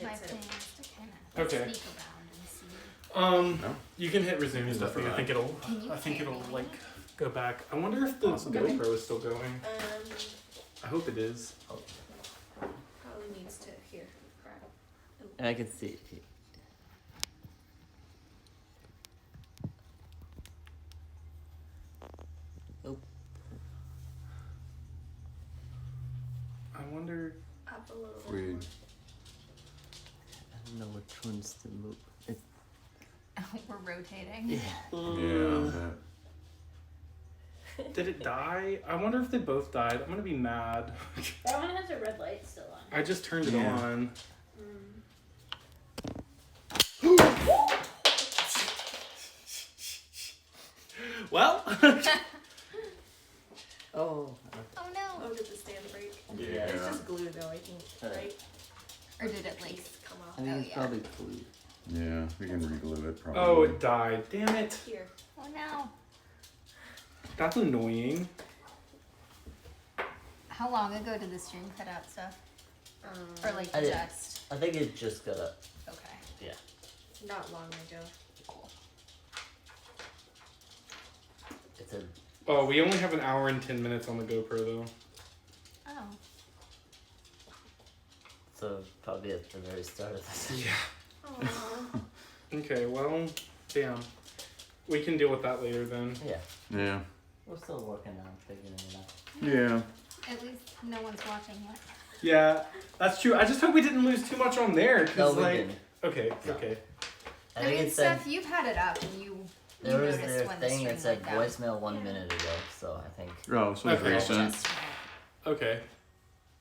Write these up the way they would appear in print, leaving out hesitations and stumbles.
my hits it. plans to kind of Okay. sneak around and see. No? You can hit resume and stuff. for I that. think it'll. Can you I think hear it'll me? like go back. I wonder if the Awesome. GoPro is still going. I hope it is. Probably needs to hear. I can see. Oh, I wonder. Up a little bit. We more. I don't know which ones to move. It's, We're rotating. yeah. Did it die? I wonder if they both died. I'm gonna be mad. That one has a red light still on. I just turned it Yeah. on. Well. oh, Oh no! Oh, did the stand break? Yeah. It's just glue though, I think, right? Or did it like? Piece come off. I think Oh, it's yeah. probably glue. Yeah, we can reglue it probably. Oh, it died. Damn it. Here. Oh no! That's annoying. How long ago did the stream cut out stuff? Or like I did. just? I think it just got up. Okay. Yeah. Not long ago. Cool. It's a. Oh, we only have an hour and 10 minutes on the GoPro though. Oh. So probably at the very start of this. Yeah. Aww. Okay, well, damn. We can deal with that later then. Yeah. Yeah. We're still working on figuring it out. Yeah. At least no one's watching yet. Yeah, that's true. I just hope we didn't lose too much on there. No, Cause we like, didn't. okay, No. okay. I I think mean, it said Steph, you've had it up and you there was noticed their when the thing stream that said went down. voicemail 1 minute ago. So I think. Oh, so it's Okay. recent. Just Okay,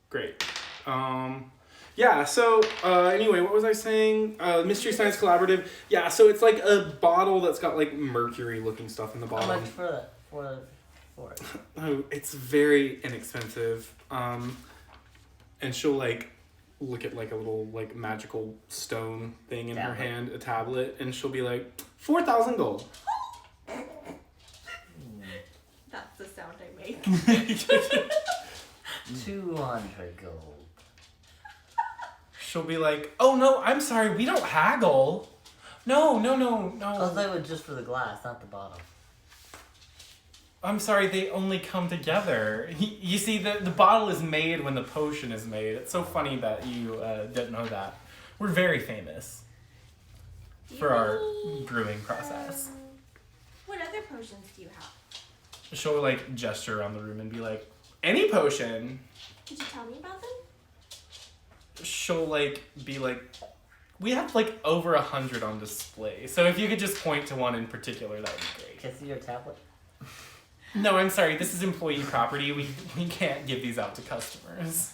great. Yeah, so anyway, what was I saying? Mystery Science Collaborative. Yeah, so it's like a bottle that's got like mercury looking stuff in the How bottom. much for that? For it? Oh, it's very inexpensive. And she'll like look at like a little like magical stone thing in her Tablet. hand, a tablet, and she'll be like 4,000 gold. That's the sound I make. 200 gold. She'll be like, "Oh no, I'm sorry, we don't haggle. No. I thought it was just for the glass, not the bottle. I'm sorry, they only come together. You see, the bottle is made when the potion is made. It's so funny that you didn't know that. We're very famous for our brewing process." What other potions do you have? She'll like gesture around the room and be like, "Any potion." Could you tell me about them? She'll like be like, "We have like over 100 on display. So if you could just point to one in particular, that would be great." Can I see your tablet? No, I'm sorry. This is employee property. We can't give these out to customers.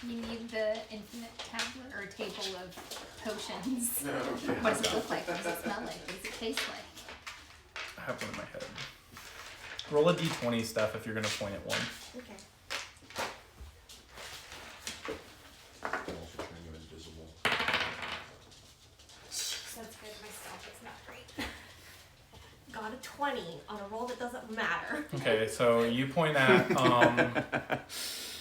You need the infinite tablet or table of potions. Okay. What does it look like? What does it smell like? What does it taste like? I have one in my head. Roll a d20 stuff if you're gonna point at one. Okay. That's good. My stuff is not great. Got a 20 on a roll that doesn't matter. Okay, so you point at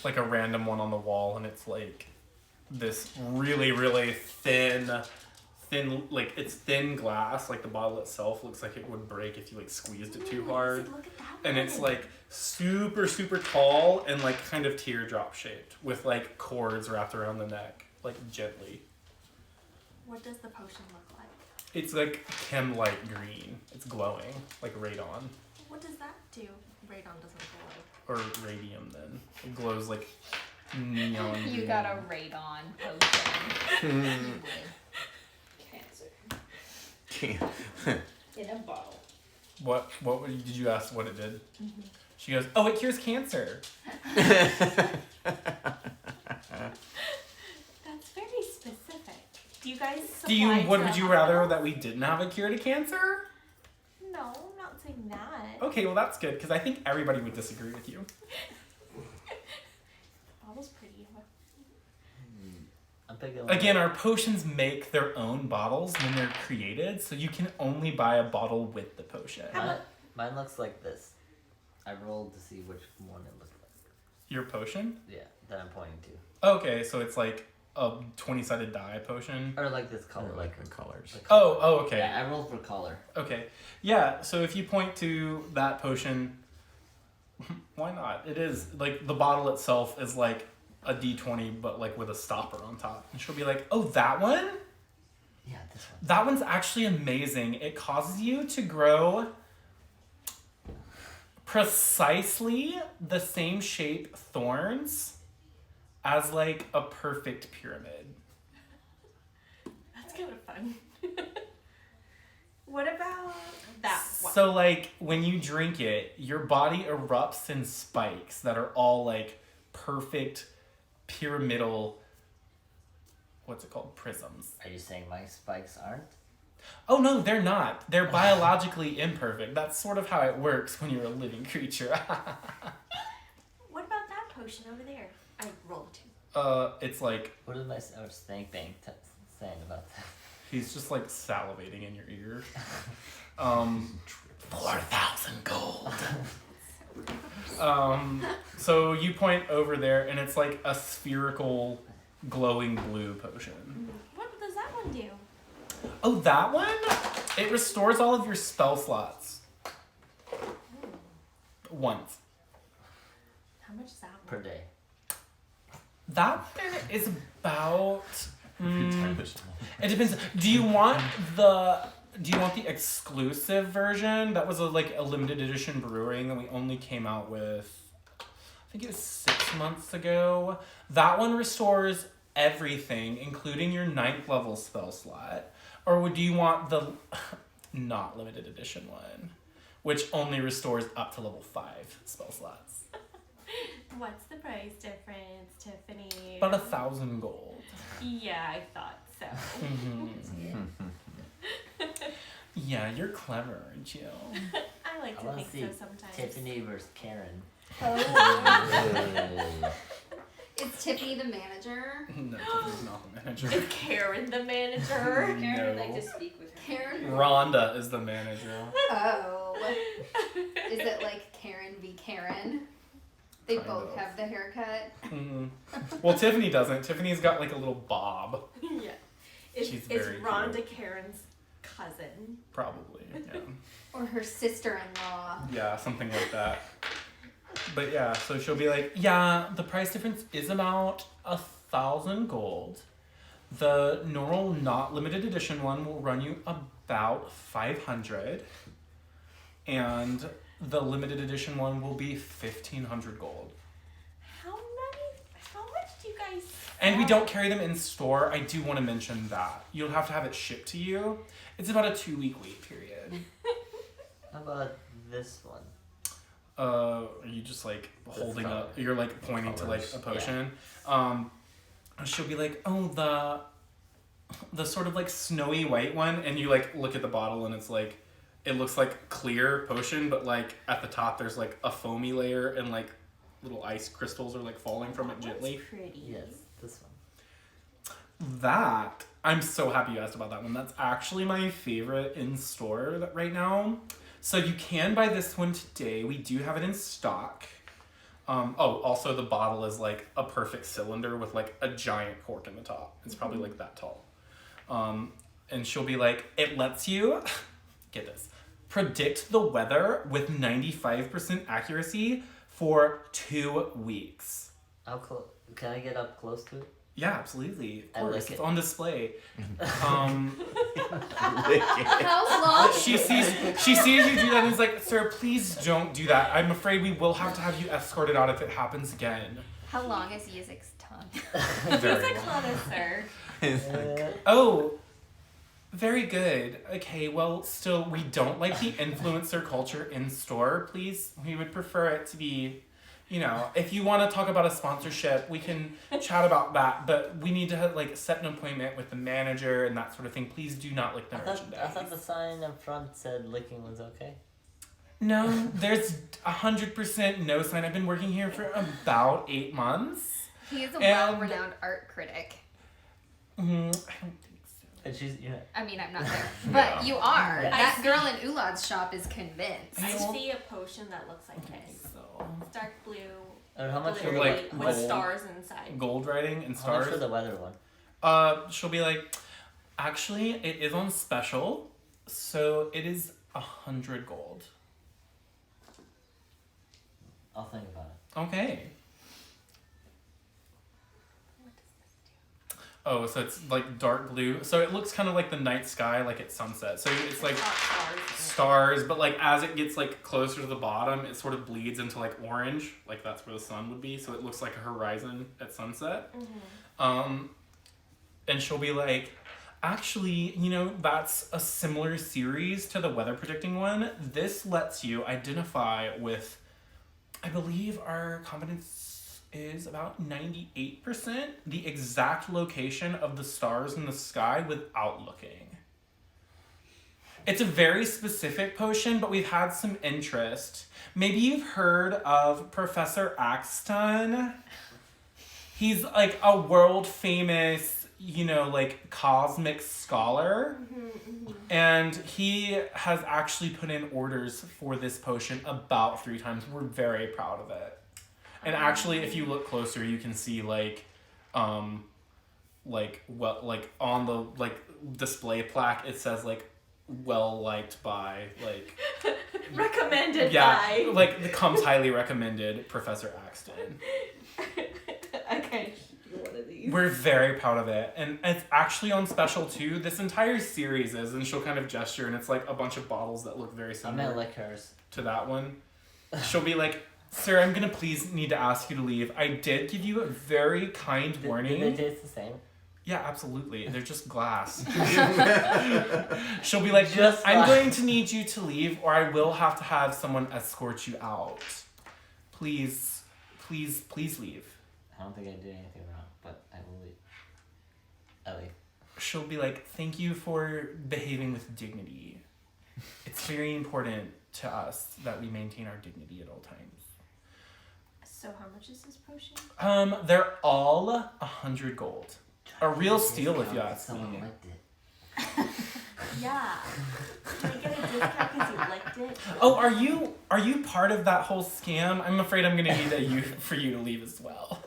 like a random one on the wall, and it's like this really, really thin, like it's thin glass. Like the bottle itself looks like it would break if you like squeezed it too hard. Look at that And one. it's like super, super tall and like kind of teardrop shaped with like cords wrapped around the neck, like gently. What does the potion look like? It's like chem light green. It's glowing, like radon. What does that do? Radon doesn't glow. Or radium then. It glows like neon You green. got a radon potion. Cancer. In a bottle. What did you ask what it did? Mm-hmm. She goes, "Oh, it cures cancer." That's very specific. Do you guys supply What to would you rather hospitals? that we didn't have a cure to cancer? No, I'm not saying that. Okay, well that's good because I think everybody would disagree with you. The bottle's pretty. I'm thinking. Again, our potions make their own bottles when they're created, so you can only buy a bottle with the potion. Mine looks like this. I rolled to see which one it looked like. Your potion? Yeah, that I'm pointing to. Okay, so it's like a 20-sided die potion. Or like this color. Or like the colors. the color. Oh, okay. Yeah, I rolled for color. Okay. Yeah, so if you point to that potion, why not? It is, like, the bottle itself is like a D20, but like with a stopper on top. And she'll be like, oh, that one? Yeah, this one. That one's actually amazing. It causes you to grow precisely the same shape thorns as like a perfect pyramid. That's kind of fun. What about that one? So like when you drink it, your body erupts in spikes that are all like perfect pyramidal, what's it called? Prisms. Are you saying my spikes aren't? Oh no, they're not. They're biologically imperfect. That's sort of how it works when you're a living creature. What about that potion over there? I rolled a 2. It's like What is my snake saying about that? he's just like salivating in your ear. 4,000 gold. So you point over there, and it's like a spherical, glowing blue potion. What does that one do? Oh, that one? It restores all of your spell slots. Once. How much is that Per one? day. That one is about... Damage. It depends. Do you want the exclusive version? That was a limited edition brewing that we only came out with, I think it was 6 months ago. That one restores everything, including your 9th level spell slot. Or do you want the not limited edition one, which only restores up to level 5 spell slots? What's the price difference, Tiffany? About 1,000 gold. Yeah, I thought so. Yeah, you're clever, aren't you? I like I to want think to see so sometimes. Tiffany versus Karen. Is Tiffany the manager? No, Tiffany's not the manager. Is Karen the manager? Karen would like No. to speak with her. Karen? Rhonda is the manager. Oh. Is it like Karen v. Karen? They Kind both of. have the haircut. Well, Tiffany doesn't. Tiffany's got like a little bob. Yeah. Is She's very Rhonda cute. Karen's cousin? Probably, yeah. Or her sister-in-law. Yeah, something like that. But yeah, so she'll be like, yeah, the price difference is about 1,000 gold. The normal, not limited edition one will run you about 500. And the limited edition one will be 1,500 gold. How much do you guys And we sell? don't carry them in store. I do want to mention that. You'll have to have it shipped to you. It's about a 2-week wait period. How about this one? Are you just like holding color. up? You're like pointing to like Colors. a potion. She'll be like, oh, the sort of like snowy white one, and you like look at the bottle, and it's like, it looks like clear potion, but like at the top there's like a foamy layer, and like little ice crystals are like falling from it That gently. one's pretty. Yes, this one. That, I'm so happy you asked about that one. That's actually my favorite in store right now. So you can buy this one today. We do have it in stock. Also the bottle is like a perfect cylinder with like a giant cork in the top. It's probably like that tall. And she'll be like, it lets you, get this, predict the weather with 95% accuracy for 2 weeks. How close? Can I get up close to it? Yeah, absolutely. Of I course, like it's it. on display. How long? She sees you do that and is like, sir, please don't do that. I'm afraid we will have to have you escorted out if it happens again. How long is Yizzik's tongue? Very He's a well. connoisseur. Oh, very good. Okay, well, still, we don't like the influencer culture in store, please. We would prefer it to be, if you want to talk about a sponsorship, we can chat about that, but we need to like set an appointment with the manager and that sort of thing. Please do not lick the I merchandise. thought the sign up front said licking was okay. No, there's 100% no sign. I've been working here for about 8 months. He is a And- well-renowned art critic. I don't think so. And she's, I mean, I'm not there. But you are. Yeah. That girl in Ulad's shop is convinced. I I don't see a potion that looks like think this. so. Dark blue. Or how much for Delivery the like with gold. stars inside. Gold writing and How much stars. for the weather one? She'll be like, actually, it is on special, so it is 100 gold. I'll think about it. Okay. What does this do? Oh, so it's like dark blue. So it looks kind of like the night sky, like at sunset. So it's like Hot stars, but like as it gets like closer to the bottom, it sort of bleeds into like orange, like that's where the sun would be. So it looks like a horizon at sunset. And she'll be like, actually, you know, that's a similar series to the weather predicting one. This lets you identify with, I believe our competence is about 98%, the exact location of the stars in the sky without looking. It's a very specific potion, but we've had some interest. Maybe you've heard of Professor Axton. He's like a world famous, you know, like cosmic scholar. And he has actually put in orders for this potion about 3 times. We're very proud of it. And actually, if you look closer, you can see like on the like display plaque, it says like well liked by like Recommended yeah, by. like it comes highly recommended Professor Axton. Okay. One of these. We're very proud of it, and it's actually on special too. This entire series is, and she'll kind of gesture, and it's like a bunch of bottles that look very I'm similar gonna lick hers. to that one. She'll be like, "Sir, I'm gonna please need to ask you to leave. I did give you a very kind warning." Did they taste the same? Yeah, absolutely. They're just glass. She'll be like, Just I'm glass. going to need you to leave, or I will have to have someone escort you out. Please, please, please leave. I don't think I did anything wrong, but I will leave. I leave. She'll be like, thank you for behaving with dignity. It's very important to us that we maintain our dignity at all times. So how much is this potion? They're all 100 gold. A real steal, if you ask Someone me. licked it. Yeah. Can I get a discount because you licked it? Oh, are you part of that whole scam? I'm afraid I'm gonna need for you to leave as well.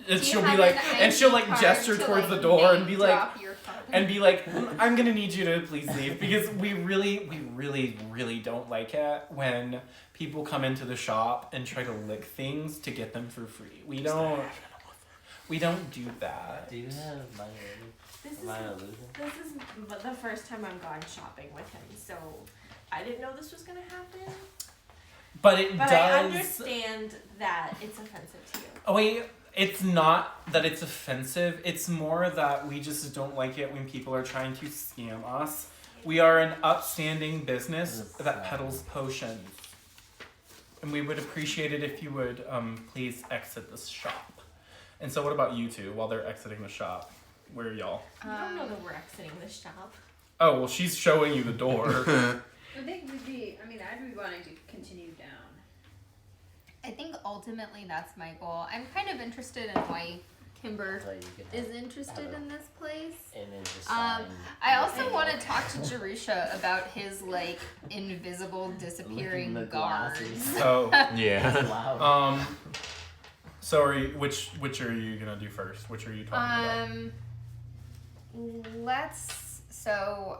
And Do you she'll be have like, an and she'll ID like card gesture to, towards like, the door and name be like, drop your card? I'm gonna need you to please leave because we really don't like it when people come into the shop and try to lick things to get them for free. We don't do that. Do you have money ready? This Am I is illusion? the first time I've gone shopping with him, so I didn't know this was gonna happen. But it But does. I understand that it's offensive to you. Oh wait, it's not that it's offensive. It's more that we just don't like it when people are trying to scam us. We are an upstanding business that peddles potions. And we would appreciate it if you would please exit this shop. And so what about you two while they're exiting the shop? Where are y'all? You don't know that we're exiting this shop. Oh, well, she's showing you the door. I think I'd be wanting to continue down. I think ultimately that's my goal. I'm kind of interested in why Kimber So you can is have interested in this place. image I assigned. also want to talk to Jerusha about his like invisible disappearing Looking the guards. glasses. Oh, Yeah. Loud. so are you, which are you gonna do first? Which are you talking So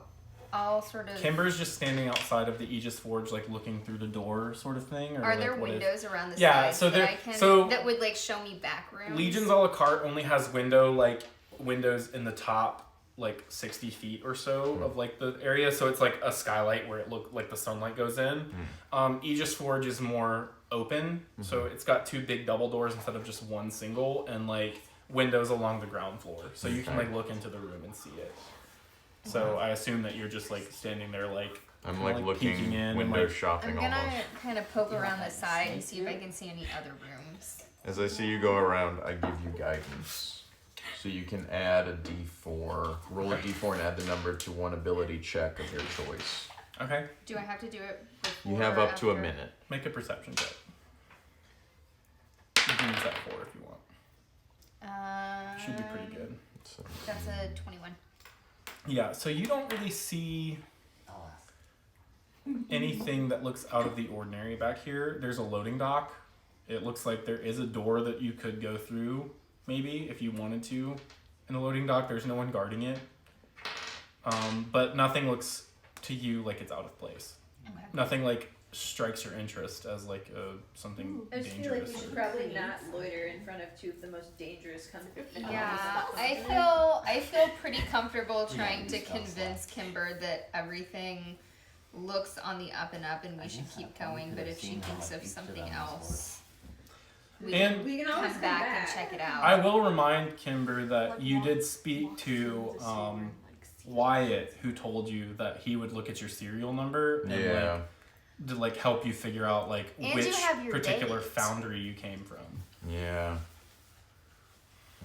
I'll sort of. Kimber's just standing outside of the Aegis Forge, like looking through the door, sort of thing. Or Are like, there what is- windows around the Yeah, sides so that there- I can so- that would like show me back rooms? Legion's a la carte only has windows in the top like 60 feet or so of like the area, so it's like a skylight where it look like the sunlight goes in. Aegis Forge is more open, so it's got 2 big double doors instead of just one single, and like windows along the ground floor, so you can like look into the room and see it. So I assume that you're just like standing there like I'm kinda, like looking peeking in, window like, shopping I'm gonna almost. kind of poke around the side and see if I can see any other rooms. As I see you go around, I give you guidance. So you can add a d4, roll a d4 and add the number to one ability check of your choice. Okay, Do I have to do it before You have or up to a after? minute. make a perception check. You can use that 4 if you want. Should be pretty good. So, That's a 21. Yeah, so you don't really see I'll ask. anything that looks out of the ordinary back here. There's a loading dock It looks like there is a door that you could go through, maybe, if you wanted to. In the loading dock, there's no one guarding it. But nothing looks to you like it's out of place. Okay. Nothing like strikes your interest as like something I just feel like dangerous. we should probably not loiter in front of two of the most dangerous companies. Yeah, I feel pretty comfortable trying to convince Kimber that everything looks on the up and up and we should keep going, but if she thinks of something else, we And We can always come back and back. check it out. I will remind Kimber that you did speak to Wyatt, who told you that he would look at your serial number and Yeah. to like help you figure out like And you which have your particular date. foundry you came from. Yeah.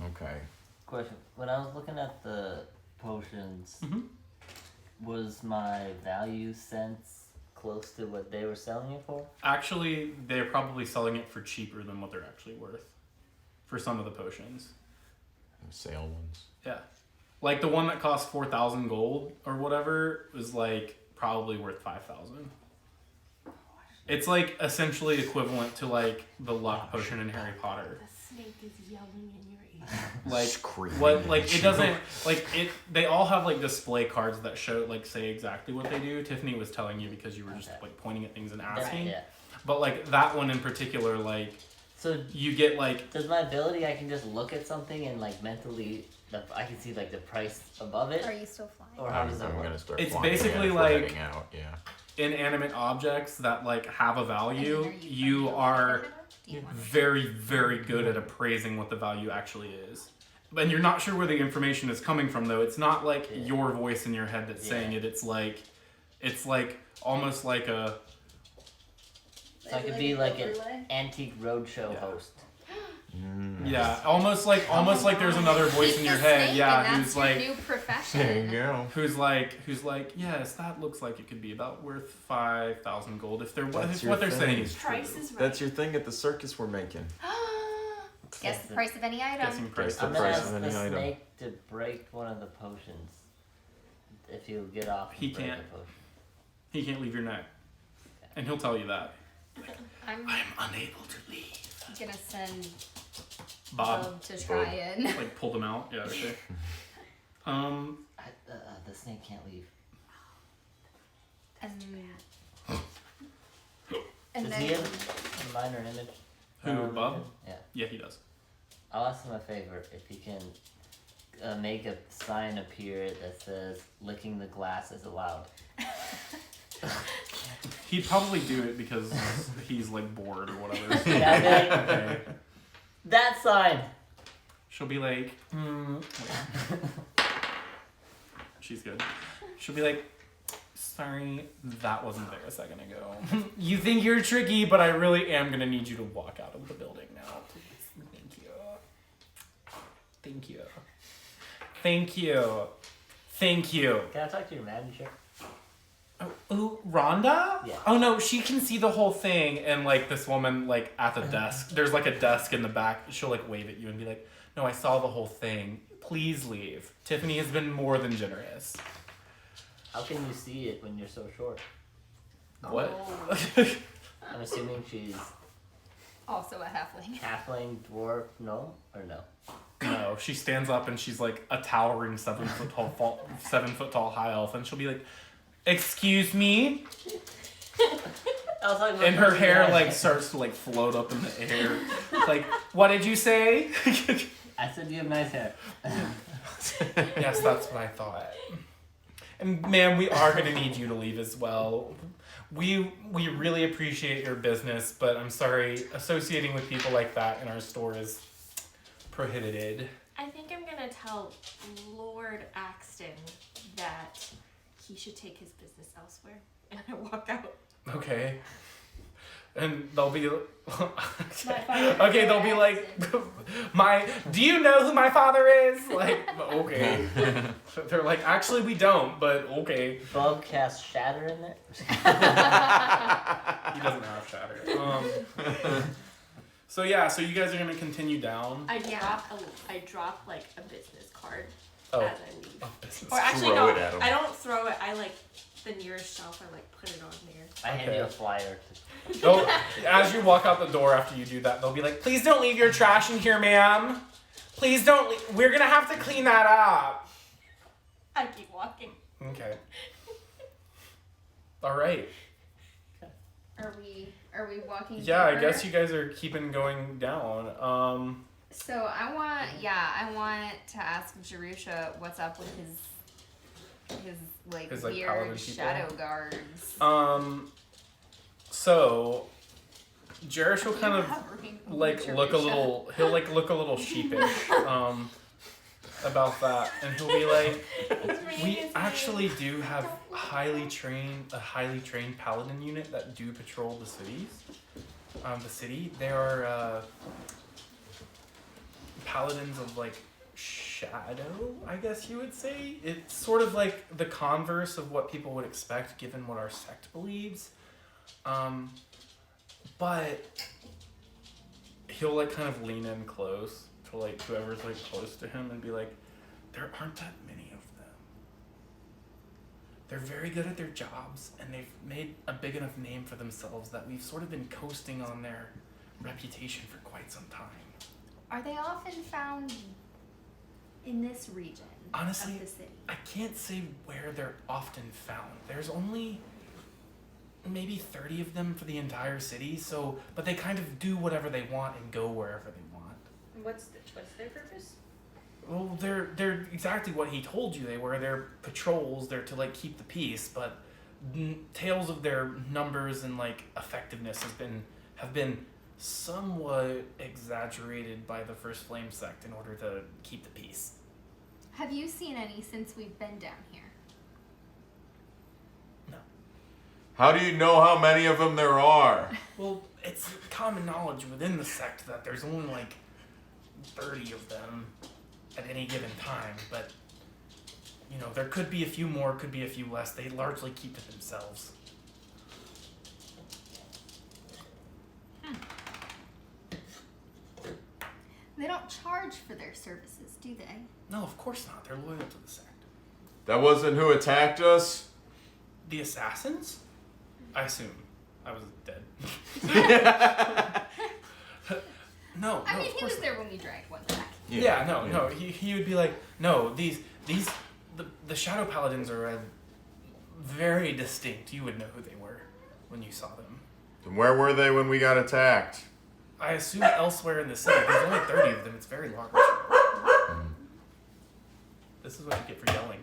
Okay. Question: when I was looking at the potions, Mhm. was my value sense close to what they were selling it for? Actually, they're probably selling it for cheaper than what they're actually worth for some of the potions. Sale ones. Yeah. Like the one that cost 4,000 gold or whatever was like probably worth 5,000. It's like essentially equivalent to like the luck potion in Harry Potter. The snake is yelling in your ear. Like Screaming what like at it you. doesn't like it they all have like display cards that show like say exactly what they do. Tiffany was telling you because you were just Okay. like pointing at things and Yeah, asking. yeah. But like that one in particular, like So you get like does my ability? I can just look at something and like mentally, I can see like the price above it, Are you still flying? or how does that I'm work? gonna start It's flying basically again if we're like- heading out. Yeah. inanimate objects that like have a I mean, value. are You friendly are with it? Do you want to- very, very good at appraising what the value actually is. And you're not sure where the information is coming from though. It's not like Yeah. your voice in your head that's saying Yeah. it. It's like almost like a So I could be like an overlay? antique roadshow host. yeah, almost like there's another voice in He's your the head. snake, Yeah, and who's that's your like new profession. There you go. who's like yes, that looks like it could be about worth 5,000 gold if they're That's if your what they're saying thing. is true. Price is right. That's your thing at the circus we're making. Guess the price of any item. Guessing price. the I'm gonna price ask of the any item. snake to break one of the potions. If he'll get off. and He break can't. the potion. He can't leave your neck, and he'll tell you that. I'm I'm unable to leave. gonna send Bob, Bob to try and like pull them out. Yeah, okay. The snake can't leave. and Does then he have a minor image? Who, Bob? Yeah. Yeah, he does. I'll ask him a favor if he can make a sign appear that says "licking the glass is allowed." He'd probably do it because he's like bored or whatever. Yeah, I'd be like, Okay. that sign. She'll be like, wait. She's good. She'll be like, sorry, that wasn't there a second ago. You think you're tricky, but I really am gonna need you to walk out of the building now, please. Thank you. Thank you. Thank you. Thank you. Can I talk to your manager? Oh, Rhonda? Yeah. Oh no, she can see the whole thing, and like this woman like at the desk. There's like a desk in the back. She'll like wave at you and be like, "No, I saw the whole thing. Please leave. Tiffany has been more than generous." How can you see it when you're so short? What? I'm assuming she's also a halfling. halfling, dwarf, no? Or no? No, she stands up and she's like a towering 7 foot tall, 7 foot tall high elf, and she'll be like, "Excuse me," I was talking about and her hair yeah. like starts to like float up in the air. Like, what did you say? I said you have nice hair. Yes, that's what I thought. And ma'am, we are gonna need you to leave as well. We really appreciate your business, but I'm sorry, associating with people like that in our store is prohibited. I think I'm gonna tell Lord Axton that he should take his business elsewhere, and I walk out. Okay. And they'll be father, okay, they'll be like, do you know who my father is? Like, okay. They're like, actually we don't, but okay. Bug cast shatter in there? He doesn't have shatter. So yeah, so you guys are gonna continue down. I drop like a business card Oh. as I leave. Oh, business. Or actually, Throw no, it at 'em. I don't throw it. I like the nearest shelf. I like put it on there. I hand you a flyer. Oh, as you walk out the door after you do that, they'll be like, please don't leave your trash in here, ma'am. Please don't we're gonna have to clean that up. I keep walking. Okay. All right. Are we walking? Yeah, I deeper? guess you guys are keeping going down. So I want to ask Jerusha what's up with his like His, like, weird paladin people? shadow guards. So Jerish will kind of Hovering over like look a Jerusha. little. He'll like look a little sheepish. About that, and he'll be like, we actually do have a highly trained paladin unit that do patrol the city. They are paladins of like shadow, I guess you would say. It's sort of like the converse of what people would expect given what our sect believes. But he'll like kind of lean in close to like whoever's like close to him and be like, there aren't that many of them. They're very good at their jobs and they've made a big enough name for themselves that we've sort of been coasting on their reputation for quite some time. Are they often found in this region Honestly, of the city? I can't say where they're often found. There's only maybe 30 of them for the entire city, but they kind of do whatever they want and go wherever they want. What's their purpose? Well, they're exactly what he told you they were. They're patrols. They're to like keep the peace, but tales of their numbers and like effectiveness have been somewhat exaggerated by the First Flame sect in order to keep the peace. Have you seen any since we've been down here? No. How do you know how many of them there are? Well, it's common knowledge within the sect that there's only like 30 of them at any given time, but you know, there could be a few more, could be a few less. They largely keep to themselves. They don't charge for their services, do they? No, of course not. They're loyal to the sect. That wasn't who attacked us? The assassins? I assume. I was dead. No, I no, mean, of he course was there when we drank one back. Yeah, no. He would be like, no, the Shadow Paladins are very distinct. You would know who they were when you saw them. And where were they when we got attacked? I assume elsewhere in the city. There's only 30 of them. It's very large. This is what you get for yelling.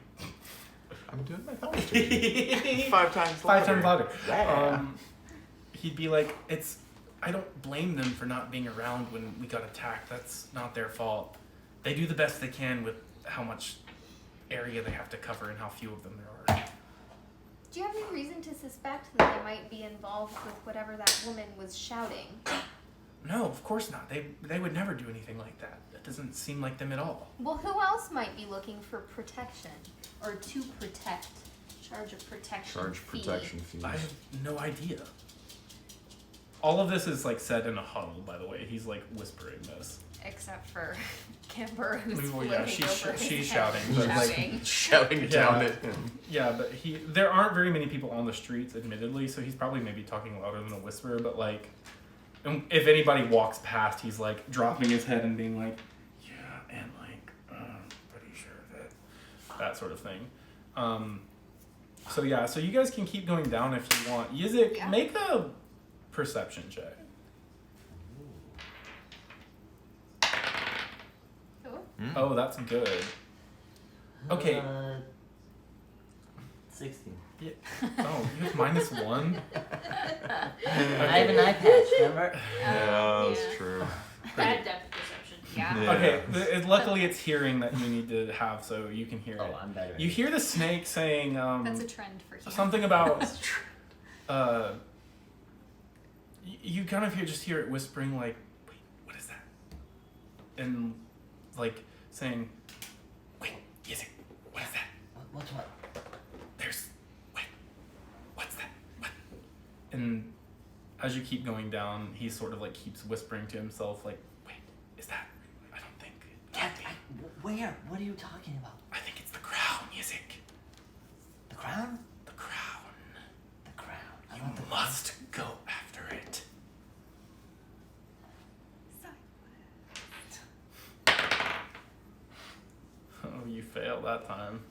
I'm doing my best. 5 times louder. 5 times louder. Yeah. He'd be like, I don't blame them for not being around when we got attacked. That's not their fault. They do the best they can with how much area they have to cover and how few of them there are. Do you have any reason to suspect that they might be involved with whatever that woman was shouting? No, of course not. They would never do anything like that. That doesn't seem like them at all. Well, who else might be looking for protection? Or to protect? Charge a protection fee. Protection fees. I have no idea. All of this is like said in a huddle, by the way. He's like whispering this. Except for Kimber, who's Well, floating yeah, over his she's head, shouting, but, like, shouting. Shouting down at him. Yeah, but there aren't very many people on the streets, admittedly, so he's probably maybe talking louder than a whisperer, but like, if anybody walks past, he's like dropping his head and being like, yeah, and like, pretty sure that sort of thing. So yeah, so you guys can keep going down if you want. Yizzik, Yeah. make a perception check. Oh, that's good. Okay. 16. Yeah. Oh, you have -1? I have an eye patch, remember? Yeah, that's yeah. true. Bad depth perception. Yeah. Yeah. Okay, luckily it's hearing that you need to have, so you can hear it. Oh, I'm better. You hear the snake saying That's a trend for him. something about you kind of hear it whispering like, wait, what is that? And like saying, wait, Yizzik, what is that? What's what? What's that? What? And as you keep going down, he sort of like keeps whispering to himself like, wait, is that? I don't think. Where? What are you talking about? I think it's the crown, Yizzik. The crown? The crown. The crown. I You want the must go after it. Oh, you failed that time.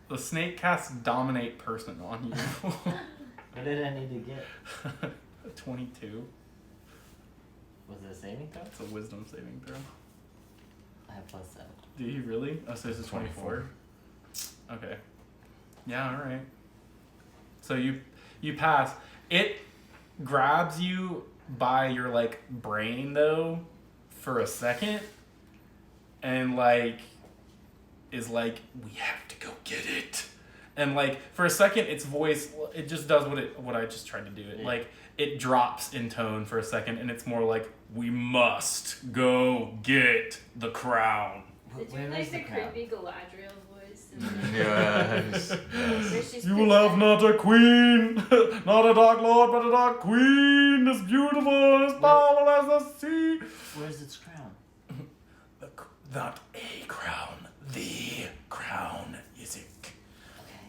The snake casts dominate person on you. What did I need to get? 22. Was it a saving throw? It's a wisdom saving throw. I have +7. Do you really? Oh, so it's a 24. Okay. Yeah, alright. So you pass. It grabs you by your like brain though for a second and like is like, we have to go get it. And like for a second its voice, it just does what I just tried to do. It like it drops in tone for a second and it's more like, we must go get the crown. Did you Where like is the the crown? creepy Galadriel voice? Yes. Where she's You will have not a queen, not a dark lord, but a dark queen, as beautiful, as powerful as the sea. Where's its crown? Not a crown, the crown, Yizzik.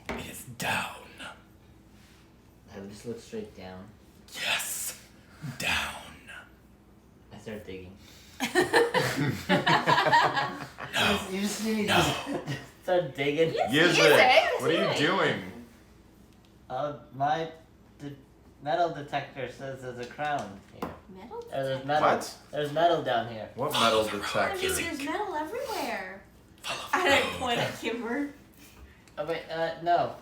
Okay. It is down. I just look straight down. Yes, down. I start digging. No, You just need no. to start digging. Yizzik, what are you doing? My metal detector says there's a crown here. Metal? Or there's metal. What? There's metal down here. What metal I mean, detector? there's metal everywhere. Follow I the don't road. point at Kimber. Oh wait, no,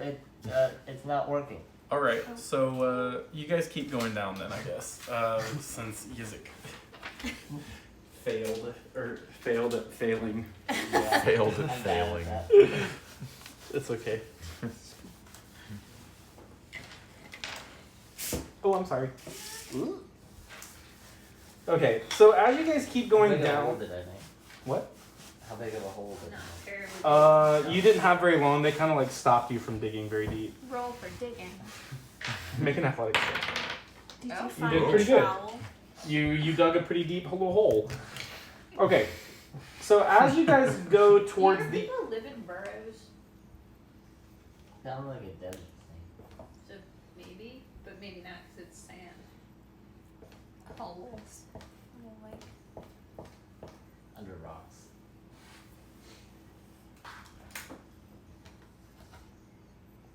it's not working. All right, so you guys keep going down then, I guess, since Yizzik failed at failing. Yeah. Failed at I'm bad at failing. that. It's okay. Oh, I'm sorry. Ooh. Okay, so as you guys keep going How big of a hole down, did I make? what? How big of a hole did I Not make? terribly. You didn't have very long. They kind of like stopped you from digging very deep. Roll for digging. Make an athletics check. Did Oh. you find did a pretty good. trowel? You dug a pretty deep little hole. Okay, so as you guys go towards Do the people live in burrows? Sounds like a desert snake. So maybe, but maybe not because it's sand. Holes. Under rocks.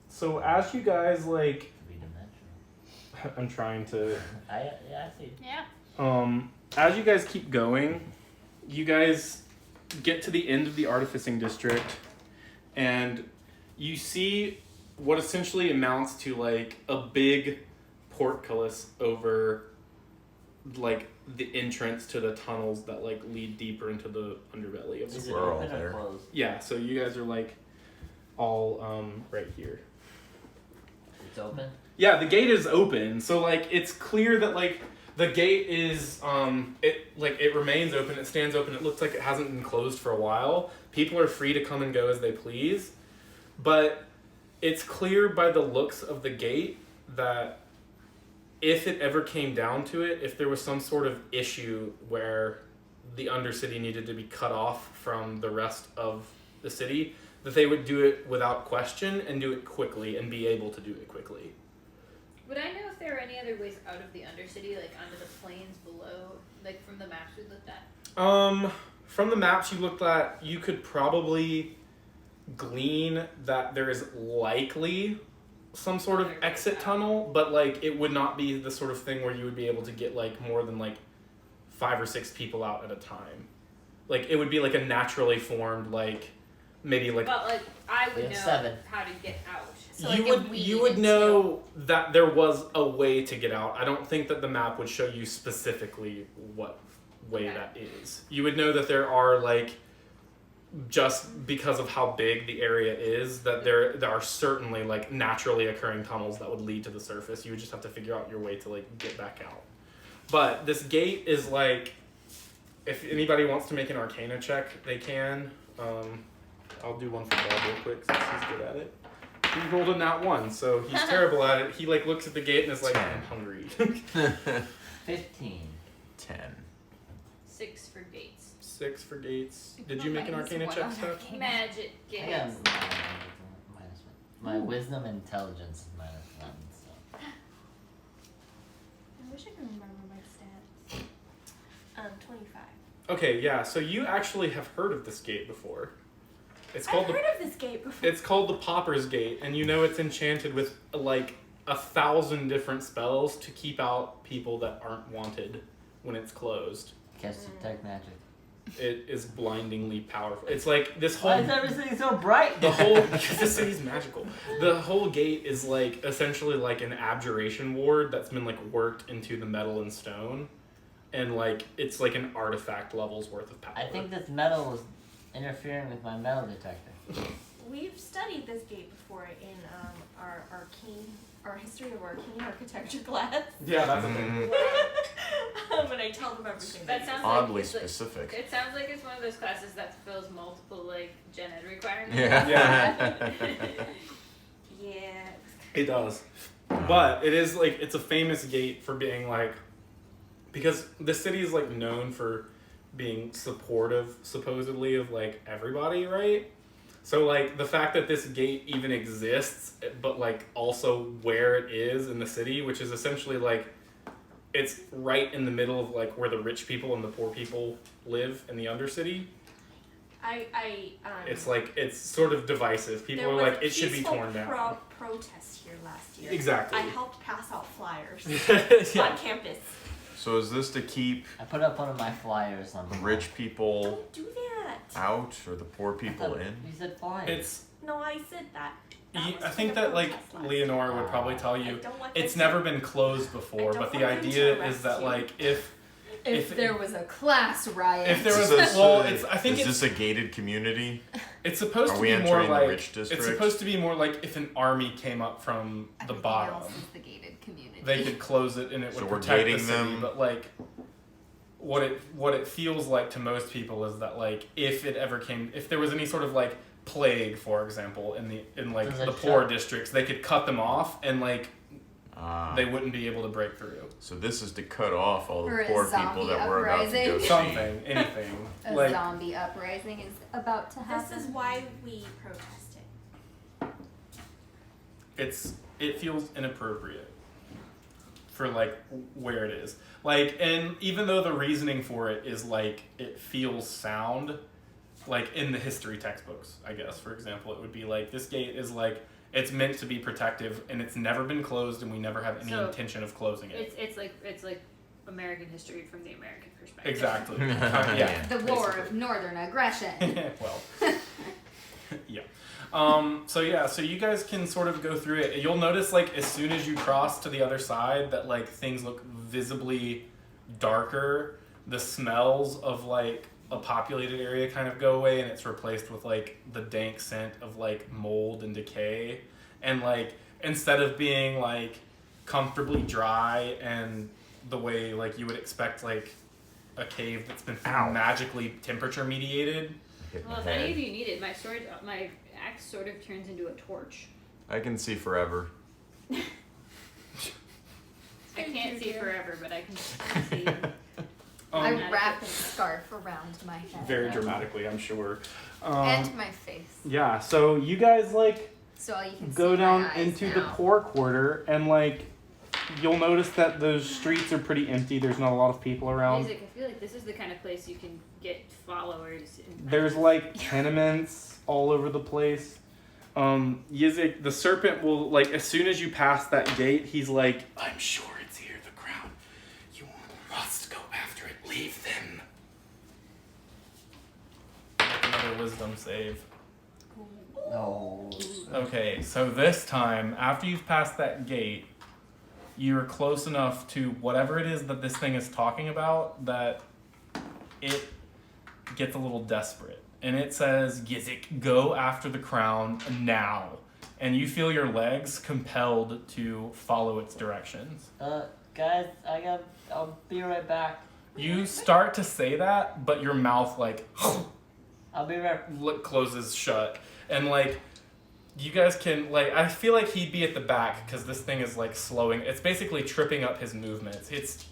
so as you guys like, Three-dimensional. I'm trying to. I see. Yeah. As you guys keep going, you guys get to the end of the artificing district, and you see what essentially amounts to like a big portcullis over like the entrance to the tunnels that like lead deeper into the underbelly of the Is it We're all open or there. closed? Yeah, so you guys are like all right here. It's open? Yeah, the gate is open, so like it's clear that like the gate is it remains open, it stands open, it looks like it hasn't been closed for a while. People are free to come and go as they please. But it's clear by the looks of the gate that if it ever came down to it, if there was some sort of issue where the Undercity needed to be cut off from the rest of the city, that they would do it without question and do it quickly and be able to do it quickly. Would I know if there are any other ways out of the Undercity, like onto the plains below, like from the maps we looked at? From the maps you looked at, you could probably glean that there is likely some sort of exit tunnel, but like it would not be the sort of thing where you would be able to get like more than like 5 or 6 people out at a time. Like it would be like a naturally formed like maybe like But like I We would have know 7. how to get out. So, like, you a would weed you would into- know that there was a way to get out. I don't think that the map would show you specifically what way Okay. that is. You would know that there are like just because of how big the area is that there are certainly like naturally occurring tunnels that would lead to the surface. You would just have to figure out your way to like get back out. But this gate is like, if anybody wants to make an Arcana check, they can. I'll do one for Bob real quick since he's good at it. He rolled a nat 1, so he's terrible at it. He like looks at the gate and is like, I'm hungry. 15. 10. 6 for gates. 6 for gates. Did you make an Minus Arcana one check, on Steph? Arcana. Magic I got games. minus 1. My wisdom and intelligence is -1, so. I wish I could remember my stats. 25. Okay, yeah. So you actually have heard of this gate before. It's I've called heard of this gate before. It's called the Pauper's Gate, and you know it's enchanted with like 1,000 different spells to keep out people that aren't wanted when it's closed. Catch detect magic. It is blindingly powerful. It's like this Why whole is everything so bright? the whole because the city's magical. The whole gate is like essentially like an abjuration ward that's been like worked into the metal and stone, and like it's like an artifact level's worth of power. I think this metal was interfering with my metal detector. We've studied this gate before in our history of arcane architecture class. Yeah, that's a thing. And I tell them everything. That sounds Oddly like it's specific. It sounds like it's one of those classes that fulfills multiple like gen ed requirements. Yeah. Yeah. It does. But it is like it's a famous gate for being like because the city is like known for being supportive supposedly of like everybody, right? So like the fact that this gate even exists but like also where it is in the city, which is essentially like it's right in the middle of like where the rich people and the poor people live in the Undercity. It's like it's sort of divisive. People are like, it should be torn down. Protest here last year. Exactly. I helped pass out flyers Yeah. on campus. So is this to keep I put up one of my flyers on the wall. rich people Don't do that. out or the poor I people thought in? You said flyers. It's No, I said that. That was I for think the that like protest last Leonora would probably tell I you don't want it's them never been closed before, I don't but the want them to idea is arrest that you. like if There was a class riot. if there was Is well, it's I think is it's this a gated community? it's supposed Are to we be more entering the like rich it's district? supposed to be more like if an army came up from the Everything bottom, else is the gated community. they could close it and it So would we're protect the gating city. them? But like what it feels like to most people is that like if there was any sort of like plague, for example, in like Does it the poor shut- districts, they could cut them off and like Ah. they wouldn't be able to break through. So this is to cut off all Or the a poor people zombie that we're about to go uprising. see. Something, anything. A like zombie uprising is about to happen. This is why we protested. it feels inappropriate for like where it is. Like, and even though the reasoning for it is like it feels sound, like in the history textbooks, I guess, for example, it would be like this gate is like it's meant to be protective and it's never been closed and we never have any So, intention of closing it. It's like American history from the American perspective. Exactly. Yeah. The war of northern aggression. Well, yeah. So you guys can sort of go through it. You'll notice like as soon as you cross to the other side that like things look visibly darker. The smells of like a populated area kind of go away and it's replaced with like the dank scent of like mold and decay. And like instead of being like comfortably dry and the way like you would expect like a cave that's been magically temperature mediated. Hit Well, my if any head. of you need it, my axe sort of turns into a torch. I can see forever. I can't see forever, but I can see. I wrap a scarf around my head. Very dramatically, I'm sure. And my face. Yeah, so you guys like So all you can go see down my eyes into now. the poor quarter and like you'll notice that those streets are pretty empty. There's not a lot of people around. Yizzik, I feel like this is the kind of place you can get followers. There's like tenements all over the place. Yizzik, the serpent will like as soon as you pass that gate, he's like, I'm sure it's here, the crown. You must go after it. Leave them. Make another wisdom save. No. Okay, so this time, after you've passed that gate, you're close enough to whatever it is that this thing is talking about that it gets a little desperate. And it says, Yizzik, go after the crown now. And you feel your legs compelled to follow its directions. Guys, I'll be right back. You start to say that, but your mouth like I'll be right. closes shut. And like you guys can like I feel like he'd be at the back because this thing is like slowing. It's basically tripping up his movements. It's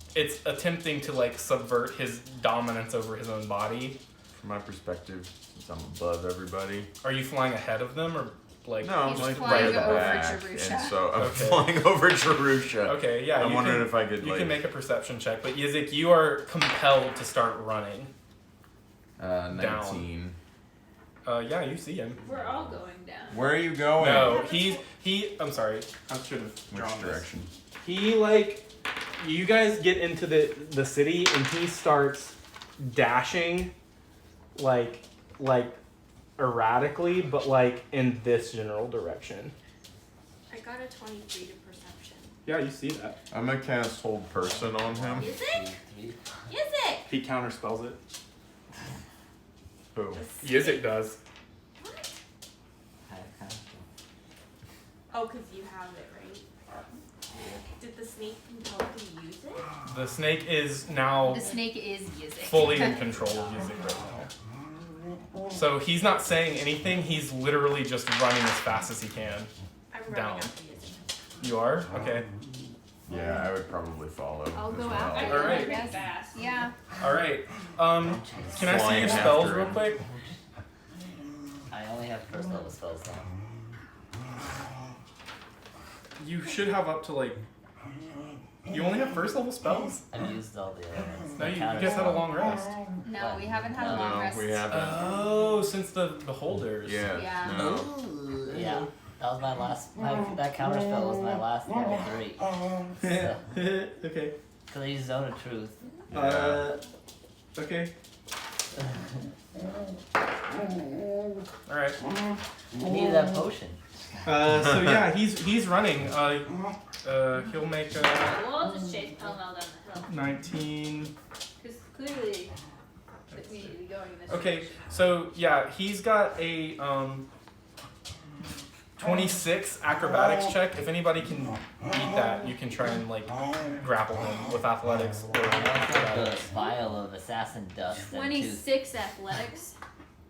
attempting to like subvert his dominance over his own body. from my perspective, since I'm above everybody. Are you flying ahead of them or like? No, I'm He's like flying right at the over back, Jerusha. and so I'm Okay. flying over Jerusha. Okay, yeah. I'm you wondering can, if I could you like can make a perception check, but Yizzik, you are compelled to start running. 19. Yeah, you see him. We're all going down. Where are you going? No, he. I'm sorry. I should have drawn Which this. direction? He you guys get into the city and he starts dashing, like erratically, but like in this general direction. I got a 23 to perception. Yeah, you see that. I'm gonna cast Hold Person on him. Yizzik? Three. Yizzik! He counterspells it. Who? Yizzik does. What? High con. Oh, because you have it, right? Did the snake compel to use it? The snake is now The snake is Yizzik. fully in control of Yizzik right now. So he's not saying anything. He's literally just running as fast as he can. I'm running Down. after Yizzik. You are? Okay. Yeah, I would probably follow. I'll as go well. after. All right. Yes. Fast. Yeah. All right. Can I see Flying your spells after real him. quick? I only have first level spells now. You should have up to like. You only have first level spells? I've used all the other ones. No, My you counter guys had a spell. long rest. No, we haven't had a long No, rest. we haven't. Oh, since the beholders. Yeah. Yeah. No. Yeah, that was my last. That counter spell was my last level 3. So, Okay. cause I used Zone of Truth. Okay. All right. I needed that potion. So yeah, he's running. He'll make We'll all just chase pell mell down the hill. 19. Because clearly, we need to be going in this Okay, direction. so yeah, he's got a 26 acrobatics check. If anybody can beat that, you can try and like grapple him with athletics or The acrobatics. vial of assassin dust. and 26 athletics.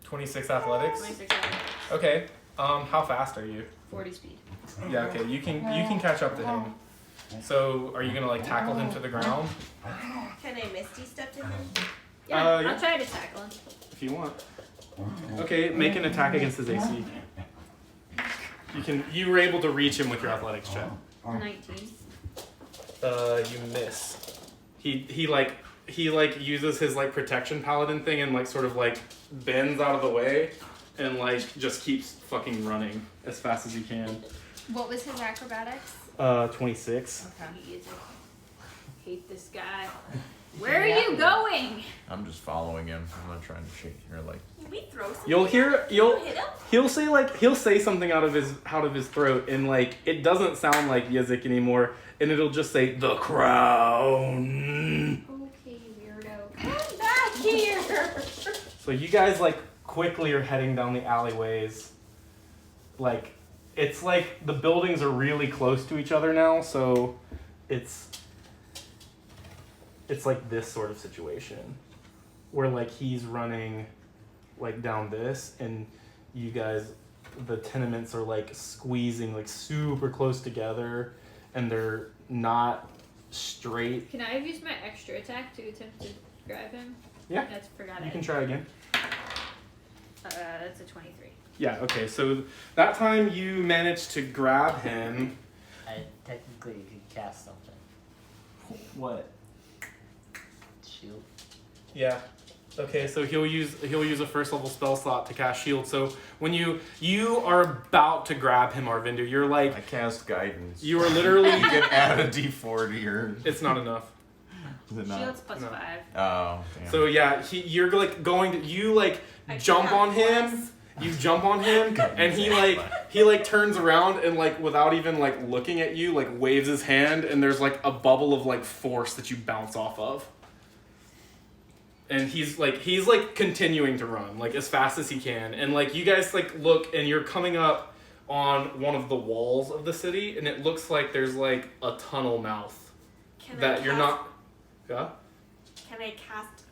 26 athletics. 26 athletics. Okay. How fast are you? 40 speed. Yeah. Okay. You can catch up to him. So are you gonna like tackle him to the ground Can I Misty step to him? Yeah, yeah. I'll try to tackle him. if you want? Okay. Make an attack against his AC. You were able to reach him with your athletics check. 19. You miss. He uses his like protection paladin thing and like sort of like bends out of the way and like just keeps fucking running as fast as he can. What was his acrobatics? 26. He is a- hate this guy. Where are you going? I'm just following him. I'm not trying to shake your like. Can we throw something? You'll hit him? he'll say something out of his throat and like it doesn't sound like Yizzik anymore and it'll just say the crown. Okay, weirdo. Come back here! So you guys like quickly are heading down the alleyways. Like it's like the buildings are really close to each other now, so it's like this sort of situation where like he's running like down this and you guys the tenements are like squeezing like super close together and they're not straight. Can I have used my extra attack to attempt to grab him? Yeah. That's forgot You I. can try again. That's a 23. Yeah, okay, so that time you managed to grab him. I technically could cast something. What? Shield. Yeah. Okay, so he'll use a first level spell slot to cast shield. So when you are about to grab him, Arvindr, you're like I cast guidance. you are literally You can add a D4 to your. it's not enough. Is it not? Shields plus No. 5. Oh, damn. So yeah, you're like going to you like I jump have on him. plus. You jump on him and he like turns around and like without even like looking at you like waves his hand and there's like a bubble of like force that you bounce off of. And he's like continuing to run like as fast as he can and like you guys like look and you're coming up on one of the walls of the city and it looks like there's like a tunnel mouth Can that I you're cast, not. Yeah. Can I cast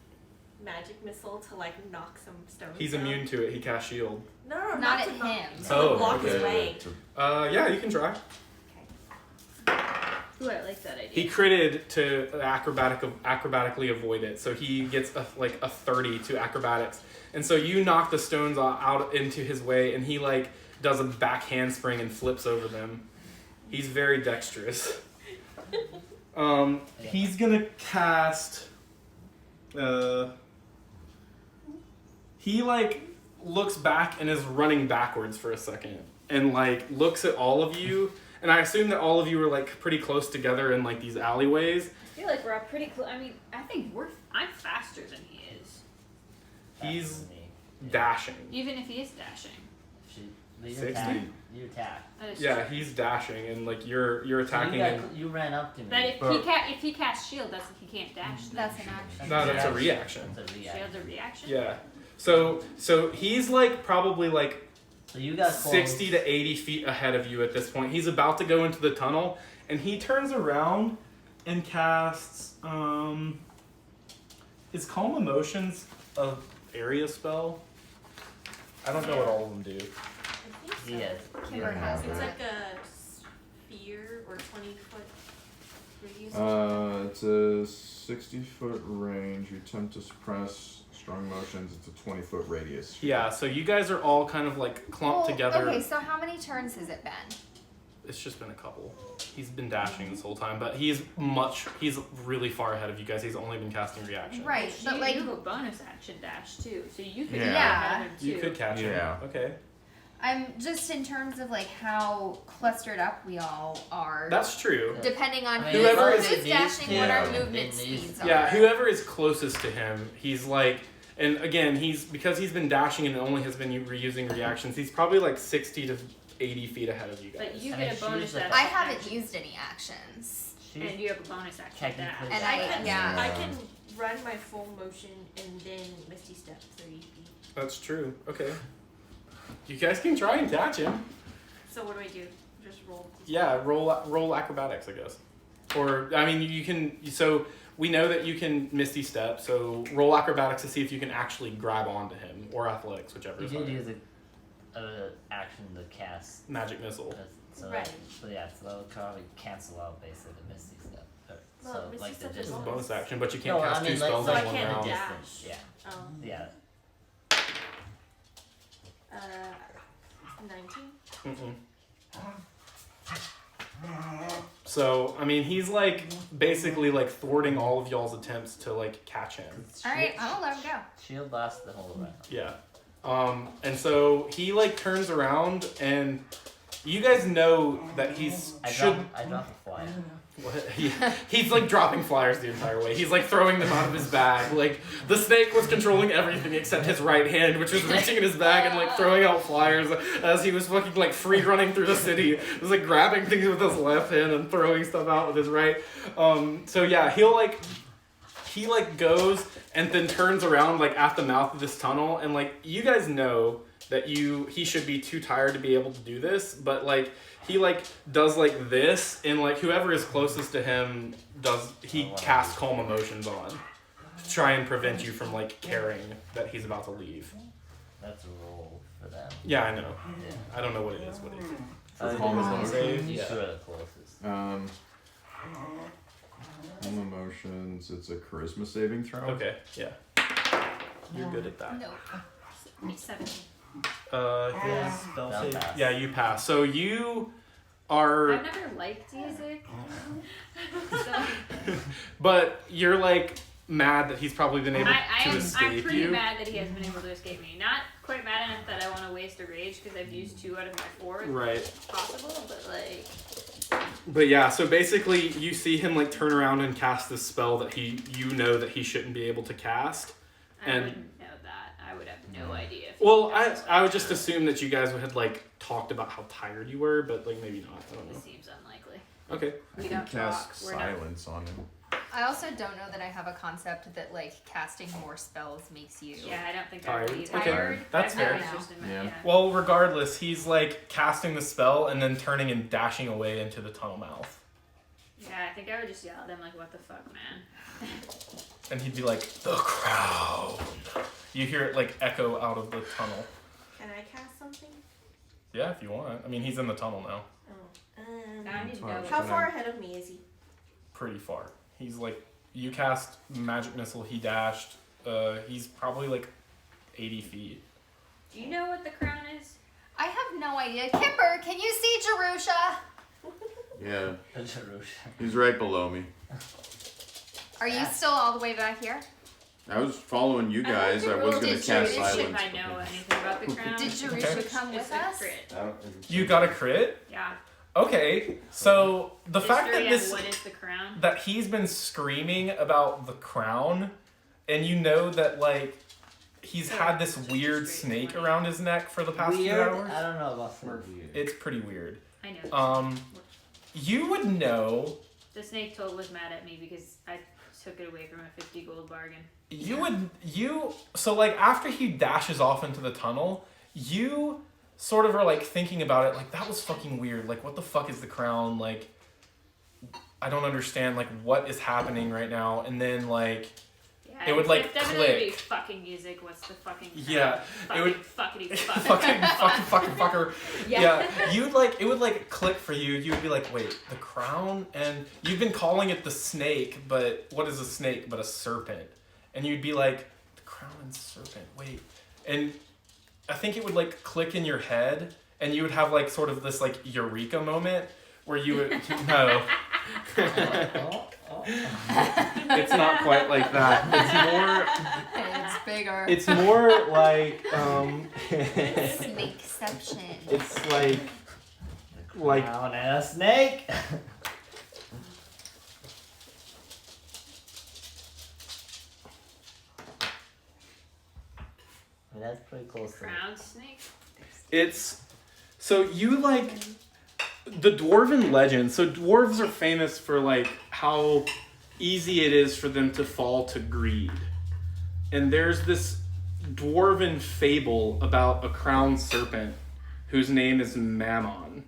magic missile to like knock some stones He's down? immune to it. He casts shield. No, Not to at him. To Oh, block his okay. way. Yeah, you can try. Ooh, I like that idea. He critted to acrobatically avoid it, so he gets a 30 to acrobatics, and so you knock the stones out into his way, and he like does a back handspring and flips over them. He's very dexterous. He's gonna cast. He like looks back and is running backwards for a second, and like looks at all of you. And I assume that all of you are like pretty close together in like these alleyways. I feel like we're all pretty close. I mean, I think I'm faster than he is. He's That's me. dashing. Even if he is dashing. You 60? attack. You attack. That is Yeah, true. he's dashing, and like you're So attacking him. you ran up to me. But if he casts shield, he can't dash. That's an action. No, that's a reaction. That's a reaction. Shield's a reaction. Yeah. So he's like probably like So you got close. 60 to 80 feet ahead of you at this point. He's about to go into the tunnel, and he turns around and casts is Calm Emotions a area spell? I don't know what all of them do. I think so. Yes. Kimber has It's it. like a sphere or 20-foot radius. It's a 60-foot range. You attempt to suppress strong motions. It's a 20-foot radius. Yeah, so you guys are all kind of like clumped together. Okay, so how many turns has it been? It's just been a couple. He's been dashing this whole time, but he's really far ahead of you guys. He's only been casting reaction. Right, but you like, have a bonus action dash too, so you could Yeah. get ahead of him too. You could catch him. Yeah. Okay. I'm just in terms of like how clustered up we all are. That's true. Depending on I mean, Whoever who's is- dashing, what our Yeah. movement These- speeds Yeah, are. whoever is closest to him, he's like, and again, because he's been dashing and only has been reusing reactions, he's probably like 60 to 80 feet ahead of you guys. But you I get mean, a bonus she's the- action. I haven't used any actions. She's And you have a bonus action dash. technically And I I- can, yeah. I can run my full motion and then Misty Step 30 feet. That's true. Okay. You guys can try and catch him. So what do I do? Just roll? Yeah, roll acrobatics, I guess. Or, I mean, you can, so we know that you can Misty Step, so roll acrobatics to see if you can actually grab onto him, or athletics, whichever You is did higher. use a action to cast. Magic missile. So Right. So yeah, so that would probably cancel out basically the Misty Step. Well, So Misty like the Step is It's a distance. bonus action, but you can't No, cast I mean, two like, spells so in I one can't round. dash. Distance, yeah. Oh. Yeah. 19? Mm-mm. So, I mean, he's like basically like thwarting all of y'all's attempts to like catch him. All right, I'm gonna let him go. Shield lasts the whole round. Yeah. And so he like turns around, and you guys know that I should. drop a flyer. What? He's like dropping flyers the entire way. He's like throwing them out of his bag. Like the snake was controlling everything except his right hand, which was reaching in his bag and like throwing out flyers as he was fucking like free running through the city. He was like grabbing things with his left hand and throwing stuff out with his right. So yeah, he goes and then turns around like at the mouth of this tunnel, and like you guys know that he should be too tired to be able to do this, but like he like does like this, and like whoever is closest to him casts Calm Emotions on to try and prevent you from like caring that he's about to leave. That's a roll for them. Yeah, I know. Yeah. I don't know what it is. What it is. Calm Emotions? You Yeah. two are the closest. Calm Emotions. It's a charisma saving throw. Okay, yeah. You're good at that. No. 17. Yeah. Spell pass. Yeah, you pass. So you are, I've never liked Yizzik. So but you're like mad that he's probably been able to I'm escape pretty you. mad that he has been able to escape me. Not quite mad enough that I want to waste a rage because I've used 2 out of my 4 Right. possible, but like But yeah, so basically you see him like turn around and cast this spell that you know that he shouldn't be able to cast. I And- wouldn't know that. I would have no idea. If Well, he I does would just assume that you guys had like talked about how tired you were, but like maybe not. I don't This know. seems unlikely. Okay. We You don't talk. cast We're not. silence on him. I also don't know that I have a concept that like casting more spells makes you. Yeah, I don't think Tired. I would either. Okay, Tired. that's I've never fair. used him, Yeah. yeah. Well, regardless, he's like casting the spell and then turning and dashing away into the tunnel mouth. Yeah, I think I would just yell at him like, "What the fuck, man?" And he'd be like, "The crowd." You hear it like echo out of the tunnel. Can I cast something? Yeah, if you want. I mean, he's in the tunnel now. Oh. Now I need to know. Fine. How far ahead of me is he? pretty far. He's like, you cast magic missile, he dashed. He's probably like 80 feet. Do you know what the crown is? I have no idea. Kimber, can you see Jerusha? Yeah, Jerusha. he's right below me. Are you still all the way back here? I was following you guys. I was going Did to cast you- silence. If I know anything about the crown. Did Jerusha come It's with a us? crit. You got a crit? Yeah. Okay, so the fact History that and this what is the crown? that he's been screaming about the crown, and you know that like he's had this weird snake around his neck for the past few Weird? hours. I don't know about weird. It's pretty weird. I know. You would know. The snake toad was mad at me because I took it away from a 50 gold bargain. So like after he dashes off into the tunnel, you sort of are like thinking about it like that was fucking weird. Like what the fuck is the crown? Like I don't understand like what is happening right now. And then like Yeah, it would like it's definitely click. fucking music. What's the fucking crown? Yeah, it would fuckity fuck. fucking fucker. Yeah, you'd like it would like click for you. You would be like, wait, the crown, and you've been calling it the snake, but what is a snake but a serpent? And you'd be like, the crown and serpent. Wait, and I think it would like click in your head, and you would have like sort of this like eureka moment where you would no. It's not quite like that. It's bigger. It's more like Snakeception. it's like Crown and a snake. I mean, that's pretty close to Crown snake. it's so you like the dwarven legend. So dwarves are famous for like how easy it is for them to fall to greed. And there's this dwarven fable about a crowned serpent whose name is Mammon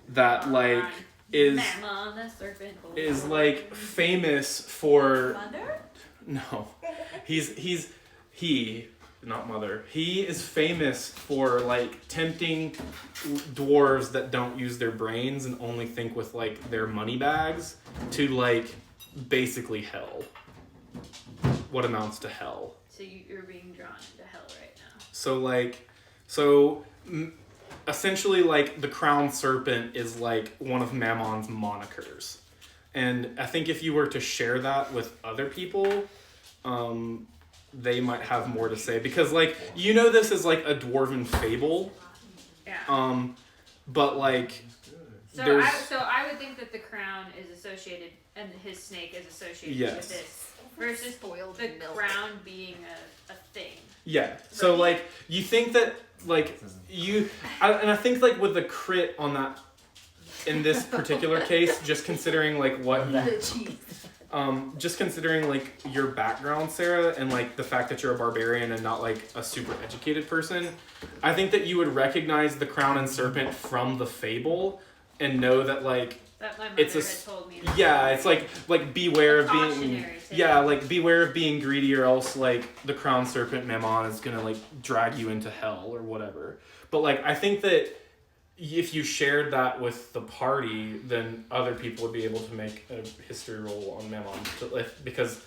that like is Mammon, the serpent. like famous for Mother? no. He not mother. He is famous for like tempting dwarves that don't use their brains and only think with like their money bags to like basically hell. What amounts to hell. So you're being drawn into hell right now. So essentially like the crowned serpent is like one of Mammon's monikers. And I think if you were to share that with other people, they might have more to say because like you know this is like a dwarven fable, Yeah. but like So there's I would think that the crown is associated and his snake is associated Yes. with this versus Spoiled the milk. crown being a thing. yeah. So like you think that like and I think like with the crit on that in this particular case, just considering like what just considering like your background, Sarah, and like the fact that you're a barbarian and not like a super educated person, I think that you would recognize the crown and serpent from the fable and know that like That my mother it's had told me. yeah, it's like beware of being Cautionary tale. yeah, like beware of being greedy or else like the crown serpent Mammon is gonna like drag you into hell or whatever. But like I think that if you shared that with the party, then other people would be able to make a history roll on Mammon because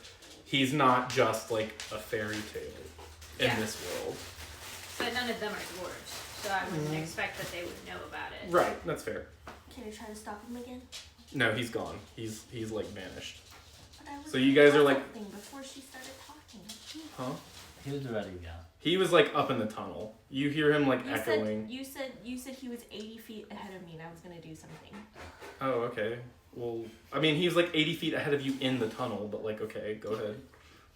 he's not just like a fairy tale in this world. But none of them are dwarves, so I wouldn't expect that they would know about it. Right, that's fair. Can I try to stop him again? No, he's gone. He's like vanished. But I was So you guys are like- something before she started talking. Huh? He was already gone. He was like up in the tunnel. You hear him like You echoing. said he was 80 feet ahead of me and I was gonna do something. Oh, okay. Well, I mean, he was like 80 feet ahead of you in the tunnel, but like, okay, go ahead.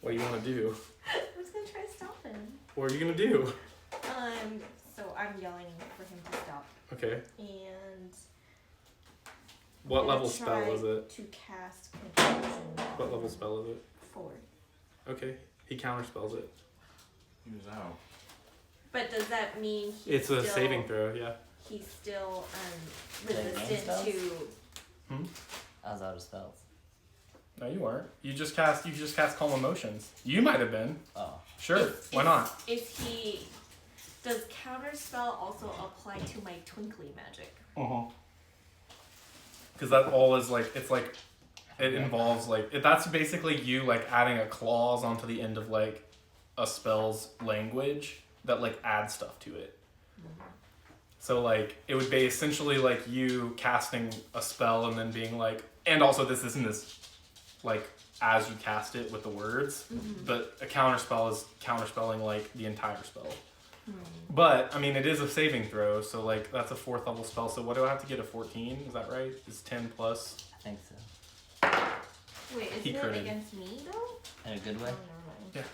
What do you want to do? I was gonna try to stop him. What are you gonna do? So I'm yelling for him to stop. Okay. And What I'm level gonna spell try is it? To cast confusion. What level spell is it? 4. Okay. He counterspells it. He was out. But does that mean he's It's a still, saving throw, yeah. He's still Like resistant spells? to. I was out of spells. No, you weren't. You just cast calm emotions. You might have been. Oh. Sure. Why not? Does counterspell also apply to my twinkly magic? Uh-huh. Because that all is like, it's like It involves that's basically you like adding a clause onto the end of like a spell's language that like adds stuff to it. So like it would be essentially like you casting a spell and then being like, and also this isn't as like as you cast it with the words, but a counter spell is counterspelling like the entire spell. But I mean it is a saving throw, so like that's a 4th level spell. So what do I have to get a 14? Is that right? Is 10 plus? I think so. Wait, He isn't critted. it against me though? In a good way. Oh, never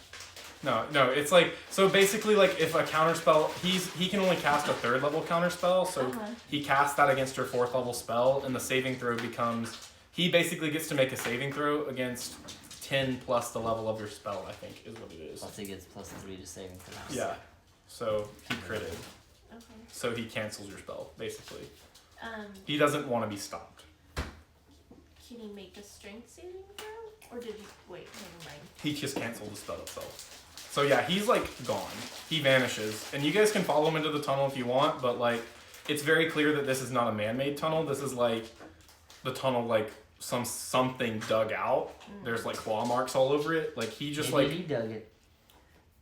mind. No, it's like, so basically like if a counterspell, he can only cast a 3rd level counterspell, so he casts that against your 4th level spell, and the saving throw becomes, he basically gets to make a saving throw against 10 plus the level of your spell, I think, is what it is. Plus he gets +3 to saving throws. Yeah, so he critted, Okay. so he cancels your spell, basically. Um, He doesn't want to be stopped. can he make a strength saving throw? Or did he, wait, never mind. He just canceled the spell itself. So yeah, he's like gone. He vanishes. And you guys can follow him into the tunnel if you want, but like it's very clear that this is not a man-made tunnel. This is like the tunnel like something dug out. There's like claw marks all over it. Like he just Maybe like he dug it.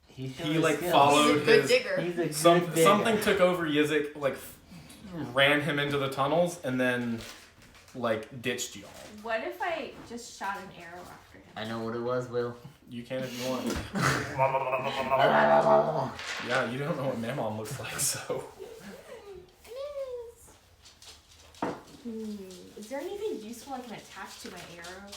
He like skills. followed He's a good his digger. He's a good digger. something took over Yizzik, like ran him into the tunnels and then like ditched y'all. What if I just shot an arrow after him? I know what it was, Will. You can if you want. Yeah, you don't know what Mammon looks like, so. Is there anything useful I can attach to my arrow?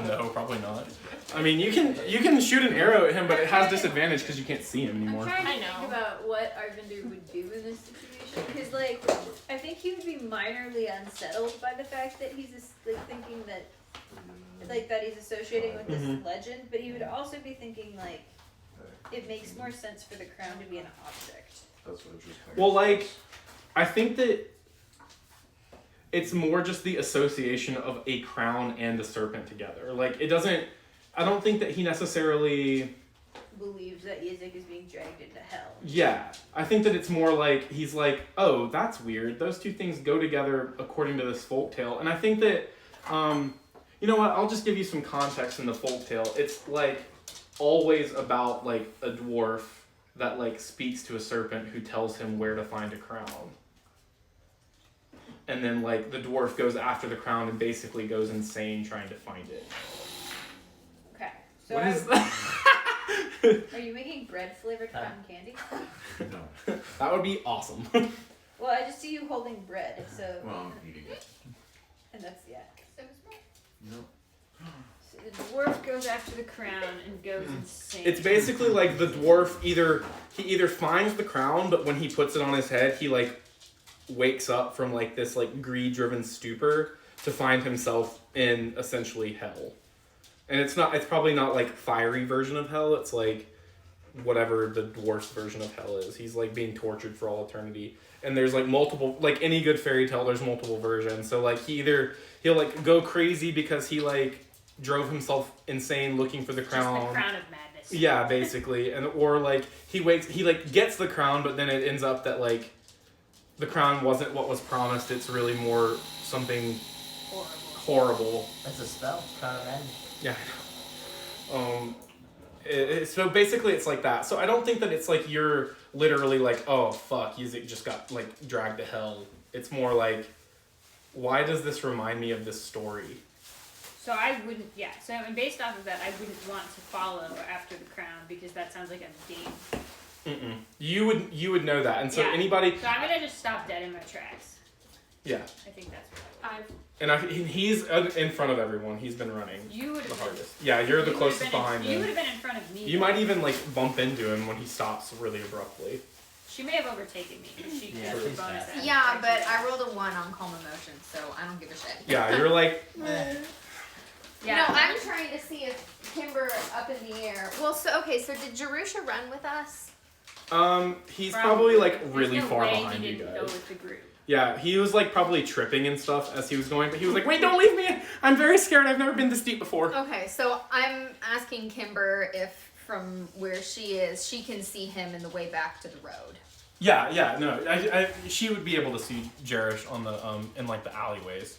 No, probably not. I mean, you can shoot an arrow at him, but it has disadvantage because you can't see him I'm anymore. trying to I know. think about what Arvindr would do in this situation, because like I think he would be minorly unsettled by the fact that he's like thinking that like that he's associating with this legend, but he would also be thinking like it makes more sense for the crown to be an object. That's what I just think. Well, like, I think that it's more just the association of a crown and a serpent together. Like, it doesn't. I don't think that he necessarily. Believes that Yizzik is being dragged into hell. Yeah, I think that it's more like he's like, oh, that's weird. Those two things go together according to this folktale, and I think that, you know what? I'll just give you some context in the folktale. It's like always about like a dwarf that like speaks to a serpent who tells him where to find a crown, and then like the dwarf goes after the crown and basically goes insane trying to find it. Okay. So What is that? are you making bread flavored cotton candy? No. That would be awesome. Well, I just see you holding bread, so Well, I'm eating it. and that's yeah. No. So the dwarf goes after the crown and goes insane. It's basically like the dwarf either finds the crown, but when he puts it on his head, he like wakes up from like this like greed-driven stupor to find himself in essentially hell. And it's probably not like fiery version of hell. It's like whatever the dwarf's version of hell is. He's like being tortured for all eternity. And there's like multiple, like any good fairy tale, there's multiple versions. So like he'll like go crazy because he like drove himself insane looking for the crown. Just the crown of madness. Yeah, basically. And or like he like gets the crown, but then it ends up that like the crown wasn't what was promised. It's really more something horrible. That's a spell. Crown of Madness. Yeah. So basically it's like that. So I don't think that it's like you're literally like, oh fuck, Yizzik just got like dragged to hell. It's more like, why does this remind me of this story? So I wouldn't, yeah. So I mean, based off of that, I wouldn't want to follow after the crown because that sounds like a game. You would know that, and so Yeah. anybody. So I'm gonna just stop dead in my tracks. Yeah. I think that's what He's in front of everyone. He's been running you would the have. hardest. Yeah, you're the closest behind You would him. have been in front of me. You might even like bump into him when he stops really abruptly. She may have overtaken me. But she Yeah, has she's a bonus. fast. action. Yeah, but I rolled a 1 on calm emotions, so I don't give a shit. Yeah, you're like. Yeah. No, I'm trying to see if Kimber up in the air. Well, so did Jerusha run with us? He's probably like There's really no far way behind he you didn't go guys. with the group. Yeah, he was like probably tripping and stuff as he was going, but he was like, "Wait, don't leave me! I'm very scared. I've never been this deep before." Okay, so I'm asking Kimber if from where she is, she can see him in the way back to the road. Yeah, no, she would be able to see Jerish on the in like the alleyways.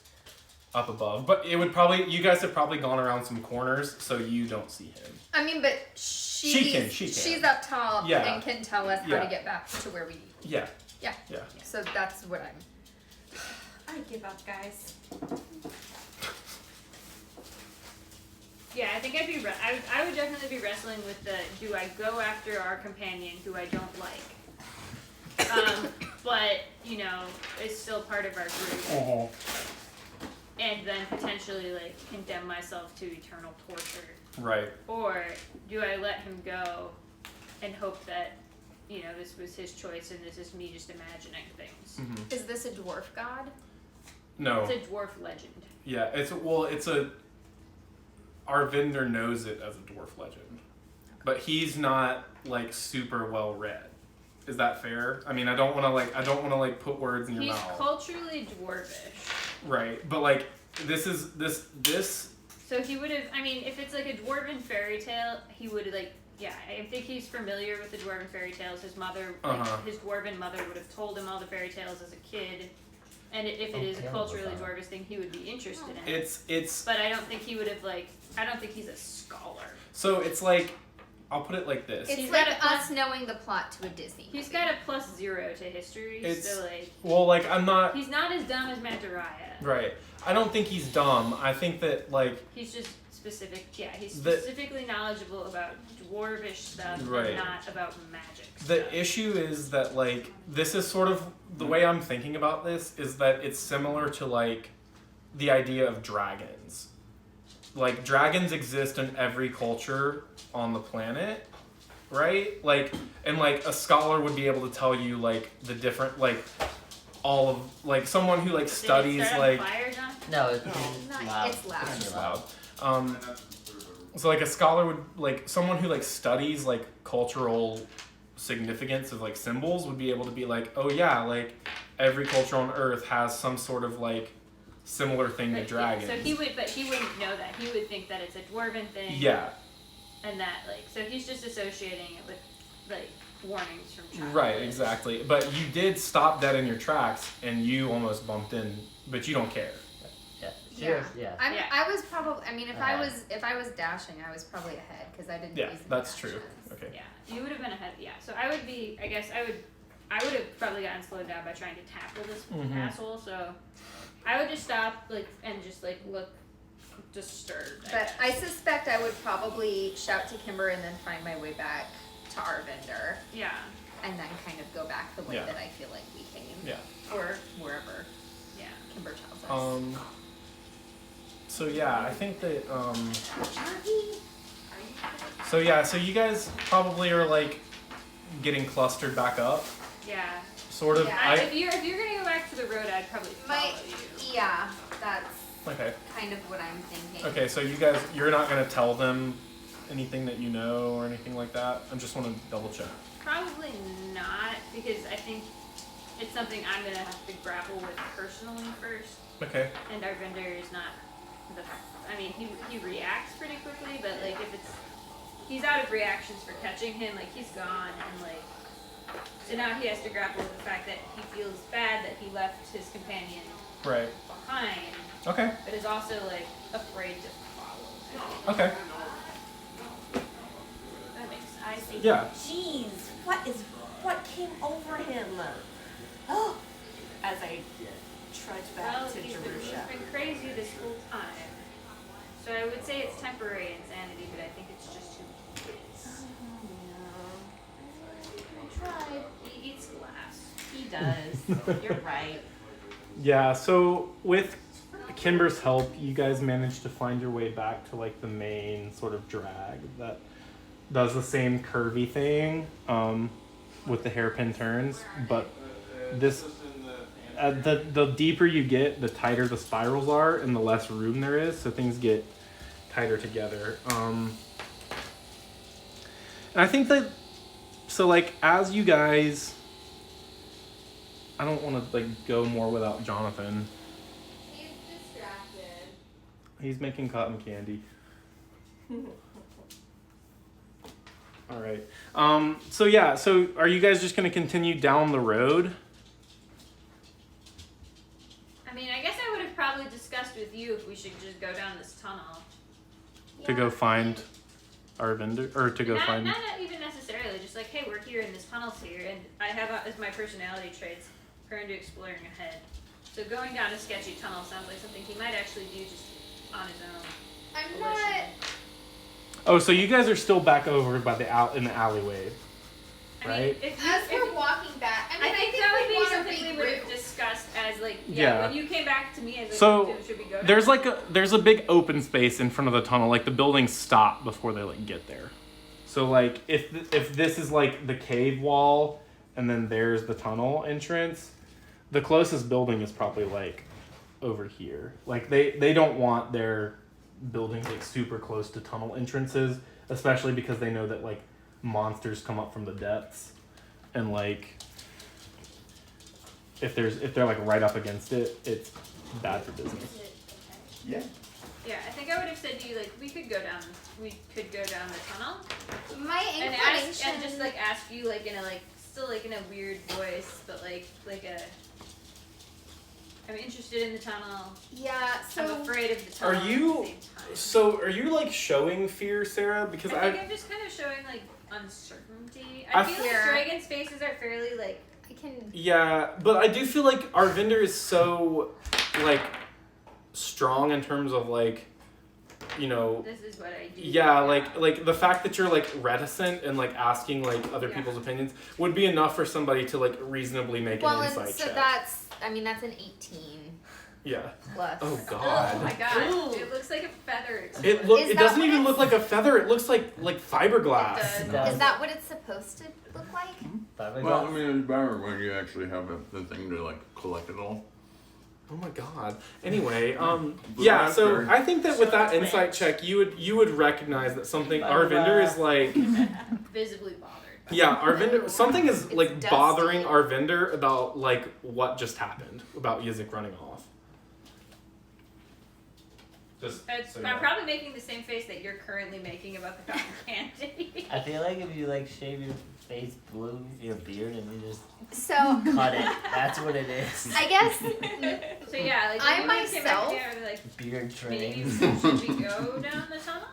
up above. But it would probably, you guys have probably gone around some corners, so you don't see him. I mean, but she can. She's up top Yeah. and can tell us how Yeah. to get back to where we need. Yeah. Yeah. Yeah. So that's what I'm. I give up, guys. Yeah, I think I would definitely be wrestling with the, do I go after our companion who I don't like? But, you know, is still part of our group. And then potentially, like, condemn myself to eternal torture. Right. Or do I let him go and hope that, you know, this was his choice and this is me just imagining things? Mm-hmm. Is this a dwarf god? No. It's a dwarf legend. Yeah, it's a Arvindr knows it as a dwarf legend. But he's not like super well read. Is that fair? I mean, I don't want to like put words in your He's mouth. culturally dwarvish. Right. But like this So he would have, I mean, if it's like a dwarven fairy tale, he would like, yeah, I think he's familiar with the dwarven fairy tales. His mother, like, his dwarven mother would have told him all the fairy tales as a kid. And if it is a culturally dwarvish thing, he would be interested in it. It's But I don't think he would have, like, I don't think he's a scholar. so it's like, I'll put it like this. It's He's like got a us knowing the plot to a Disney movie. He's got a +0 to history, so like, Well, like I'm not he's not as dumb as Mandaraya. right. I don't think he's dumb. I think that like He's just specific, yeah, he's The- specifically knowledgeable about dwarvish stuff, Right. and not about magic the stuff. issue is that like this is sort of the way I'm thinking about this is that it's similar to like the idea of dragons. Like dragons exist in every culture on the planet, right? Like and like a scholar would be able to tell you like the different like all of like someone who like Did it studies start on like fire, John? No, it's Not- loud. it's loud. it's just loud. So like a scholar would like someone who like studies like cultural significance of like symbols would be able to be like, oh yeah, like every culture on Earth has some sort of like similar thing to But, dragons. So he wouldn't know that. He would think that it's a dwarven thing. Yeah, And that like, so he's just associating it with like warnings from childhood. right, exactly. But you did stop dead in your tracks and you almost bumped in, but you don't care. Yeah. Yeah. Cheers. Yeah. Yeah. I was probably. I mean, if I Ahead. was dashing, I was probably ahead because I didn't. Yeah, use any that's true. actions. Okay. Yeah, you would have been ahead. Yeah, so I would be. I guess I would have probably gotten slowed down by trying to tackle this Mhm. asshole. So I would just stop like and just like look disturbed. But I suspect I would probably shout to Kimber and then find my way back to Arvindr yeah. and then kind of go back the way Yeah. that I feel like we came. Yeah. Or wherever Yeah. Kimber tells us. So yeah, I think that so yeah, so you guys probably are like getting clustered back up, Yeah. sort of. Yeah. If you're gonna go back to the road, I'd probably follow you. Yeah, that's Okay. kind of what I'm thinking. Okay, so you're not gonna tell them anything that you know or anything like that. I just want to double check. Probably not, because I think it's something I'm gonna have to grapple with personally first. Okay. And Arvindr is not the. I mean, he reacts pretty quickly, but like if it's he's out of reactions for catching him, like he's gone, and like so now he has to grapple with the fact that he feels bad that he left his companion Right. behind, Okay. but is also like afraid to follow. Okay. That makes sense. I see. Yeah. Jeez, what came over him? As I trudge back Well, to he's Jerusha. been crazy this whole time. So I would say it's temporary insanity, but I think it's just who he is. I tried. He eats glass. He does. You're right. Yeah. So with Kimber's help, you guys managed to find your way back to like the main sort of drag that does the same curvy thing with the hairpin turns, but this the deeper you get, the tighter the spirals are and the less room there is, so things get tighter together. And I think that so like as you guys, I don't want to like go more without Jonathan. He's distracted. He's making cotton candy. All right. So yeah. So are you guys just gonna continue down the road? I mean, I guess I would have probably discussed with you if we should just go down this tunnel. To go find Arvindr, or to go not, find. Not even necessarily, just like, hey, we're here and this tunnel's here, and I have as my personality traits, prone to exploring ahead. So going down a sketchy tunnel sounds like something he might actually do just on his own. I'm not. Oh, so you guys are still back over by in the alleyway, right? I mean, if We're walking back. I mean, I think that would be wanna something we would have regroup. discussed as like, Yeah. when you came back to me as like, So should we go down? there's a big open space in front of the tunnel. Like the buildings stop before they like get there. So like if this is like the cave wall and then there's the tunnel entrance, the closest building is probably like over here. Like they don't want their buildings like super close to tunnel entrances, especially because they know that like monsters come up from the depths, and like if they're like right up against it, it's bad for business. Yeah. Yeah, I think I would have said to you like we could go down the tunnel My and inclination. just like ask you like in a like still like in a weird voice, but like a I'm interested in the tunnel. Yeah. So. I'm afraid of the tunnel. Are At the you same time. so? Are you like showing fear, Sarah? Because I think I'm just kind of showing like uncertainty. I I feel like fear. dragons' faces are fairly like. I can. yeah, but I do feel like Arvindr is so like strong in terms of like, you know. This is what I do. Yeah, like the fact that you're like reticent and like asking like other Yeah. people's opinions would be enough for somebody to like reasonably make Well, an and insight so check. that's. I mean, that's an 18 Yeah. plus. Oh Oh God. my god! Ooh. It looks like a feather. It Is it that doesn't what even it's- look like a feather. It looks like fiberglass. It does. Is that what it's supposed to look like? Well, I mean, it's better when you actually have the thing to like collect it all. Oh my God. Anyway, But yeah. that's So fair. I think that with So that it's insight rich. check, you would recognize that something Fiberglass. Arvindr is like. Visibly bothered. Yeah, Arvindr. Something is It's like dusty. bothering Arvindr about like what just happened about Yizzik running off. Just so you I'm know. probably making the same face that you're currently making about the cotton candy. I feel like if you like shave your face blue with your beard and you just So. cut it, that's what it is. I guess. So yeah, like I when you came back myself- here, like Beard maybe trim. should we go down the tunnel?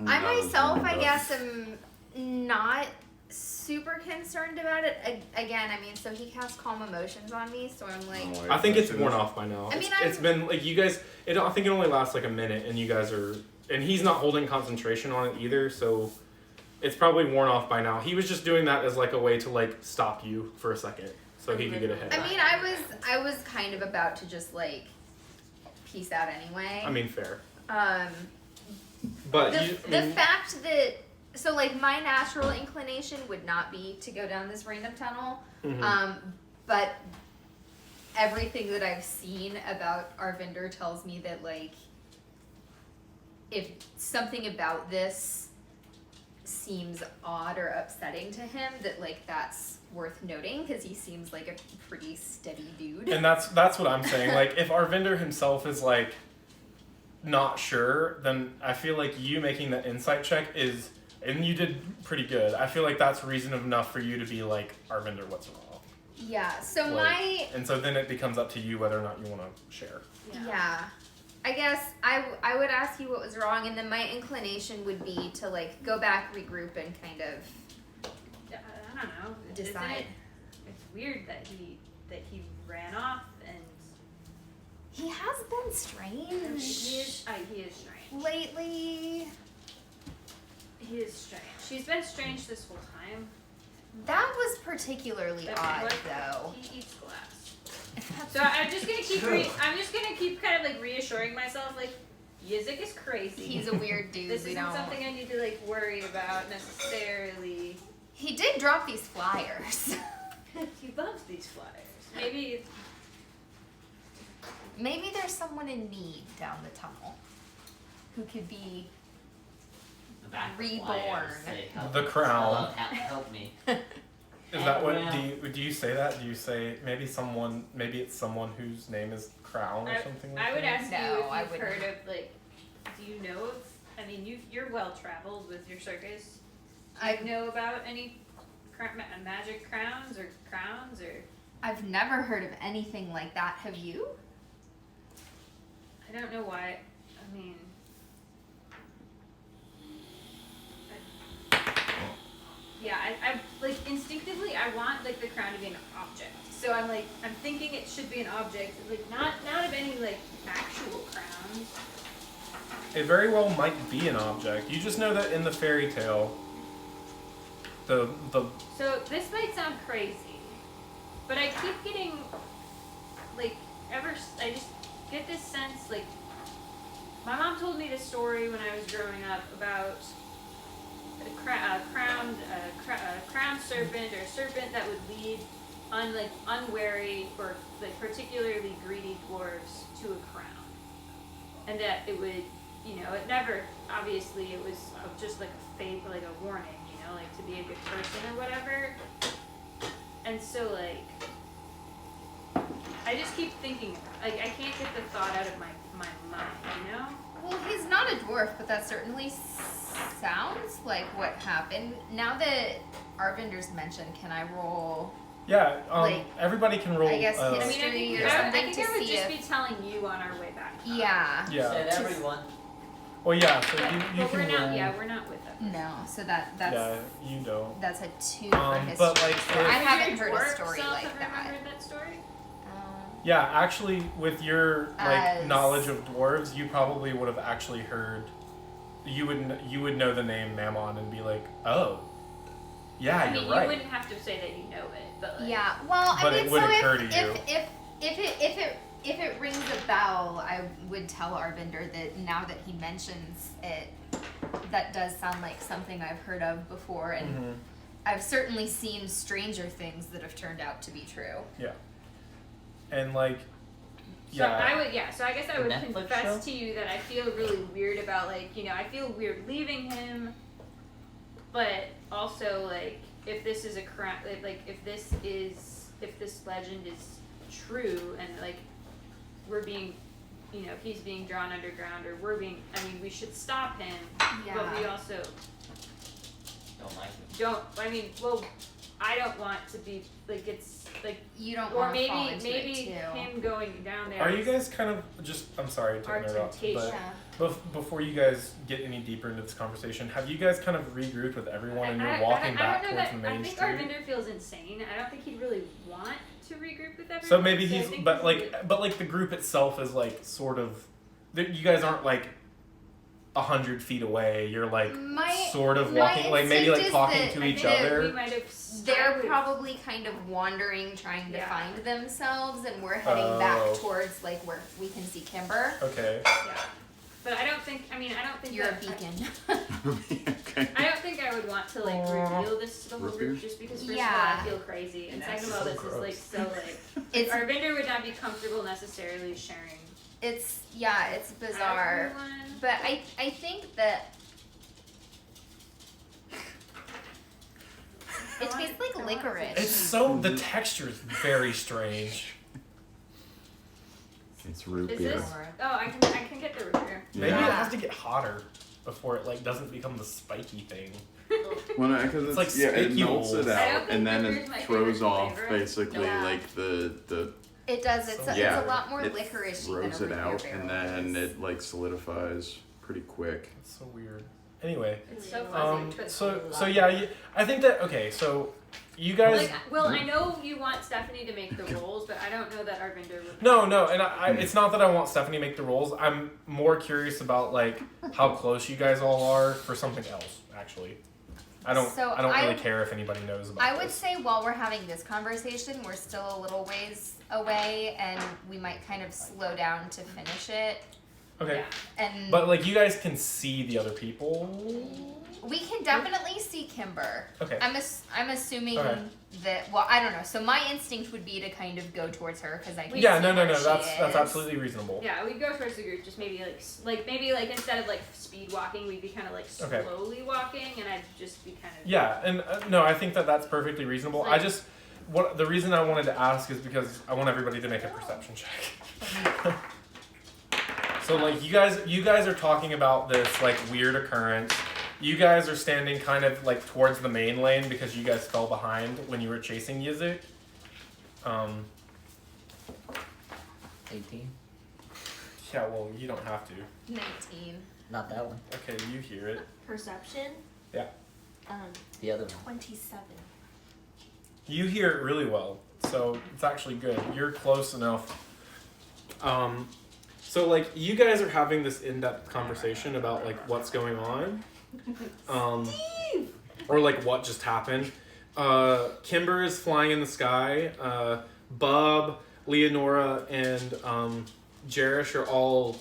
I myself, I guess, am not super concerned about it. Again, I mean, so he cast calm emotions on me, so I'm like, I think it's worn off by now. I mean, It's been like you guys. I think it only lasts like a minute, and you guys are, and he's not holding concentration on it either, so it's probably worn off by now. He was just doing that as like a way to like stop you for a second, so he could get ahead. I mean, I was kind of about to just like peace out anyway. I mean, fair, Um, but the, you, I the mean, fact that so like my natural inclination would not be to go down this random tunnel, mhm. but everything that I've seen about Arvindr tells me that like if something about this seems odd or upsetting to him, that like that's worth noting because he seems like a pretty steady dude. And that's what I'm saying. Like, if Arvindr himself is like not sure, then I feel like you making that insight check is, and you did pretty good. I feel like that's reason enough for you to be like, Arvindr, what's wrong? Yeah. So Like, and so then it becomes up to you whether or not you want to share. yeah. I guess I would ask you what was wrong, and then my inclination would be to like go back, regroup, and kind of I don't know. Isn't decide. it's weird that he ran off and He has been strange he is strange. lately. He is strange. She's been strange this whole time. That was particularly But odd, what- though. He eats glass. So I'm just gonna keep kind of like reassuring myself like Yizzik is crazy. He's a weird dude. This we isn't don't. something I need to like worry about necessarily. He did drop these flyers. He loves these flyers. Maybe there's someone in need down the tunnel who could be. The back Reborn. flyers say, help, The crown. help me. Is that what Yeah. do you say that? Do you say maybe it's someone whose name is Crown or something like I would that? ask No, you I if you've wouldn't. heard of like, do you know of? I mean, you're well traveled with your circus. Do you I- know about any magic crowns or I've never heard of anything like that. Have you? I don't know why. I mean, I like instinctively I want like the crown to be an object. So I'm thinking it should be an object, like not of any like actual crowns. It very well might be an object. You just know that in the fairy tale, the So this might sound crazy, but I keep getting like I just get this sense like my mom told me this story when I was growing up about a crowned serpent or a serpent that would lead unwary or like particularly greedy dwarves to a crown, and that it would, it never, obviously it was just like a fate, like a warning, like to be a good person or whatever. And so like I just keep thinking, like I can't get the thought out of my mind, Well, he's not a dwarf, but that certainly sounds like what happened. Now that Arvindr's mentioned, can I roll? yeah. Like, Everybody can roll. I guess I mean, history or I something think to I would see just if. be telling you on our way back. Yeah. Yeah. Said everyone. Well, yeah. So But, you but can we're not. roll. Yeah, we're not with them. No, so that's Yeah, you don't. that's a 2 for history. But like, So I if- haven't Your heard a dwarf story self like have that. remembered that story? yeah, actually, with your As- knowledge of dwarves, you probably would have actually heard. You would know the name Mammon and be like, oh, yeah, I mean, you're right. you wouldn't have to say that you know it, but like, Yeah. Well, But I it mean, would so occur to you. if it rings a bell, I would tell Arvindr that now that he mentions it, that does sound like something I've heard of before, and Mhm. I've certainly seen stranger things that have turned out to be true. Yeah. And like, So yeah. So I guess I would Netflix confess show? to you that I feel really weird about like, I feel weird leaving him, but also like if this is a crime, like if this legend is true and like we're being, he's being drawn underground or we should stop him, but we also Don't like it. I don't want to be like it's like. You don't Or want to fall maybe into it too. him going down there. Are you guys kind of just? I'm sorry to Our interrupt, temptation. but before you guys get any deeper into this conversation, have you guys kind of regrouped with everyone and you're walking back towards the main I think street? Arvindr feels insane. I don't think he'd really want to regroup with everyone. So maybe I he's, think but like the group itself is like sort of. You guys aren't like 100 feet away. You're like sort of my walking, like maybe like instinct is talking that to I each think other. we might have. They're probably kind of wandering, trying to Yeah. find themselves, and we're heading Oh. back towards like where we can see Kimber. Okay. Yeah. But I don't think. I don't think You're a that- beacon. Okay. I don't think I would want to like reveal this to the whole group just because first of all Yeah. I feel crazy and second of all this is like so like It's Arvindr would not be comfortable necessarily sharing. it's bizarre, Everyone. but I think that it tastes like licorice. It's so the texture is very strange. It's root Is beer. this? Oh, I can get the root beer. Maybe it Yeah. has to get hotter before it like doesn't become the spiky thing. Well, because It's like it melts spicules. it I don't out think and then liquor it is my throws favorite off flavor. basically Yeah. like the It does. It's a, yeah, it's a lot more it licorice than a throws it root beer out barrel and then is. it like solidifies pretty quick. It's so weird. Anyway, It's so fuzzy. but so yeah, I think that okay. So you guys. I know you want Stephanie to make the rolls, but I don't know that Arvindr would. No, and it's not that I want Stephanie to make the rolls. I'm more curious about like how close you guys all are for something else. Actually, I don't really care if anybody knows about. I would this. say while we're having this conversation, we're still a little ways away, and we might kind of slow down to finish it. Okay, And but like you guys can see the other people. we can definitely see Kimber. Okay. I'm assuming Okay. that. Well, I don't know. So my instinct would be to kind of go towards her because I can. Yeah, see no, where she that's is. absolutely reasonable. Yeah, we'd go towards the group. Just maybe like instead of like speed walking, we'd be kind of like Okay. slowly walking, and I'd just be kind of. Yeah, and no, I think that that's perfectly reasonable. I Like- just the reason I wanted to ask is because I want everybody to make a perception check. So like you guys are talking about this like weird occurrence. You guys are standing kind of like towards the main lane because you guys fell behind when you were chasing Yizzik. 18. Yeah, well, you don't have to. 19. Not that one. Okay, you hear it. Perception. Yeah. The other one. 27. You hear it really well, so it's actually good. You're close enough. So like you guys are having this in-depth conversation about like what's going on, or like what just happened. Kimber is flying in the sky. Bub, Leonora, and Jerish are all.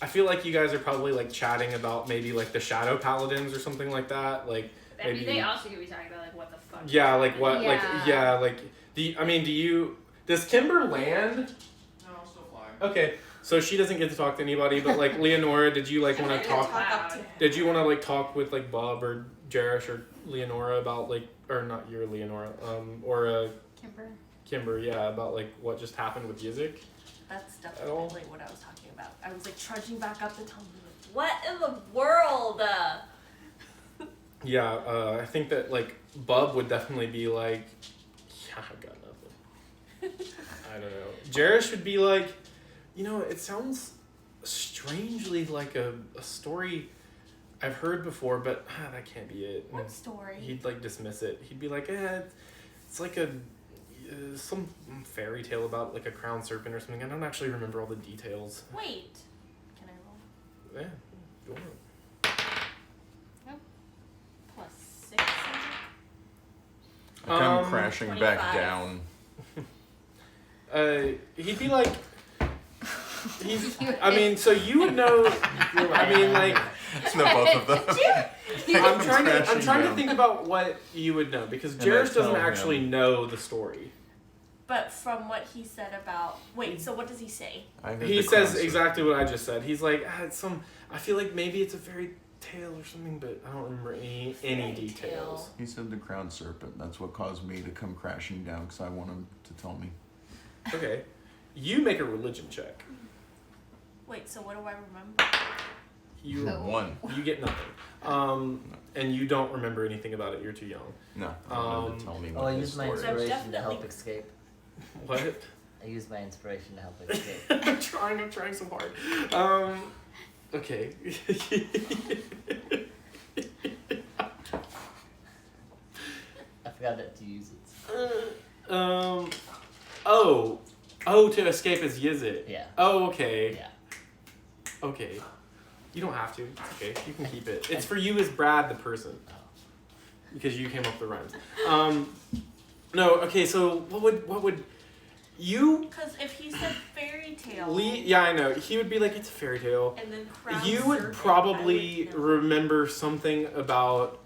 I feel like you guys are probably like chatting about maybe like the Shadow Paladins or something like that. Like I mean, maybe, they also could be talking about like what the fuck. yeah, like what, like Yeah. like does Kimber land? No, I'm still flying. Okay, so she doesn't get to talk to anybody, but like Leonora, did you like want to talk? Up to Did you want to like talk with like Bob or Jerish or Leonora about like, or not your Leonora, or Kimber, yeah, about like what just happened with Yizzik? That's At all? definitely what I was talking about. I was like trudging back up the tunnel. What in the world? Yeah, I think that like Bub would definitely be like, yeah, I got nothing. I don't know. Jerish would be like, you know, it sounds strangely like a story I've heard before, but that can't be it. What And story? he'd like dismiss it. He'd be like, it's like some fairy tale about like a crowned serpent or something. I don't actually remember all the details. Wait. Can I roll? Yeah, go on. Plus 6. I come crashing 25. back down. He'd be like, I mean, so you would know. I mean, like, It's no both of them. I'm trying crashing to down. think about what you would know because And I Jerish tell doesn't actually him. know the story. But from what he said about... Wait, so what does he say? I heard He the says concert. exactly what I just said. He's like, it's I feel like maybe it's a fairy tale or something, but I don't remember any Fairy details. tale. He said the crowned serpent. That's what caused me to come crashing down because I want him to tell me. Okay, you make a religion check. Wait, so what do I remember? You Oh. One. you get nothing, and you don't remember anything about it. You're too young. No. I want him to tell me Oh, what I his used my story is. inspiration to help definitely- escape. What? I used my inspiration to help escape. I'm trying so hard. Okay. I forgot to use it. To escape as Yizzik. Yeah. Oh, okay. Yeah. Okay. You don't have to. It's okay. You can keep it. It's for you as Brad the person. Because you came up with the rhymes. No, okay, so what would you Because if he said fairy tale... yeah, I know. He would be like, it's a fairy tale. And then crown You would serpent, probably I would know. remember something about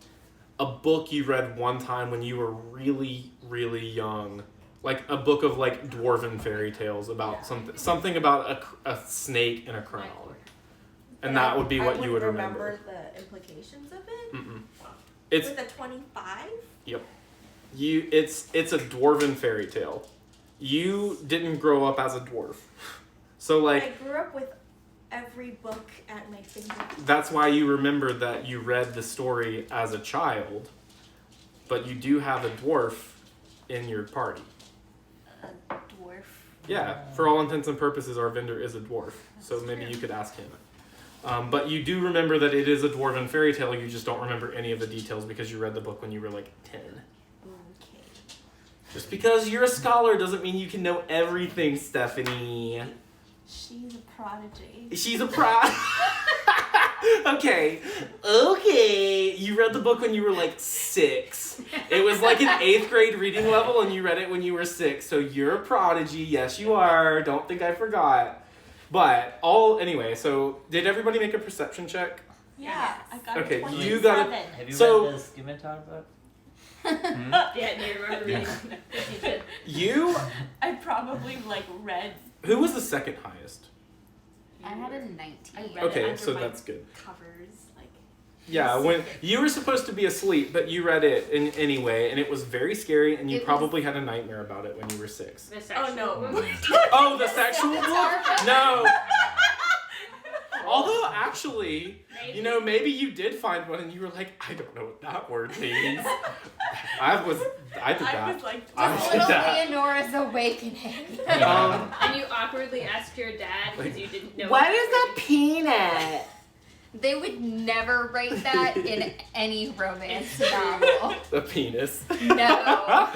a book you read one time when you were really, really young. Like a book of like dwarven fairy tales about something about a snake and a crown. And that would be what you would remember. the implications of it? Mm-mm. It's With a 25? it's a dwarven fairy tale. You didn't grow up as a dwarf. So like I grew up with every book at my fingertips. that's why you remember that you read the story as a child, but you do have a dwarf in your party. A dwarf. Yeah, for all intents and purposes, Arvindr is a dwarf, so maybe you could ask him. But you do remember that it is a dwarven fairy tale, you just don't remember any of the details because you read the book when you were like 10. Okay. Just because you're a scholar doesn't mean you can know everything, Stephanie. She's a prodigy. She's a Okay. You read the book when you were like 6. It was like an 8th grade reading level and you read it when you were 6. So you're a prodigy. Yes, you are. Don't think I forgot. But anyway, so did everybody make a perception check? Yeah, I got Okay, a 27. you got Have you So- read the Scimitar book? Yeah, do you remember reading? You did. You? I probably like read Who was the second highest? I had a 19. I read it Okay, under so my that's good. covers. Like Yeah, when you were supposed to be asleep, but you read it anyway, and it was very scary, and you It probably had a nightmare about it when you were 6. The sexual no. book. Oh, the sexual book? No. Although, actually, maybe you did find one and you were like, I don't know what that word means. I did that. I was like, I Just did little that. Leonora's awakening. And you awkwardly asked your dad because you didn't know. What is a peanut? They would never write that in any romance novel. The penis. No.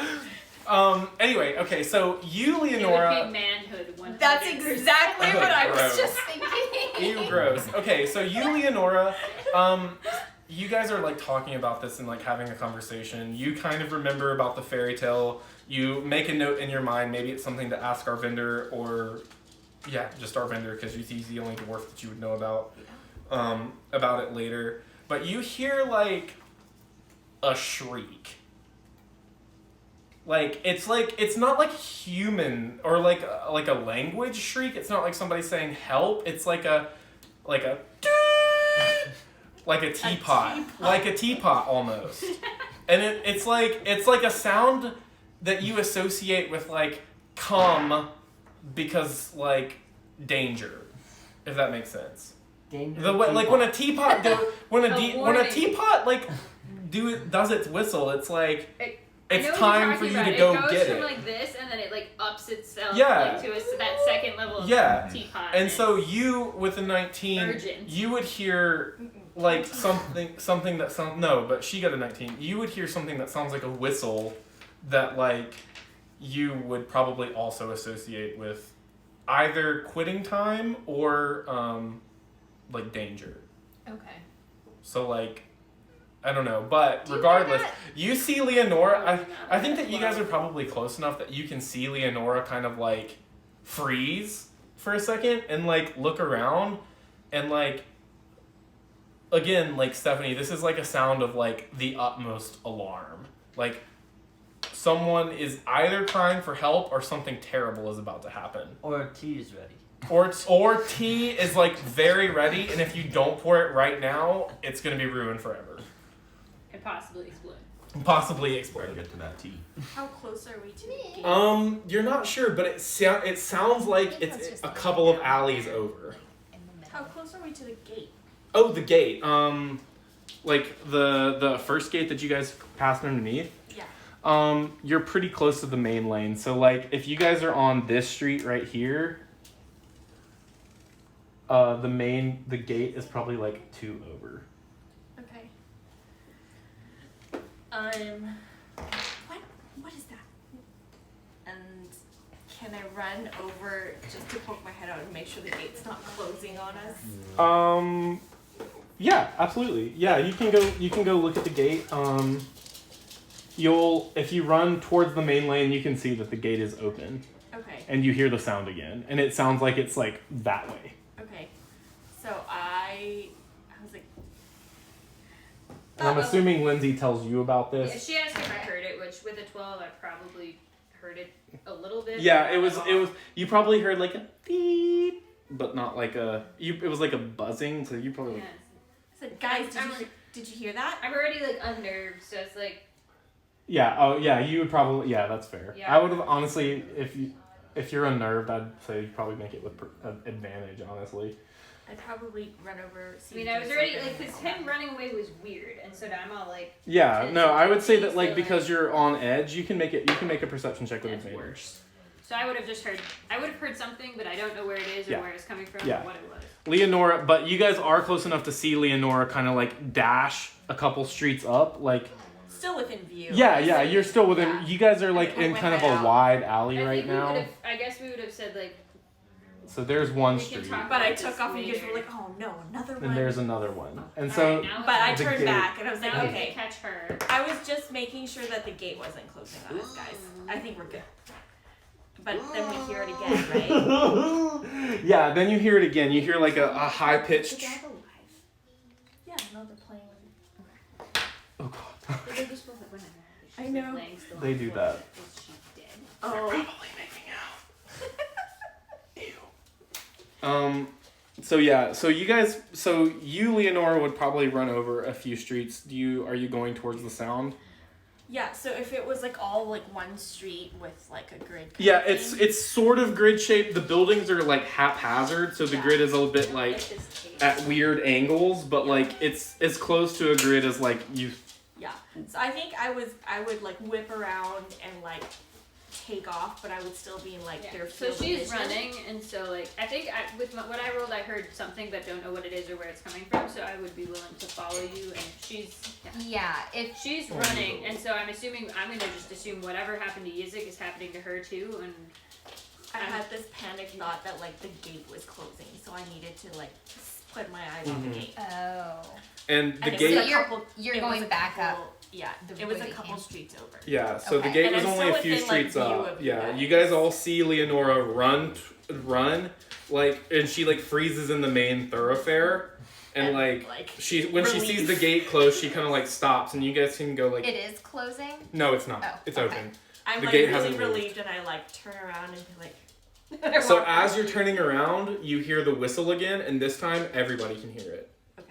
Anyway, okay, so you, It would Leonora. be manhood. 100%. that's exactly what I was Gross. just Thinking. Ew, gross. Okay, so you, Leonora, you guys are like talking about this and like having a conversation. You kind of remember about the fairy tale. You make a note in your mind. Maybe it's something to ask Arvindr or, yeah, just Arvindr because he's the only dwarf that you would know about it later. But you hear like a shriek. Like it's not like human or like a language shriek. It's not like somebody saying help. It's like a like a teapot. Like a teapot almost. And it's like a sound that you associate with like come because like danger. If that makes sense. Danger The way, like when a teapot when a warning. teapot like does its whistle, it's like I know it's what time you're for you talking to about. go It goes get from it. like this, and then it like ups itself Yeah. like, to that second level of Yeah. teapot. And so you with a 19, Urgent. you would hear like something that sounds but she got a 19. You would hear something that sounds like a whistle that like you would probably also associate with either quitting time or like danger. Okay. So like I don't know, but Do you regardless, hear that? you see Leonora. I think that you guys are probably close enough that you can see Leonora kind of like freeze for a second and like look around and like again, like Stephanie, this is like a sound of like the utmost alarm. Like someone is either crying for help or something terrible is about to happen. Or tea is ready. Or tea is like very ready, and if you don't pour it right now, it's gonna be ruined forever. and possibly explode. Possibly Better explode. get to that tea. How close are we to the gate? You're not sure, but it sounds like it's a couple of alleys over. In the middle. How close are we to the gate? Oh, the gate. Like the first gate that you guys passed underneath. Yeah. You're pretty close to the main lane. So like if you guys are on this street right here, the gate is probably like 2 over. Okay. What is that? And can I run over just to poke my head out and make sure the gate's not closing on us? Yeah, absolutely. Yeah, you can go look at the gate. If you run towards the main lane, you can see that the gate is open. Okay. And you hear the sound again, and it sounds like it's like that way. Okay. So I was like, And I'm assuming Lindsay tells you about Yeah, this. she asked if I heard it, which with a 12, I probably heard it a little bit. Yeah, it was. You probably heard like a beep, but not like a. It was like a buzzing, so you probably. Yeah. I said, guys, did you hear that? I'm already like unnerved, so it's like. Yeah. Oh, yeah. You would probably. Yeah, that's fair. Yeah. I would have honestly, if you're unnerved, I'd say you'd probably make it with advantage. Honestly. I'd probably run over. I mean, I was already like, because him running away was weird, and so now I'm all like. Yeah. tense No, and I would say confused, that like so, because you're on edge, you can make it. You can make a perception check with That's advantage. worse. So I would have just heard. I would have heard something, but I don't know where it is or Yeah. where it's coming from Yeah. or what it was. Leonora, but you guys are close enough to see Leonora kind of like dash a couple streets up, like. Still within view. Yeah, you're still within. Yeah. You guys are like poke in my kind of head a out. wide alley I right think we now. would've- I guess we would have said like. So there's one We can street, talk But I about took this off and you guys later. were like, oh no, another one. and there's another one, and All so right, now But I The turned gate. back and I was like, now we okay. can catch her. I was just making sure that the gate wasn't closing on us, guys. I think we're good. But then we hear it again, right? yeah. Then you hear it again. You hear like a high The pitched. dog alive. Yeah, no, they're playing with it. Oh god. They just both like, whenever she's, I like, know. laying still They on do the floor. that. Is she dead? Oh. Probably making out. Ew. So yeah. So you guys. So you, Leonora, would probably run over a few streets. Are you going towards the sound? Yeah, so if it was like all like one street with like a grid. Yeah, it's sort of grid shaped. The buildings are like haphazard, so the grid is a little bit like at weird angles, but like it's as close to a grid as like you. Yeah, so I think I would like whip around and like take off, but I would still be in like their So field of she's vision. running, and so like I think with what I rolled, I heard something, but don't know what it is or where it's coming from. So I would be willing to follow you, and she's if she's running, and so I'm gonna just assume whatever happened to Yizzik is happening to her too, and I had this panic thought that like the gate was closing, so I needed to like put my eyes on the gate. Oh. And the it gate. was a you're- couple- you're it was going a back couple- up Yeah, the it was way a we couple came. streets over. Yeah, so the Okay. gate And was I'm only still a few within, like, streets view up. of you Yeah, guys. you guys all see Leonora run, like, and she like freezes in the main thoroughfare, and like she when she sees the gate close, she kind of like stops, and you guys can go like. It is closing? No, it's not. Oh, It's okay. open. I'm The like gate really hasn't moved. relieved, and I like turn around and be like. So as you're turning around, you hear the whistle again, and this time everybody can hear it. Okay.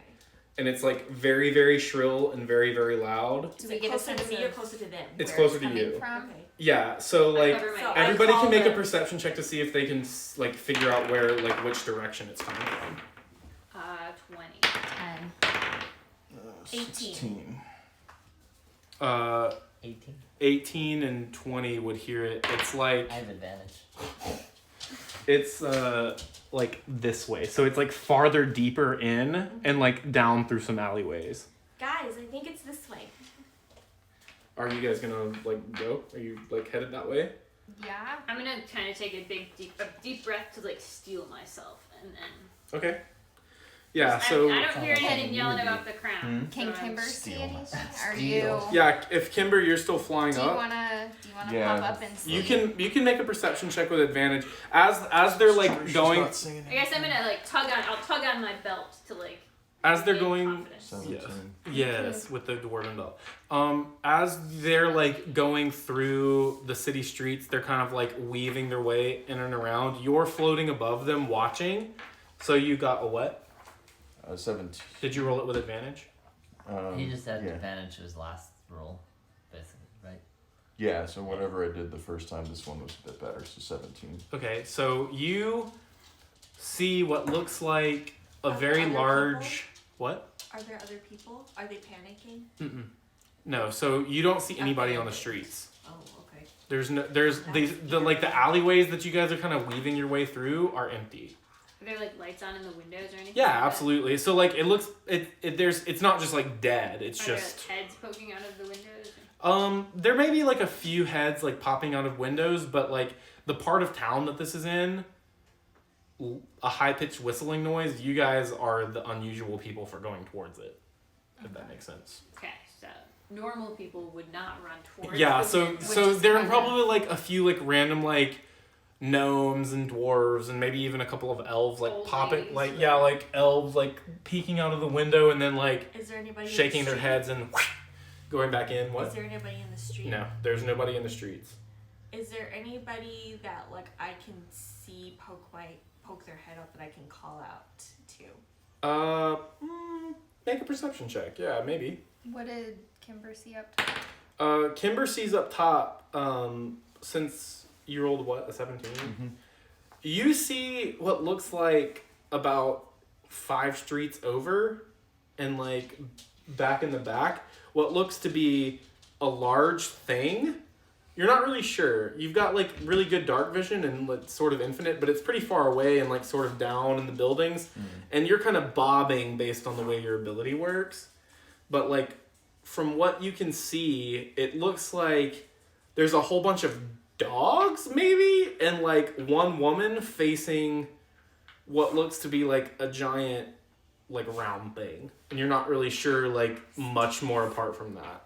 And it's like very, very shrill and very, very loud. Is we it get a closer to sense me or of closer to them? It's Where closer to coming you. from? Okay. Yeah, so like cover my So eyes. everybody I can make a call perception check to see if they can like figure out where like which direction it's coming from. 20. 10. 18. 18. 18 and 20 would hear it. It's like I have advantage. it's like this way. So it's like farther deeper in and like down through some alleyways. Guys, I think it's this way. Are you guys gonna like go? Are you like headed that way? Yeah. I'm gonna kind of take a deep breath to like steel myself, and then. Okay. Yeah, so I don't hear anything Oh, yelling really? about the crown. Can so I'm- Kimber see Steal anything? myself. Are Steal. you? yeah, if Kimber you're still flying Do you up, wanna Yeah. pop up and see? you can make a perception check with advantage as they're like going I guess I'm gonna like I'll tug on my belt to like. as they're gain going. confidence. 17. Yes, with the dwarven belt. As they're like going through the city streets, they're kind of like weaving their way in and around. You're floating above them, watching. So you got a what? 17. Did you roll it with advantage? He just had yeah. advantage to his last roll, basically, right? Yeah, so whatever I did the first time, this one was a bit better, so 17. Okay, so you see what looks like a Are there very other large. What? Are there other people? Are they panicking? Mm-mm. No, so you don't see anybody on the streets. Oh, okay. There's the like the alleyways that you guys are kind of weaving your way through are empty. Are there like lights on in the windows or anything? Yeah, like that? absolutely. So like it looks it's not just like dead. It's Are just there heads poking out of the windows? there may be like a few heads like popping out of windows, but like the part of town that this is in, a high pitched whistling noise. You guys are the unusual people for going towards it. If that makes sense. Okay, so normal people would not run towards. Yeah, the so wind, which so is there are kinda- probably like a few like random like gnomes and dwarves and maybe even a couple of elves like Old popping ladies. like like elves like peeking out of the window and then like Is there anybody shaking in the their street? heads and going back in. Is What? there anybody in the street? No, there's nobody in the streets. Is there anybody that like I can see poke their head up that I can call out to? Make a perception check. Yeah, maybe. What did Kimber see up top? Kimber sees up top. Since you rolled what, a 17. Mm-hmm. You see what looks like about 5 streets over, and like back in the back, what looks to be a large thing. You're not really sure. You've got like really good dark vision and like sort of infinite, but it's pretty far away and like sort of down in the buildings. And you're kind of bobbing based on the way your ability works. But like from what you can see, it looks like there's a whole bunch of dogs maybe and like one woman facing what looks to be like a giant like round thing. And you're not really sure like much more apart from that.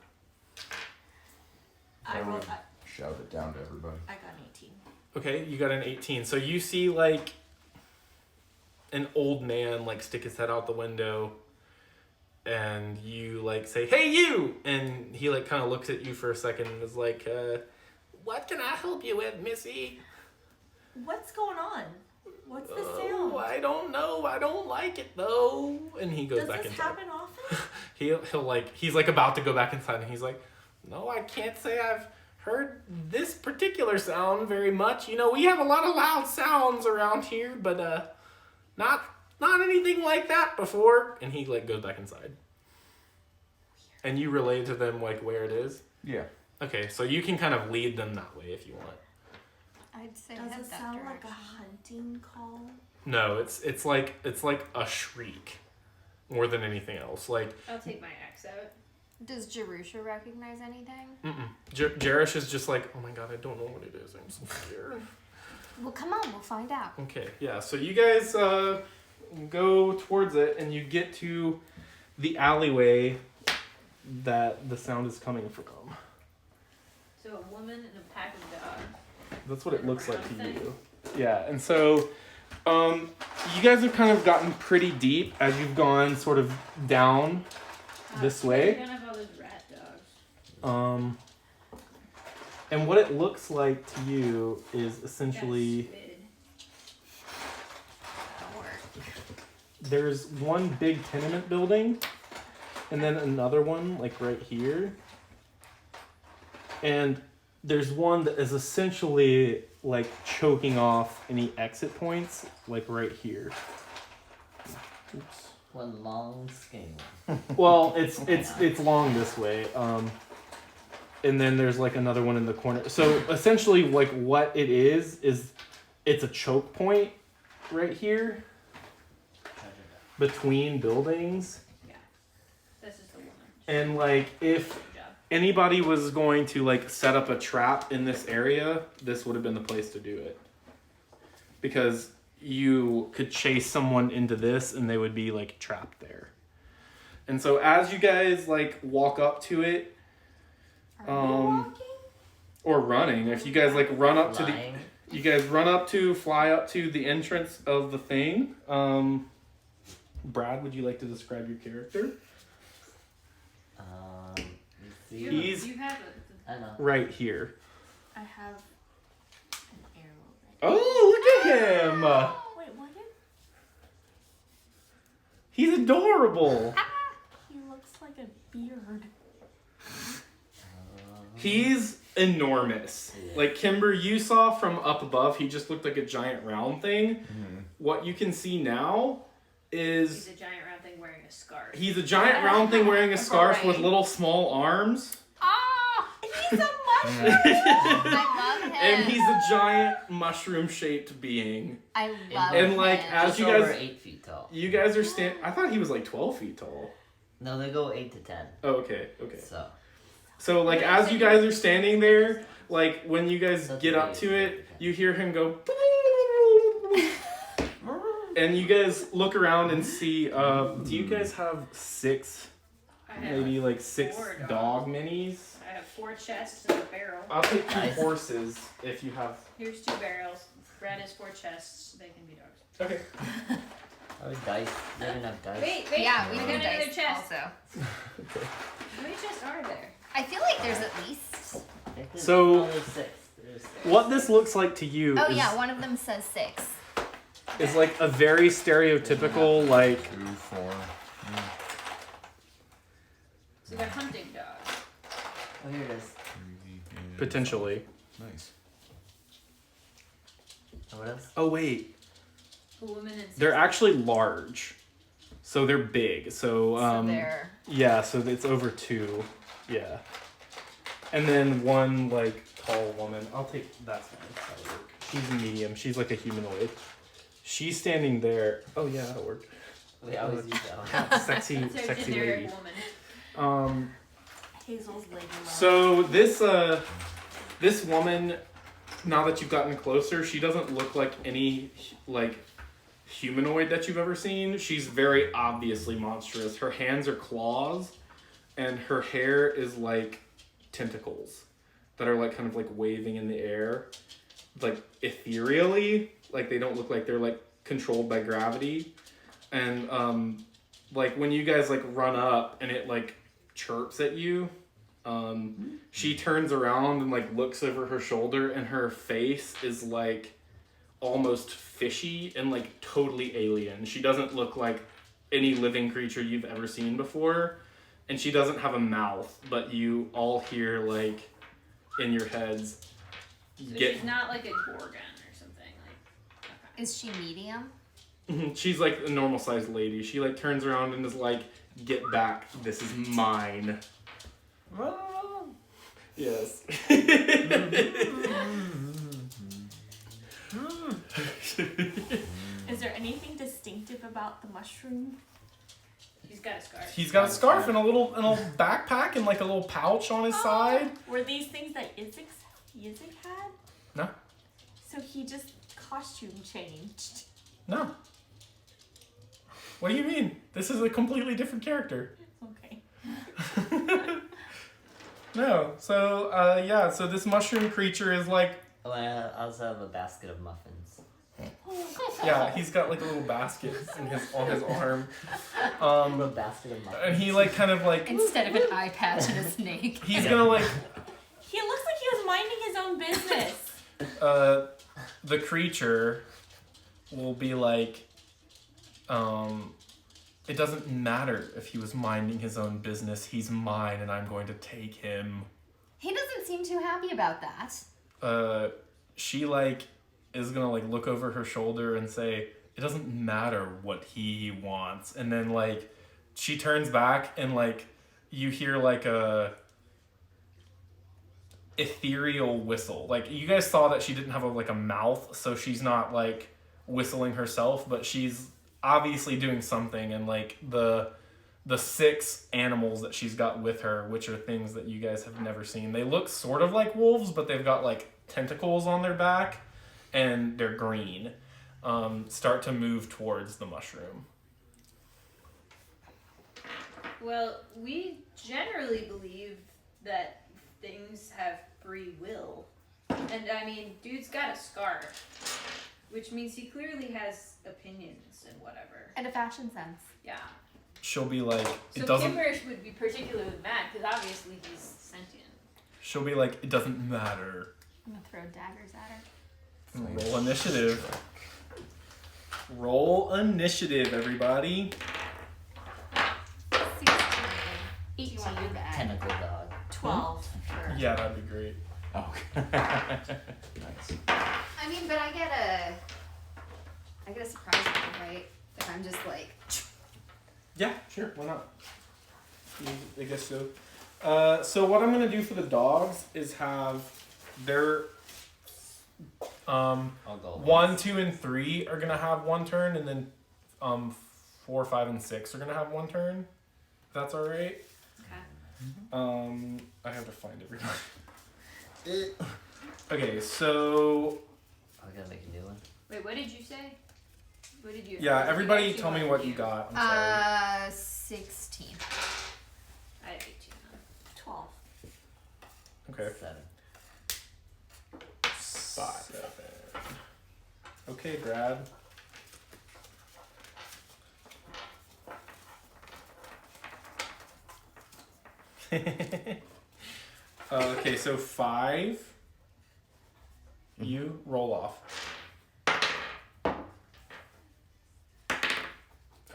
I rolled. Shout it down to everybody. I got an 18. Okay, you got an 18. So you see like an old man like stick his head out the window and you like say, "Hey you!" And he like kind of looks at you for a second and is like, "What can I help you with, Missy?" What's going on? What's the "Oh, sound? I don't know. I don't like it though." And he goes Does back this inside. happen often? He'll like he's like about to go back inside and he's like, No, I can't say I've heard this particular sound very much. You know, we have a lot of loud sounds around here, but not anything like that before. And he like goes back inside. And you relay to them like where it is? Yeah. Okay, so you can kind of lead them that way if you want. I'd say Does head it that sound direction. like a hunting call? No, it's like a shriek more than anything else. Like I'll take my axe out. Does Jerusha recognize anything? Jerish is just like, oh my god, I don't know what it is. I'm so scared. Well, come on, we'll find out. Okay, yeah. So you guys go towards it, and you get to the alleyway that the sound is coming from. So a woman and a pack of dogs. That's what it looks like to Brown you. Yeah, and so you guys have kind of gotten pretty deep as you've gone sort of down this You're way. gonna have all those rat dogs. And what it looks like to you is essentially there's one big tenement building and then another one like right here. And there's one that is essentially like choking off any exit points like right here. Oops. One long skin. Well, it's long this way. And then there's like another one in the corner. So essentially like what it is it's a choke point right here between buildings. This is the woman. And like if Good job. anybody was going to like set up a trap in this area, this would have been the place to do it. Because you could chase someone into this and they would be like trapped there. And so as you guys like walk up to it, or running, if you guys like run up to Flying. you guys run up to, fly up to the entrance of the thing. Brad, would you like to describe your character? You see, He's You have I know. right here. I have an arrow. Oh, look at him! Wait, what? He's adorable. He looks like a beard. He's enormous. Yeah. Like Kimber, you saw from up above, he just looked like a giant round thing. What you can see now is He's a giant round thing wearing a scarf. he's a giant round thing wearing a scarf with Right. little small arms. Oh, He's a mushroom. I love him. And he's a giant mushroom-shaped being. I love And him. like as Just you over guys 8 feet tall. you guys are I thought he was like 12 feet tall. No, they go 8 to 10. Oh, okay. So So like as you guys are standing there, like when you guys That's get up amazing. to it, you hear him go and you guys look around and see do you guys have 6 I have, maybe like 6 4 dog dogs. minis? I have 4 chests and a barrel. I'll take 2 Nice. horses if you have. Here's 2 barrels. Brad has 4 chests. They can be dogs. Okay. Oh, dice. You have enough dice. Wait. Yeah, we I do got another dice chest. also. How many chests are there? I feel like there's at least. I think there's- So- no, there's 6. There's 6. What this looks like to you Oh is, yeah, one of them says 6. is like a very stereotypical like 2, 4. So they're hunting dogs. Oh, here it is. potentially. Nice. And what else? Oh wait, A woman and 6 they're actually large, so they're big. So So they're. yeah, so it's over 2. Yeah, and then one like tall woman. I'll take that's fine. That'll work. She's medium. She's like a humanoid. She's standing there. Oh yeah, that'll work. We always use that one. Sexy, It's a sexy generic lady. woman. Hazel's lady love. So this woman, now that you've gotten closer, she doesn't look like any like humanoid that you've ever seen. She's very obviously monstrous. Her hands are claws, and her hair is like tentacles that are like kind of like waving in the air, like ethereally. Like they don't look like they're like controlled by gravity. And like when you guys like run up and it like chirps at you, she turns around and like looks over her shoulder, and her face is like almost fishy and like totally alien. She doesn't look like any living creature you've ever seen before. and she doesn't have a mouth, but you all hear like in your heads. So she's not like a gorgon or something. Like, okay. Is she medium? She's like a normal sized lady. She like turns around and is like, "Get back! This is mine." Yes. Is there anything distinctive about the mushroom? He's got a scarf. He's got a scarf and a little backpack and like a little pouch on his side. Were these things that Yizzik had? No. So he just costume changed. No. What do you mean? This is a completely different character. Okay. No. So yeah. So this mushroom creature is like. Oh, I also have a basket of muffins. Yeah, he's got like a little basket on his arm. A basket of muffins. And he like kind of like. Instead of an eye patch and a snake. He's gonna like. He looks like he was minding his own business. The creature will be like, it doesn't matter if he was minding his own business. He's mine, and I'm going to take him. He doesn't seem too happy about that. She like is gonna like look over her shoulder and say, "It doesn't matter what he wants." And then like, she turns back and like, you hear like a ethereal whistle. Like you guys saw that she didn't have a mouth, so she's not like whistling herself, but she's obviously doing something. And like the 6 animals that she's got with her, which are things that you guys have never seen, they look sort of like wolves, but they've got like tentacles on their back and they're green, start to move towards the mushroom. Well, we generally believe that things have free will. And I mean, dude's got a scarf, which means he clearly has opinions and whatever. And a fashion sense. Yeah. She'll be like, So it doesn't. Kimber would be particularly mad because obviously he's sentient. She'll be like, it doesn't matter. I'm gonna throw daggers at her. Roll initiative. Roll initiative, everybody. 16. 18. Tentacle dog. 12. Sure. Yeah, that'd be great. Oh. Nice. I mean, but I get a surprise round, right? If I'm just like. Yeah, sure. Why not? I guess so. So what I'm gonna do for the dogs is have their I'll go 1, 2, and 3 are gonna have one turn, and then 4, 5, and 6 are gonna have one turn. If that's all right. Okay. I have to find everybody. Okay, so I gotta make a new one. Wait, what did you say? What did you? yeah, everybody actually tell me want what to you do? got. I'm sorry. 16. I had 18 on. 12. Okay. 7. 7. Okay, Brad. Okay, so 5. You roll off.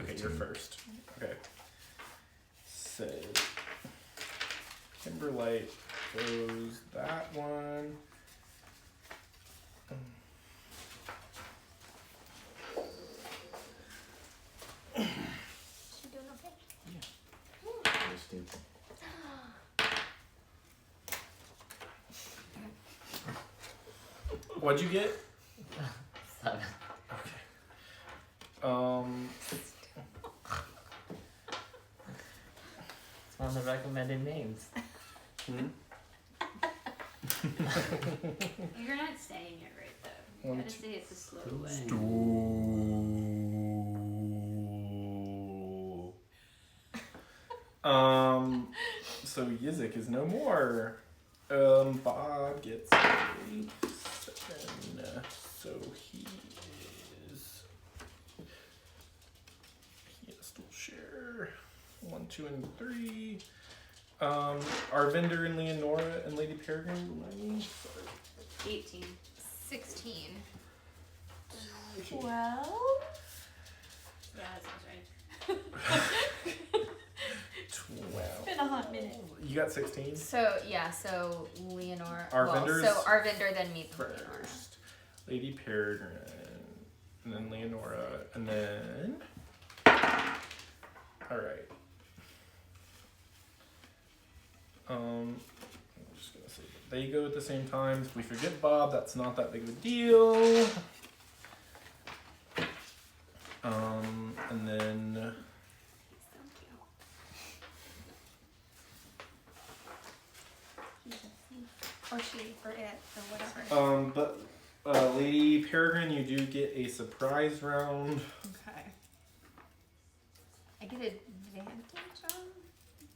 Okay, you're first. Okay. So Kimberlite goes that one. She doing okay? Nice, dude. What'd you get? 7. It's one of the recommended names. You're not saying it right though. You One, gotta two, say it the slow way. So Yizzik is no more. Bob gets a 7. So he has to share 1, 2, and 3. Arvindr and Leonora and Lady Peregrine, remind me? Sorry. 18. 16. 12? Yeah, that sounds right. 12. been a hot minute. You got 16? So yeah, so Leonora. Arvindr's well, so Arvindr then meets Leonora. First. Lady Peregrine. And then Leonora. And then... Alright. I'm just gonna say that they go at the same time. If we forget Bob, that's not that big of a deal. And then... Or she, or it, or whatever. But Lady Peregrine, you do get a surprise round. Okay. I get advantage on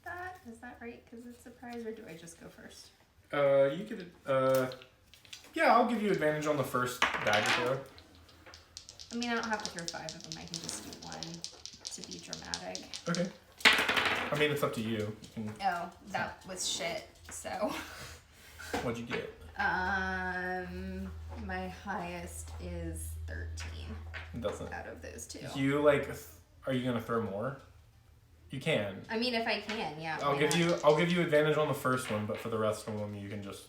that? Is that right? Because it's surprise, or do I just go first? You get it. Yeah, I'll give you advantage on the first dagger throw. I mean, I don't have to throw 5 of them. I can just do 1 to be dramatic. Okay. I mean, it's up to you. You can, Oh, that was shit. So. what'd you get? My highest is 13 It doesn't. out of those 2. You like? Are you gonna throw more? You can. I mean, if I can, yeah. I'll why give not? you advantage on the first one, but for the rest of them, you can just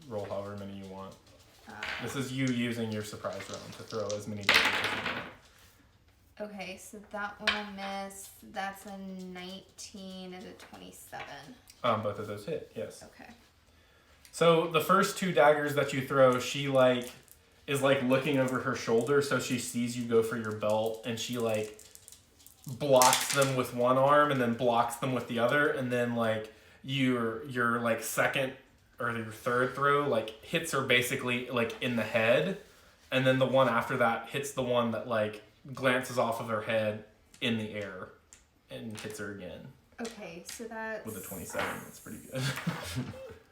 roll however many you want. This is you using your surprise round to throw as many daggers as you want. Okay, so that one I miss. That's a 19 and a 27. Both of those hit. Yes. Okay. So the first 2 daggers that you throw, she like is like looking over her shoulder, so she sees you go for your belt, and she like blocks them with one arm and then blocks them with the other, and then like your like second or your third throw like hits her basically like in the head, and then the one after that hits the one that like glances off of her head in the air and hits her again. Okay, so that's With a 27, that's pretty good.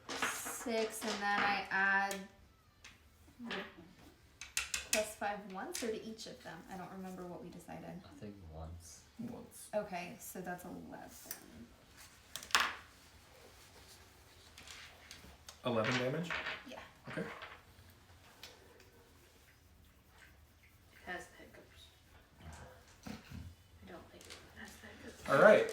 6, and then I add the +5 once, or to each of them. I don't remember what we decided. I think once. Once. Okay, so that's 11. 11 damage? Yeah. Okay. It has the hiccups. I don't like it when it has the hiccups. Alright,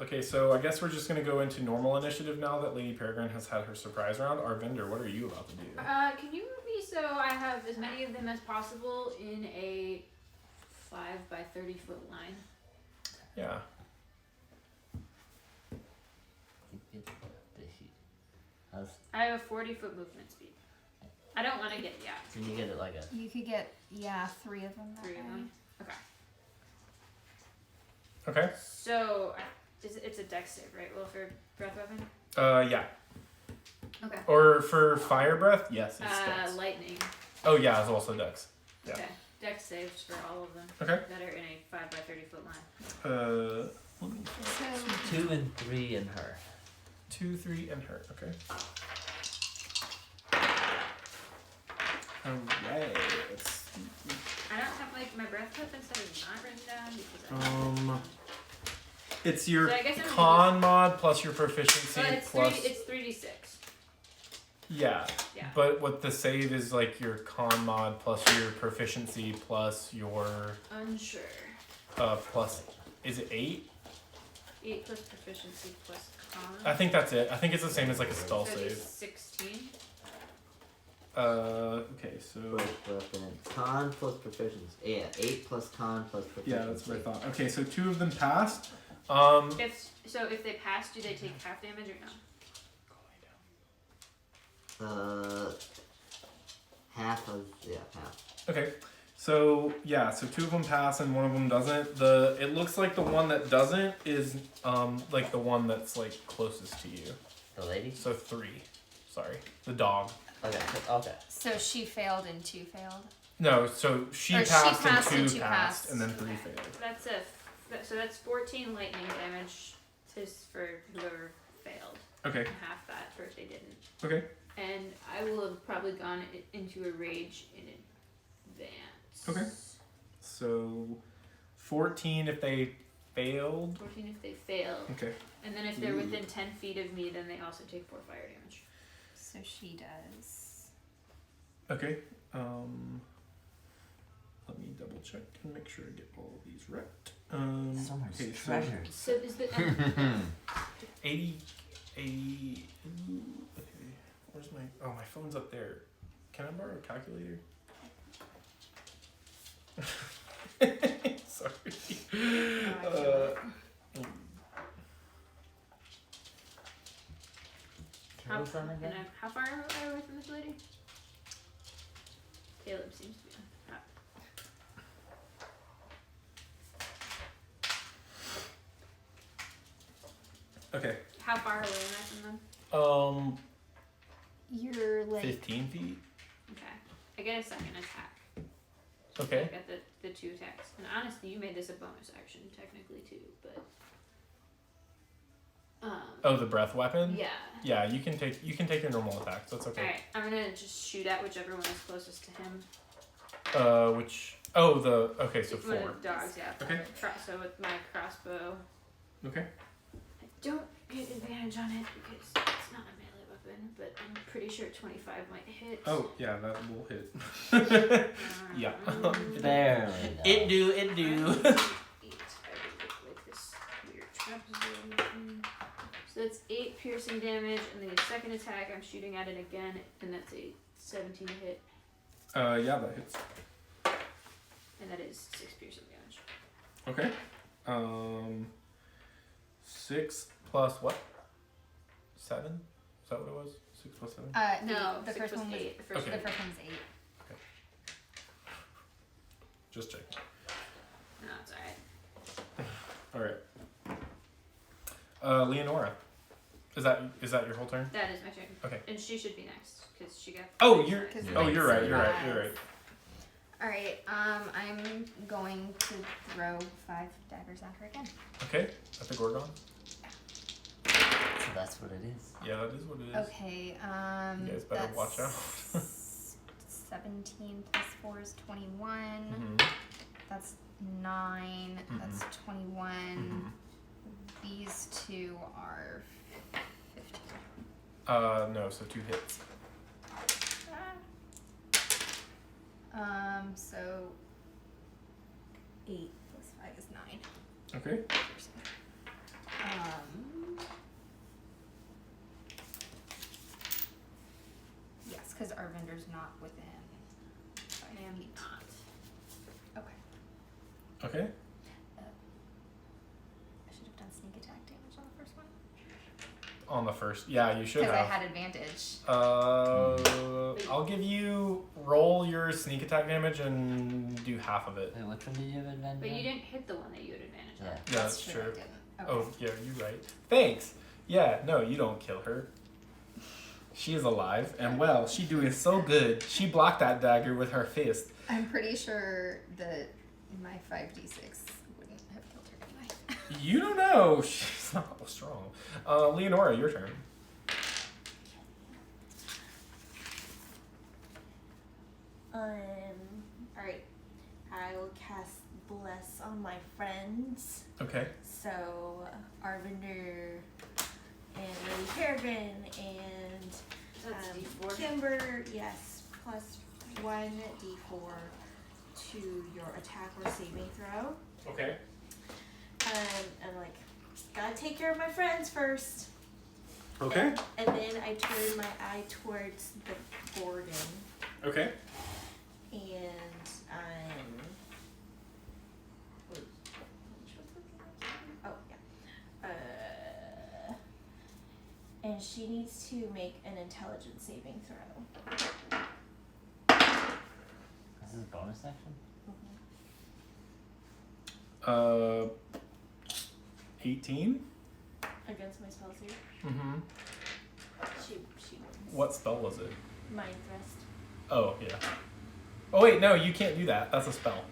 okay, so I guess we're just gonna go into normal initiative now that Lady Peregrine has had her surprise round. Arvindr, what are you about to do? Can you move me so I have as many of them as possible in a 5 by 30 foot line? Yeah. I have a 40 foot movement speed. I don't want to get, yeah. Can you get it like a... You could get, 3 of them that 3 of way. them. Okay. Okay. So, it's a dex save, right? Well, for breath weapon? Yeah. Okay. Or for fire breath? Yes, it's dex. Lightning. Oh yeah, it's also dex. Yeah. Okay. Dex saves for all of them. Okay. That are in a 5 by 30 foot line. So, 2 and 3 in her. 2, 3, and her. Okay. Alright. I don't have like my breath weapon stuff is not written down because I It's your So I guess I'm con mod plus your proficiency it's plus. it's 3d6. Yeah. Yeah. But what the save is like your con mod plus your proficiency plus your Unsure. plus is it 8? 8 plus proficiency plus con. I think that's it. I think it's the same as like a spell So it'd be save. 16. Okay, so Con plus proficiency. Yeah, 8 plus con plus proficiency. yeah, that's what I thought. Okay, so 2 of them passed. If they pass, do they take half damage or no? Half. Okay, so yeah, so 2 of them pass and 1 of them doesn't. It looks like the one that doesn't is like the one that's like closest to you. The lady? So 3. Sorry, the dog. Okay. so she failed and 2 failed. No, so she Or she passed, passed and and 2 two passed, passed. and then 3 Okay. failed. That's 14 lightning damage for whoever failed. Okay. And half that for if they didn't. Okay. And I will have probably gone into a rage in advance. Okay. So 14 if they failed. 14 if they fail. Okay. And then if they're within 10 feet of me, then they also take 4 fire damage. So she does. Okay. Let me double check and make sure I get all of these right. So much okay, treasure. So is the 80, ooh, okay, where's my phone's up there. Can I borrow a calculator? Sorry. Can we send again? How far am I away from this lady? Caleb seems to be on top. Okay. How far away am I from them? You're like 15 feet. Okay. I get a second attack. Okay. I got the 2 attacks. And honestly, you made this a bonus action technically too, but Oh, the breath weapon? yeah. Yeah, you can take your normal attacks. That's okay. Alright, I'm gonna just shoot at whichever one is closest to him. Okay, so One 4. of the dogs, yeah. Okay. So with my crossbow, Okay. I don't get advantage on it because it's not a melee weapon, but I'm pretty sure 25 might hit. Oh, yeah, that will hit. Yeah. Barely. It do. 8. I do look like this weird trap zone. So that's 8 piercing damage, and the second attack I'm shooting at it again, and that's a 17 to hit, Yeah, that hits. and that is 6 piercing damage. Okay. 6 plus what? 7? Is that what it was? 6 plus 7? No, the 6 first was one was 8. The Okay. first the first one was 8. Just check. No, it's alright. Alright. Leonora. Is that your whole turn? That is my turn. Okay. And she should be next, because she got... Oh, you're Yeah. right. Alright, I'm going to throw 5 daggers at her again. Okay. At the Gorgon? So that's what it is. Yeah, that is what it is. Okay, You guys better that's watch out. 17 plus 4 is 21. Mm-hmm. That's 9. That's 21. Mhm. These 2 are 15. No, so 2 hits. So 8 plus 5 is 9. Okay. Yes, because Arvinder's not within 5 I am feet. not. Okay. Okay. I should have done sneak attack damage on the first one. On the first. Yeah, you should Because I have. had advantage. I'll give you roll your sneak attack damage and do half of it. Wait, which one did you have advantage But on? you didn't hit the one that you had advantage on. Yeah. Yeah, that's true. I true. didn't. Okay. Oh, yeah, you're right. Thanks. Yeah, no, you don't kill her. She is alive, and well, she doing so good. She blocked that dagger with her fist. I'm pretty sure that my 5d6 wouldn't have killed her anyway. You don't know. She's not strong. Leonora, your turn. Alright. I will cast Bless on my friends. Okay. So, Arvindr and Lady Peregrine and That's D4. Kimber, yes, plus 1d4 to your attack or saving throw. Okay. I'm like, gotta take care of my friends first. Okay. And then I turn my eye towards the Gorgon. Okay. And I'm. Oh, yeah. And she needs to make an intelligence saving throw. This is a bonus action? 18. Against my spell save. Mm-hmm. She wins. What spell was it? Mind Thrust. Oh, yeah. Oh, wait, no, you can't do that. That's a spell.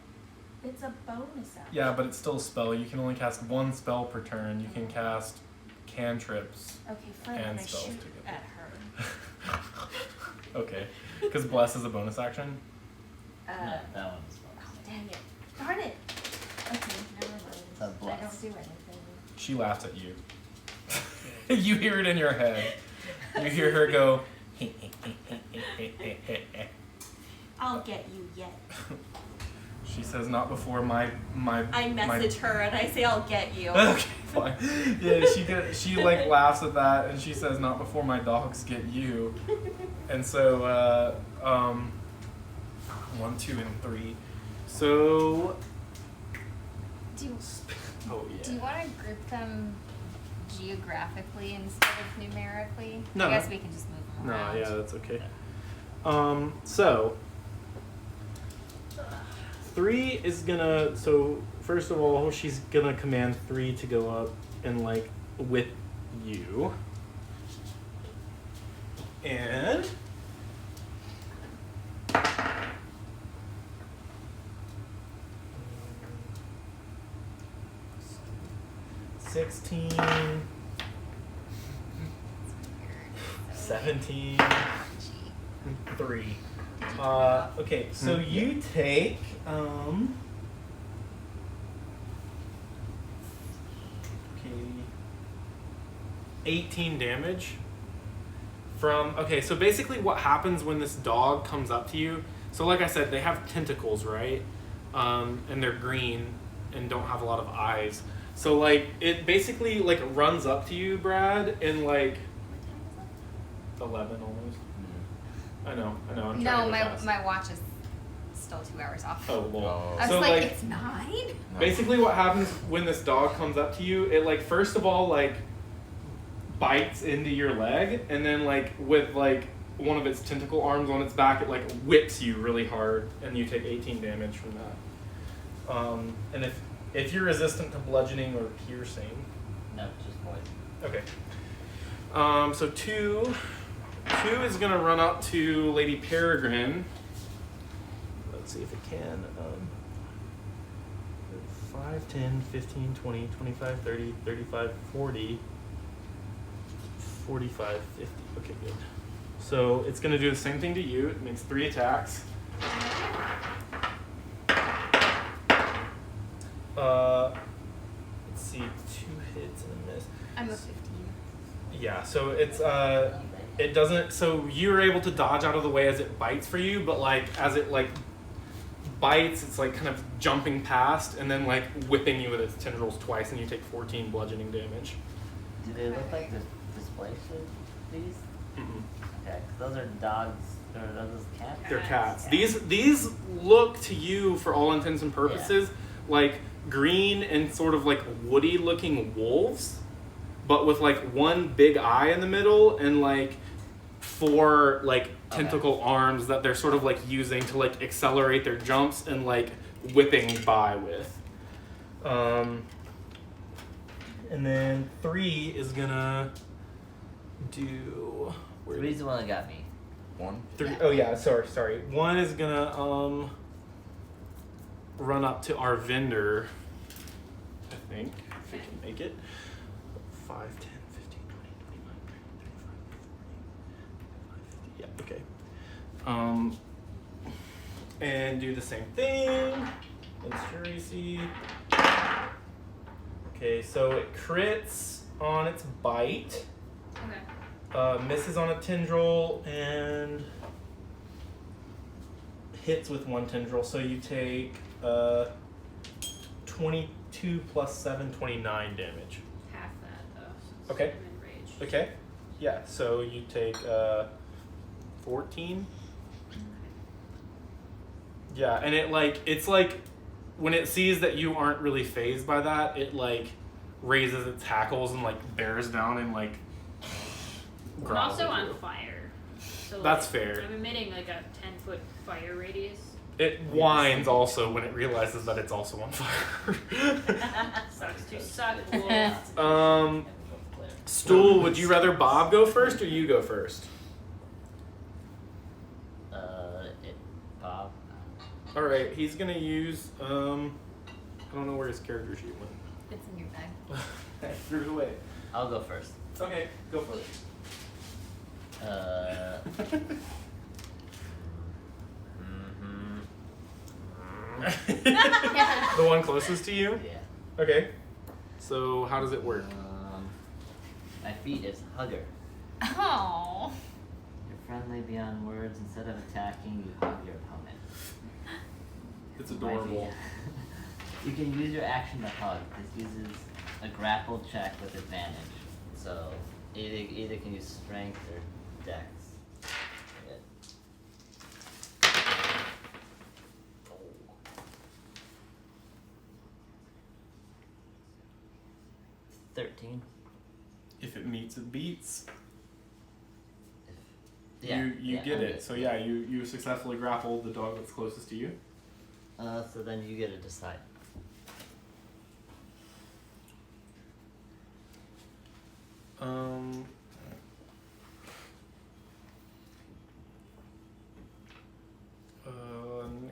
It's a bonus action. Yeah, but it's still a spell. You can only cast 1 spell per turn. You can cast cantrips. Okay, fine. And And I spells shoot together. at her. Okay. Because Bless is a bonus action. No, that one is Oh, bonus. dang it. Darn it. Okay, never mind. It's a I bless. don't do anything. She laughs at you. You hear it in your head. You hear her go, I'll get you yet. She says, "Not before my." I message her and I say, "I'll get you." Okay, fine. Yeah, she like laughs at that and she says, "Not before my dogs get you." And so 1, 2, and 3. So. Do you Yeah. want to group them geographically instead of numerically? No. I guess we can just move them No, around. yeah, that's okay. So 3 is gonna. So first of all, she's gonna command 3 to go up and like with you, and 16, 17, 3. Okay, so you take okay, 18 damage from. Okay, so basically what happens when this dog comes up to you? So like I said, they have tentacles, right? And they're green and don't have a lot of eyes. So like it basically like runs up to you, Brad, and like 11 almost. I know. I'm trying to No, go fast. my watch is still 2 hours off. Oh, lol. Oh. I was So, like, like- it's 9? Basically, what happens when this dog comes up to you? It like first of all like bites into your leg, and then like with like one of its tentacle arms on its back, it like whips you really hard, and you take 18 damage from that. And if you're resistant to bludgeoning or piercing, No, just poison. okay. So 2 is gonna run up to Lady Peregrine. Let's see if it can. 5, 10, 15, 20, 25, 30, 35, 40, 45, 50. Okay, good. So it's gonna do the same thing to you. It makes 3 attacks. Let's see, 2 hits and a miss. I'm a 15. Yeah, so it's it doesn't. So you're able to dodge out of the way as it bites for you, but like as it like bites, it's like kind of jumping past and then like whipping you with its tendrils twice, and you take 14 bludgeoning damage. Do they look like the displays of these? Mm-mm. Okay, 'cause those are dogs, or are those cats? They're cats. Yeah. These look to you, for all intents and purposes, like green and sort of like woody looking wolves, but with like one big eye in the middle and like 4 like tentacle arms that they're sort of like using to like accelerate their jumps and like whipping by with. And then 3 is gonna do. Three's the one that got me. 1. 3. Oh yeah, sorry. 1 is gonna run up to Arvindr, I think, if it can make it. 5, 10, 15, 20, 25, 30, 35, 40, 50. Yeah, okay. And do the same thing. Let's sure see. Okay, so it crits on its bite. Okay. Misses on a tendril and hits with 1 tendril. So you take 22 plus 7, 29 damage. Half that though. Since Okay. I'm enraged. Okay. Yeah. So you take 14. Yeah, and it's like when it sees that you aren't really fazed by that, it like raises its hackles and like bears down and like I'm growls also at you. on fire. So That's like, fair. I'm emitting like a 10-foot fire radius. It whines also when it realizes that it's also on fire. Sucks to suck, wolves. Stool, would you rather Bob go first or you go first? Bob. Alright, he's gonna use, I don't know where his character sheet went. It's in your bag. I threw it away. I'll go first. Okay, go for it. The one closest to you? Yeah. Okay. So how does it work? My feat is hugger. Oh. You're friendly beyond words. Instead of attacking, you hug your opponent. It's adorable. You can use your action to hug. This uses a grapple check with advantage. So either can use strength or dex. Yeah. 13. If it meets, it beats. Yeah, You get I'm it. good. So yeah, you successfully grapple the dog that's closest to you. So then you get to decide.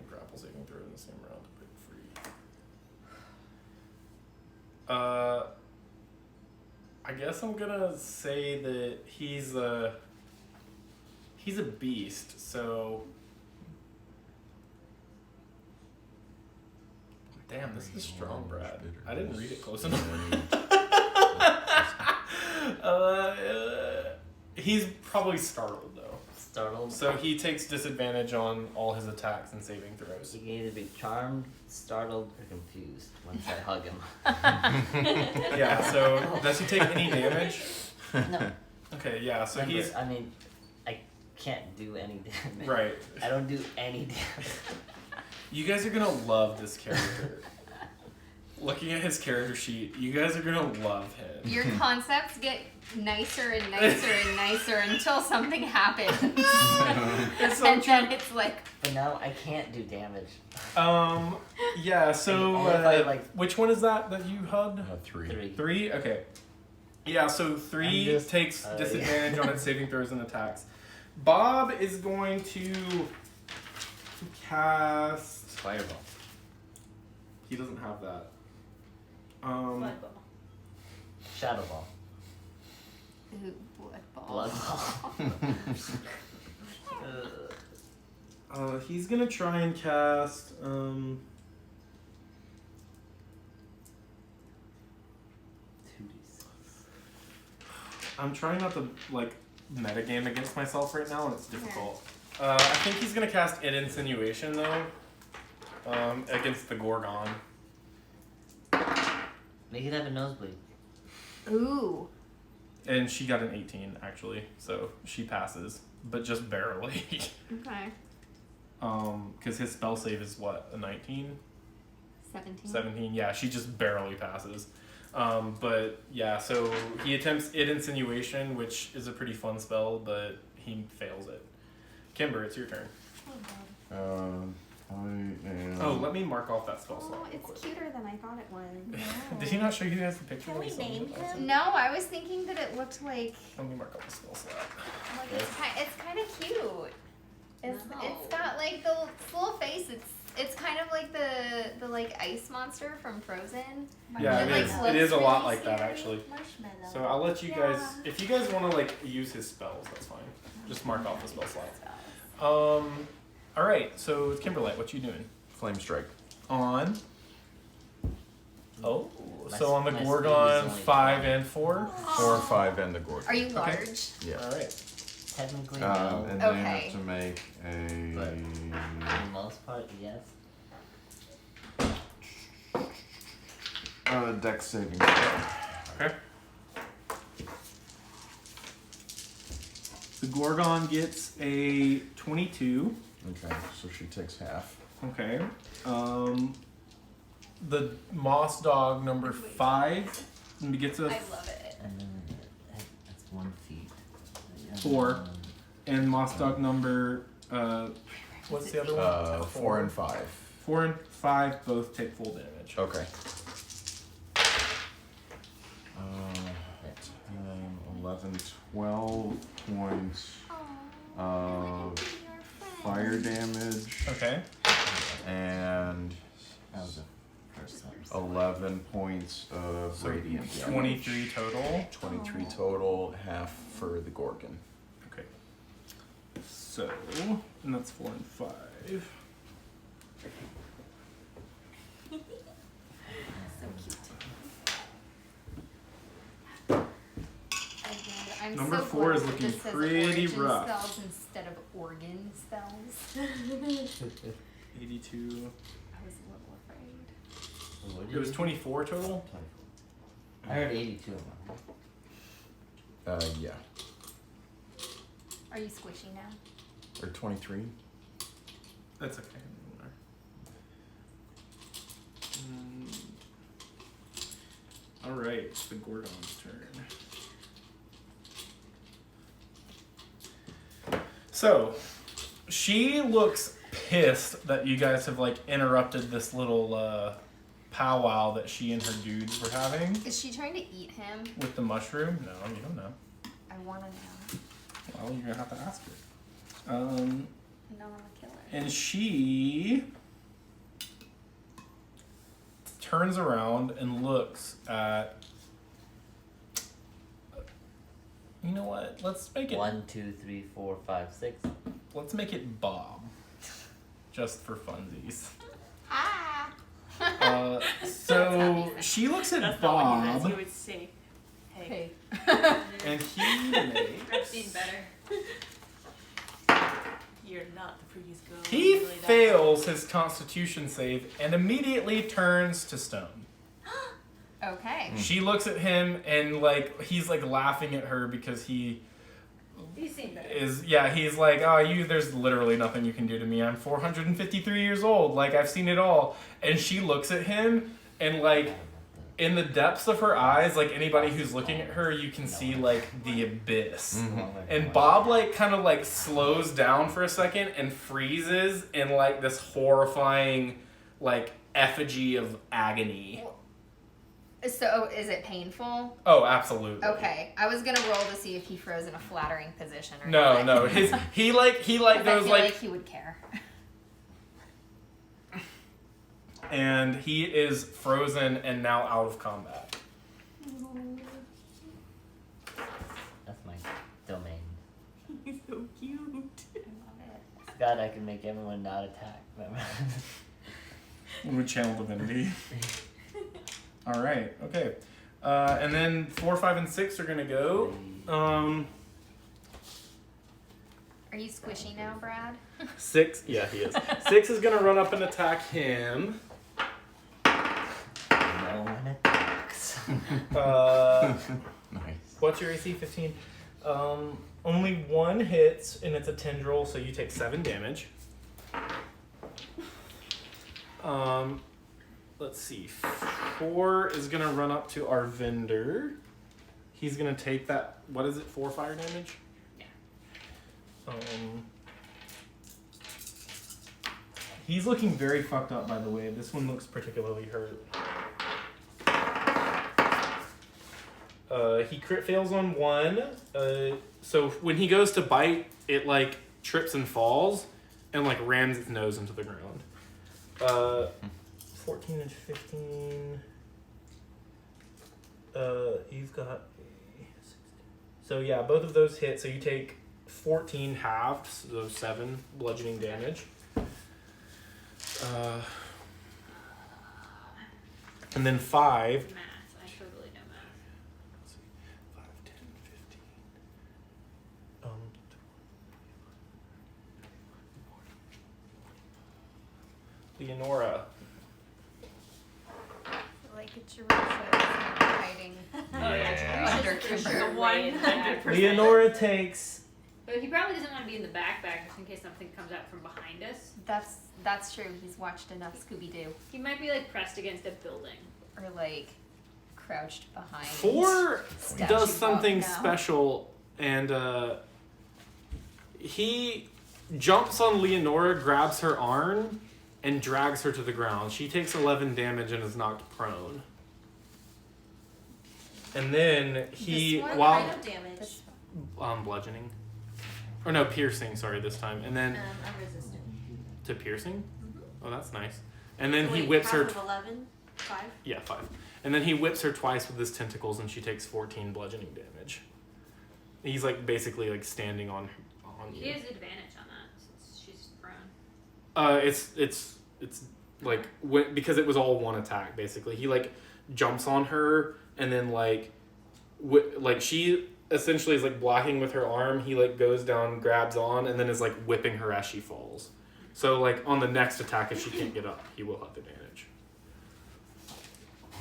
Grapple saving throw in the same round to break free. I guess I'm gonna say that he's a beast, so damn, this is strong, Brad. I didn't read it close enough. He's probably startled though. Startled. So he takes disadvantage on all his attacks and saving throws. You can either be charmed, startled, or confused once I hug him. Yeah, so does he take any damage? No. Okay, yeah, so Remember, he's... I mean, I can't do any damage. Right. I don't do any damage. You guys are gonna love this character. Looking at his character sheet, you guys are gonna love him. Your concepts get nicer and nicer and nicer until something happens. It's so And true. then it's like, But now I can't do damage. Yeah, so, And if I, like- which one is that you hugged? 3. 3? Okay. Yeah, so 3 I'm just- takes disadvantage on its saving throws and attacks. Bob is going to cast... Fireball. He doesn't have that. Blood ball. Shadow ball. ooh, blood ball. Blood ball. He's gonna try and cast, 2d6. I'm trying not to, like, metagame against myself right now, and it's difficult. I think he's gonna cast Insinuation, though, against the Gorgon. Make it have a nosebleed. Ooh. And she got an 18, actually, so she passes, but just barely. Okay. Because his spell save is, what, a 19? 17. 17, yeah, she just barely passes. But, yeah, so he attempts Insinuation, which is a pretty fun spell, but he fails it. Kimber, it's your turn. I am. Oh, let me mark off that spell slot. Oh, real it's quick. cuter than I thought it was. Did he not show you guys the picture? Can we name him? No, I was thinking that it looked like Let me mark off the spell slot. it's kind of cute. It's got like the little face. It's kind of like the like ice monster from Frozen. Yeah, And it like is. looks It is a lot really like that, scary. actually. Marshmallow. So I'll let you guys, Yeah. if you guys want to like use his spells, that's fine. Just mark off the spell slot. All right. So it's Kimberlite. What you doing? Flame Strike. On. Oh, My so on the speed is Gorgon, only 5 20. and 4. 4, 5, and the Gorgon. Are you large? Yeah. All right. Technically, no. And Okay. they have to make a. But- For the most part, yes. Dex saving throw. Okay. The Gorgon gets a 22. Okay, so she takes half. Okay. The Moss Dog number 5 gets a I love it. And then that's 1 feet. 4. And Moss Dog number, what's the other one? 4 and 5. 4 and 5 both take full damage. Okay. 10, 11, 12 points of fire damage Okay. and That was the first one. 11 points of So radiant damage. 23 total. 23 total, half for the Gorgon. Okay. So, and that's 4 and 5. So cute. I'm Number so 4 glad is that looking this says pretty origin rough. spells instead of organ spells. 82. was a little afraid. What did It was you- 24 total? 24. I heard 82 of them. Yeah. Are you squishy now? Or 23. That's okay. Alright, it's the Gordon's turn. So, she looks pissed that you guys have like interrupted this little powwow that she and her dudes were having Is she trying to eat him? with the mushroom. No, you don't know. I want to know. Well, you're gonna have to ask her. No, I'm a killer. And she turns around and looks at. You know what? Let's make it. 1, 2, 3, 4, 5, 6. Let's make it Bob, just for funsies. Ah! So she looks at That's not what you Bob, meant. You would say, hey. and he makes. I've seen better. You're not the prettiest girl. He You really don't. fails his Constitution save and immediately turns to stone. Okay. She looks at him and like he's like laughing at her because he He's seen better. he's like, oh, there's literally nothing you can do to me. I'm 453 years old. Like, I've seen it all. And she looks at him and like in the depths of her eyes, like anybody who's looking at her, you can see like the abyss. And Bob like kind of like slows down for a second and freezes in like this horrifying like effigy of agony. So, is it painful? Oh, absolutely. Okay. I was gonna roll to see if he froze in a flattering position or No, not. no. He like 'Cause I goes feel like he would care. and he is frozen and now out of combat. That's my domain. He's so cute. God, I can make everyone not attack. With channel divinity. All right. Okay. And then 4, 5, and 6 are gonna go. Are you squishy now, Brad? 6. Yeah, he is. 6 is gonna run up and attack him. No one attacks. Nice. What's your AC? 15. Only one hits, and it's a tendril, so you take 7 damage. Let's see. 4 is gonna run up to Arvindr. He's gonna take that. What is it? 4 fire damage. Yeah. He's looking very fucked up, by the way. This one looks particularly hurt. He crit fails on 1. So when he goes to bite, it like trips and falls, and like rams its nose into the ground. 14 and 15. You've got. So yeah, both of those hit. So you take 14 halved, so 7 bludgeoning damage. And then 5. Math. I totally know math. 5, 10, 15. Leonora. Like it's your hiding Yeah. under Kimber. 100%. Leonora takes. But he probably doesn't want to be in the backpack just in case something comes out from behind us. That's true. He's watched enough Scooby-Doo. He might be like pressed against a building. Or like crouched behind. 4 Statue does something bug now. special, and he jumps on Leonora, grabs her arm, and drags her to the ground. She takes 11 damage and is knocked prone. And then he, What while kind of damage? bludgeoning, or no, piercing. Sorry, this time, and then I'm resistant. to piercing. Oh, that's nice. And then So he wait, whips her. half of 11? 5? Yeah, 5. And then he whips her twice with his tentacles, and she takes 14 bludgeoning damage. He's like basically like standing on He you. has advantage on that since she's prone. It's like because it was all one attack basically. He like jumps on her, and then like like she essentially is like blocking with her arm. He like goes down, grabs on, and then is like whipping her as she falls. So like on the next attack, if she can't get up, he will have advantage.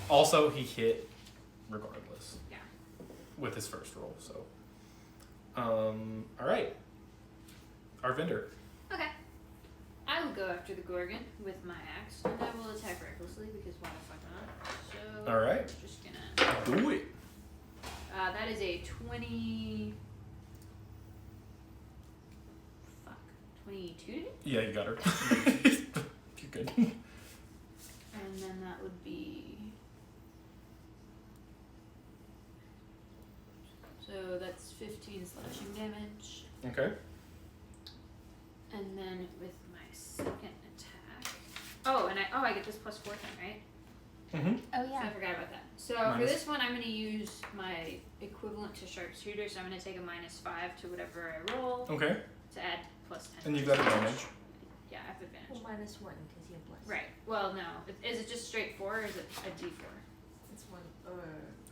Also, he hit regardless. Yeah. With his first roll, so. All right. Arvindr. Okay. I will go after the Gorgon with my axe, and I will attack recklessly because why the fuck not? So. All right. I'm just gonna. Do it. That is a 20. Fuck. 22 to hit? Yeah, you got her. You're good. And then that would be. So that's 15 slashing damage. Okay. And then with my second attack. Oh, and I get this +4 thing, right? Mm-hmm. Oh So yeah. I forgot about that. So Nice. for this one, I'm going to use my equivalent to sharpshooter. So I'm going to take a -5 to whatever I roll Okay. to add +10. And you've got advantage. Yeah, I have advantage. Well, -1 because you have bless. Right. Well, no. Is it just straight 4 or is it a D4? It's one.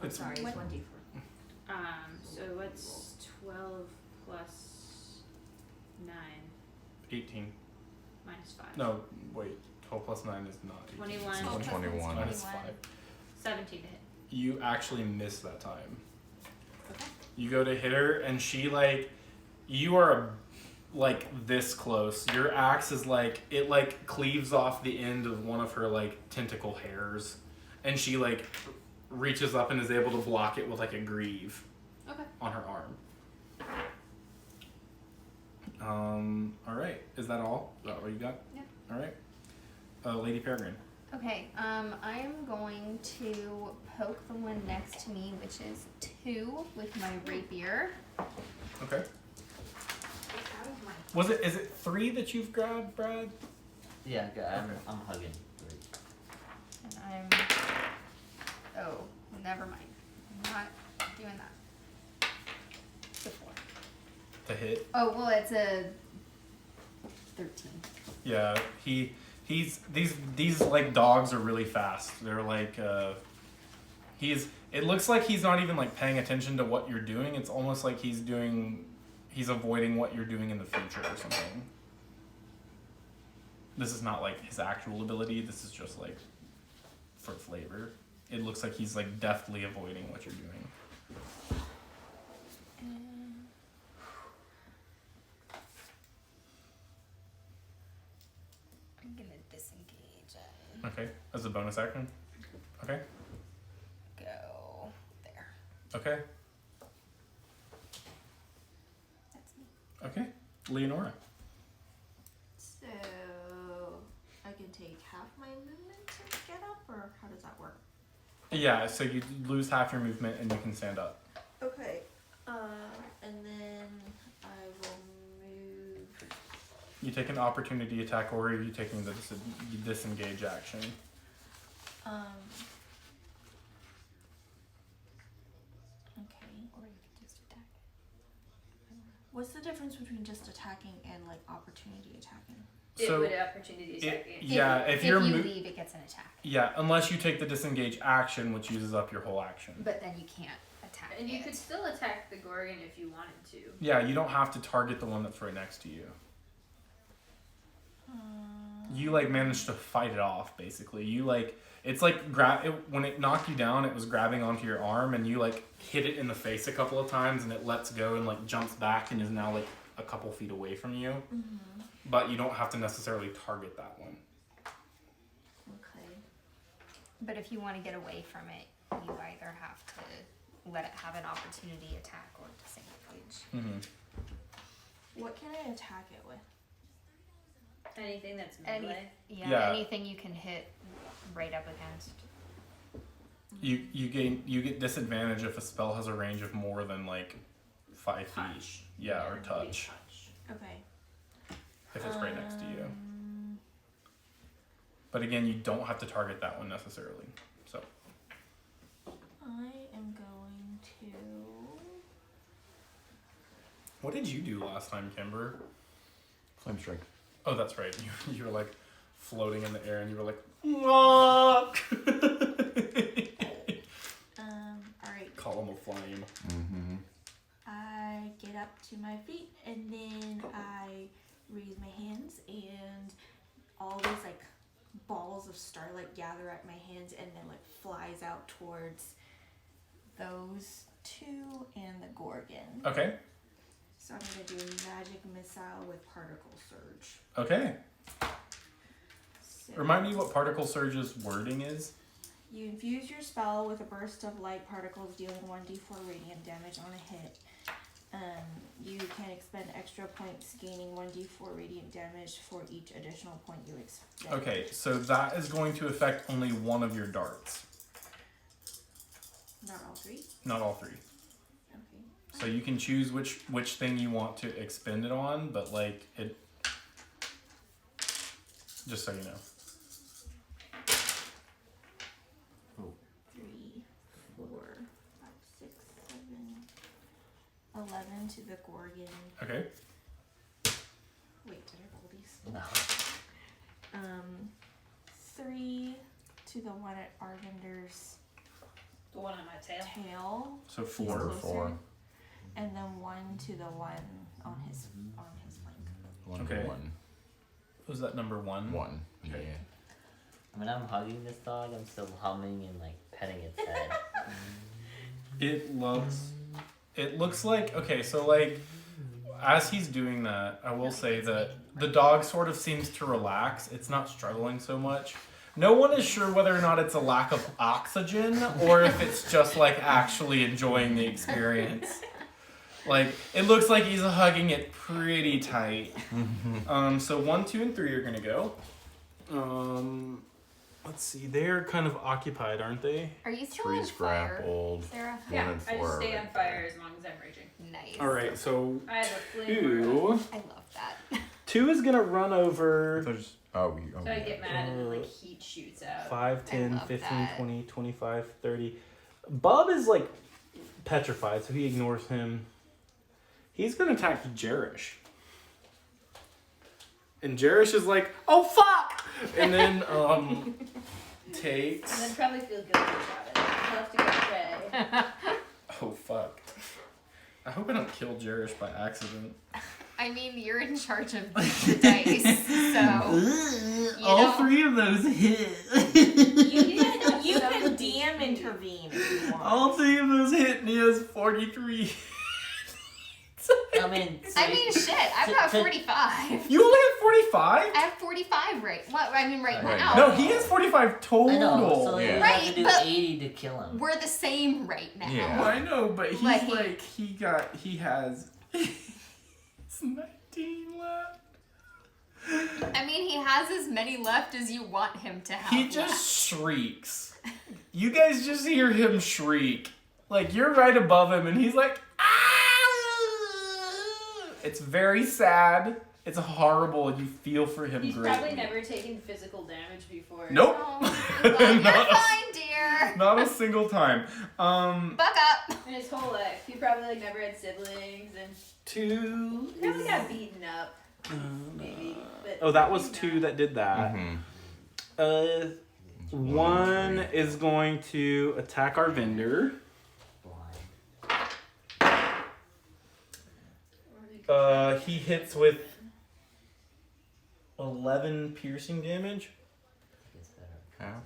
I'm It's sorry. It's what- 1d4. So what's 12 plus 9 18. -5? No, wait. 12 plus 9 is not 18. 21. It's 21. 21. Minus 21. 5. 17 to hit. You actually miss that time. Okay. You go to hit her, and she, like, you are, like, this close. Your axe is, like, it, like, cleaves off the end of one of her, like, tentacle hairs. And she, like, reaches up and is able to block it with, like, a greave Okay. on her arm. Alright. Is that all? Is that what you got? Yeah. Alright. Lady Peregrine. Okay, I am going to poke the one next to me, which is 2 with my rapier. Okay. Is it 3 that you've grabbed, Brad? Yeah, good. I'm hugging. And oh, never mind. I'm not doing that. It's a 4. To hit? Oh, well, it's a 13. Yeah, he's these like dogs are really fast. They're like it looks like he's not even like paying attention to what you're doing. It's almost like he's avoiding what you're doing in the future or something. This is not like his actual ability. This is just like for flavor. It looks like he's like deftly avoiding what you're doing. I'm gonna disengage and Okay, as a bonus action. Okay. go there. Okay. That's me. Okay. Leonora. So I can take half my movement to get up, or how does that work? Yeah, so you lose half your movement and you can stand up. Okay. And then I will move. You take an opportunity attack, or are you taking the disengage action? Okay. Or you can just attack. What's the difference between just attacking and like opportunity attacking? It would opportunity attack you. Yeah, if you're you leave, it gets an attack. yeah, unless you take the disengage action, which uses up your whole action. But then you can't attack And you it. could still attack the Gorgon if you wanted to. Yeah, you don't have to target the one that's right next to you. You like managed to fight it off, basically. You like it's like when it knocked you down, it was grabbing onto your arm, and you like hit it in the face a couple of times, and it lets go and like jumps back and is now like a couple feet away from you. Mm-hmm. But you don't have to necessarily target that one. Okay. But if you want to get away from it, you either have to let it have an opportunity attack or disengage. Mm-hmm. What can I attack it with? Anything that's Any- melee. Yeah. Anything you can hit right up against. You get disadvantage if a spell has a range of more than like 5 feet. Touch. Yeah, or It'd be touch. Okay. If it's right next to you. But again, you don't have to target that one necessarily. So I am going to. what did you do last time, Kimber? Flame strike. Oh, that's right. You were like floating in the air and you were like, "Mwah!" Alright. Column of flame. Mm-hmm. I get up to my feet and then I raise my hands, and all these like balls of starlight gather at my hands and then like flies out towards those two and the Gorgon. Okay. So I'm gonna do a magic missile with particle surge. Okay. So Remind me what particle surge's wording is. you infuse your spell with a burst of light particles dealing 1d4 radiant damage on a hit. You can expend extra points, gaining 1d4 radiant damage for each additional point you expend. Okay, so that is going to affect only one of your darts, Not all three? not all three. Okay. So you can choose which thing you want to expend it on, but like it. Just so you know. 3, 4, 5, 6, 7, 11 to the Gorgon. Okay. Wait, did I roll these? No. 3 to the one at Arvindr's The one on my tail. tail. So He's 4. closer. 4. And then 1 to the one on his flank. 1 Okay. to 1. Was that number 1? 1. Yeah. Okay. When I'm hugging this dog, I'm still humming and like petting its head. It looks like, okay, so like as he's doing that, I will say that the dog sort of seems to relax. It's not struggling so much. No one is sure whether or not it's a lack of oxygen or if it's just like actually enjoying the experience. Like it looks like he's hugging it pretty tight. So 1, 2, and 3 are gonna go. Let's see, they're kind of occupied, aren't they? Are you still on 3's fire, grappled. Sarah? 1 Yeah, and 4 I just stay are on right fire as long as I'm raging. Nice. All right, so I have a flame. 2. I love that. 2 is gonna run over Oh, So I get mad and like heat shoots out. 5, 10, love 15, that. 20, 25, 30. Bub is like petrified, so he ignores him. He's gonna attack Jerish. And Jerish is like, oh fuck! And then takes. And then probably feel guilty about it. I'll have to go pray. Oh fuck. I hope I don't kill Jerish by accident. I mean, you're in charge of the dice, so All know. 3 of those hit. You can DM intervene if you want. All 3 of those hit, and he has 43. I mean, so I mean, shit. I've got 45. You only have 45? I have 45 right. What? I mean, right Right now. No, he has 45 total. I know, so Yeah. you Right, have to do but 80 to kill him. We're the same right now. Yeah. Well, I know, but he's Like, he has it's 19 left. I mean, he has as many left as you want him to have. He left. just shrieks. You guys just hear him shriek. Like you're right above him and he's like, ah! It's very sad. It's horrible. You feel for him He's greatly. probably never taken physical damage before. Nope. Oh, well, you're Not a- fine, dear. Not a single time. Buck up. In his whole life. He probably like never had siblings and 2. he probably got beaten up. Maybe. But Oh, that was maybe 2 not. that did that. Mm-hmm. 1 is going to attack our vendor. He hits with 11 piercing damage. Half.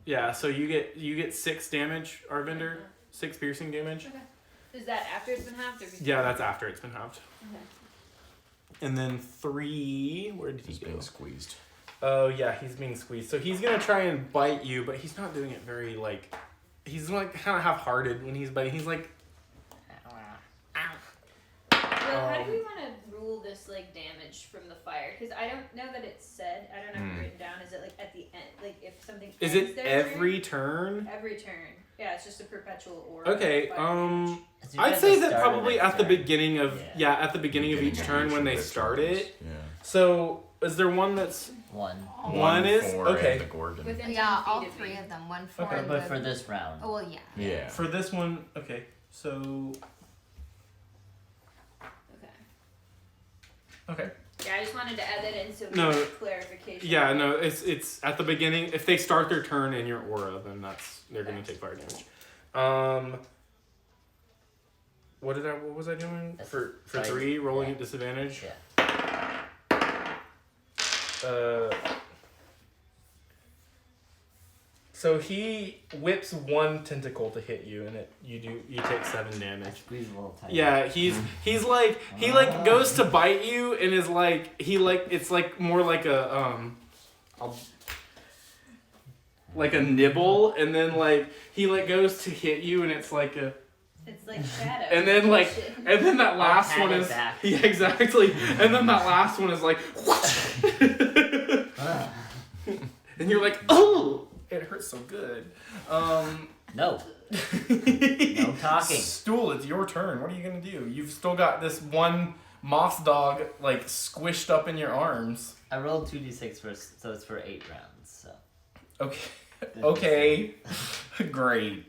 Yeah, so you get 6 damage, Arvindr. 6 piercing damage. Okay. Is that after it's been halved or before? Yeah, that's after it's been halved. Okay. And then 3, where did he He's go? being squeezed. Oh yeah, he's being squeezed. So he's gonna try and bite you, but he's not doing it very like. He's like kind of half-hearted when he's biting. He's like, Well, how do we want to rule this like damage from the fire? Because I don't know that it's said. I don't have it written down. Is it like at the end? Like if something is ends it their every turn? turn? Every turn. Yeah, it's just a perpetual aura. Okay. of fire damage. So you I'd guys say have that started probably it, at the sorry. beginning of at the beginning of each turn when they start it. Yeah. So is there one that's 1. One is 4 okay. And the Gorgon. Within Yeah, 10 all feet of 3 me. of them. 1, 4, Okay, and But the- for this round. Oh, well, yeah. Yeah. for this one. Okay, so okay. Yeah, I just wanted to add that in so we No. have clarification. Yeah, no, it's at the beginning. If they start their turn in your aura, then they're gonna take fire damage. What was I doing That's for fine. 3? Rolling Yeah. at disadvantage. Yeah. So he whips one tentacle to hit you, and you take 7 damage. Squeeze a little tight. Yeah, he goes to bite you, and is it's more like a like a nibble, and then he goes to hit you, and it's like a. It's like shadow. And then that last one is back. yeah, exactly. And then that last one is like and you're like, oh, it hurts so good. No. No talking. Stool, it's your turn. What are you gonna do? You've still got this one moss dog squished up in your arms. I rolled 2d6 first, so it's for 8 rounds. So. Okay. Okay. Great.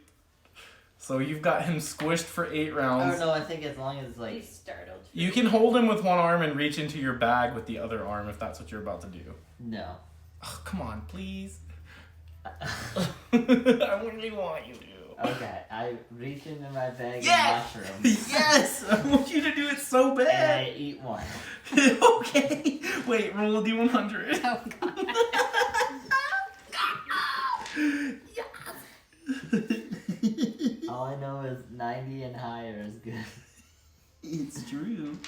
So you've got him squished for 8 rounds. Oh no, I think as long as He's startled. You can hold him with one arm and reach into your bag with the other arm if that's what you're about to do. No. Oh, come on, please. I really want you to. Okay, I reach into my bag Yes! of mushrooms. Yes! I want you to do it so And bad. I eat one. Okay. Wait, roll a d100. Oh god. All I know is 90 and higher is good. It's true.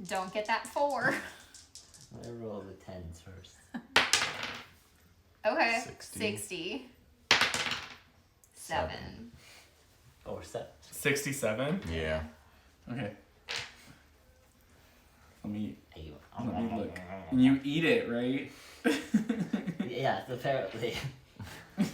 Don't get that 4. I roll the 10s first. Okay. 60. 7. Or 7. 67? Yeah. Okay. Let me Hey, look. And you eat it, right? Yes, apparently. I'm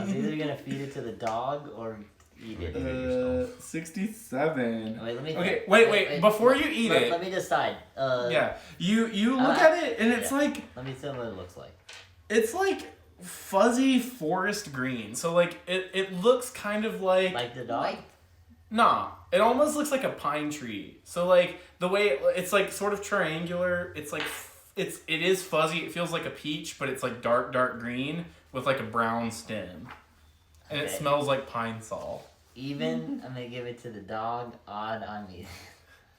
either gonna feed it to the dog or eat it. 67. Wait, let me. Okay, wait. Before you eat it. Let me decide. Yeah. You look at it and it's yeah. like. Let me see what it looks like. It's like fuzzy forest green. So it looks kind of like. Like the dog. Nah, it almost looks like a pine tree. So the way it's sort of triangular. It's it is fuzzy. It feels like a peach, but it's dark green with a brown stem, and it Okay. smells like pine sol. Even, I'm gonna give it to the dog. Odd, I'm eating.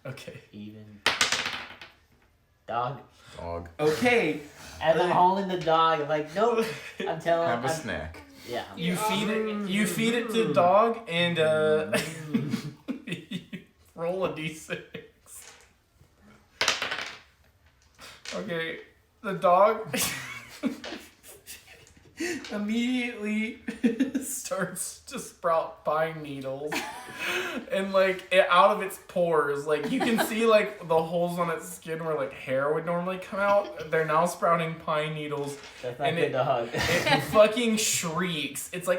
Okay. Even. Dog. Dog. Okay. As I'm holding the dog, I'm like, nope. I'm telling him. Have a snack. Yeah. You feed it to the dog, and you roll a d6. Okay, the dog immediately starts to sprout pine needles, and out of its pores, you can see the holes on its skin where hair would normally come out. They're now sprouting pine needles. That's not and the dog. It fucking shrieks. It's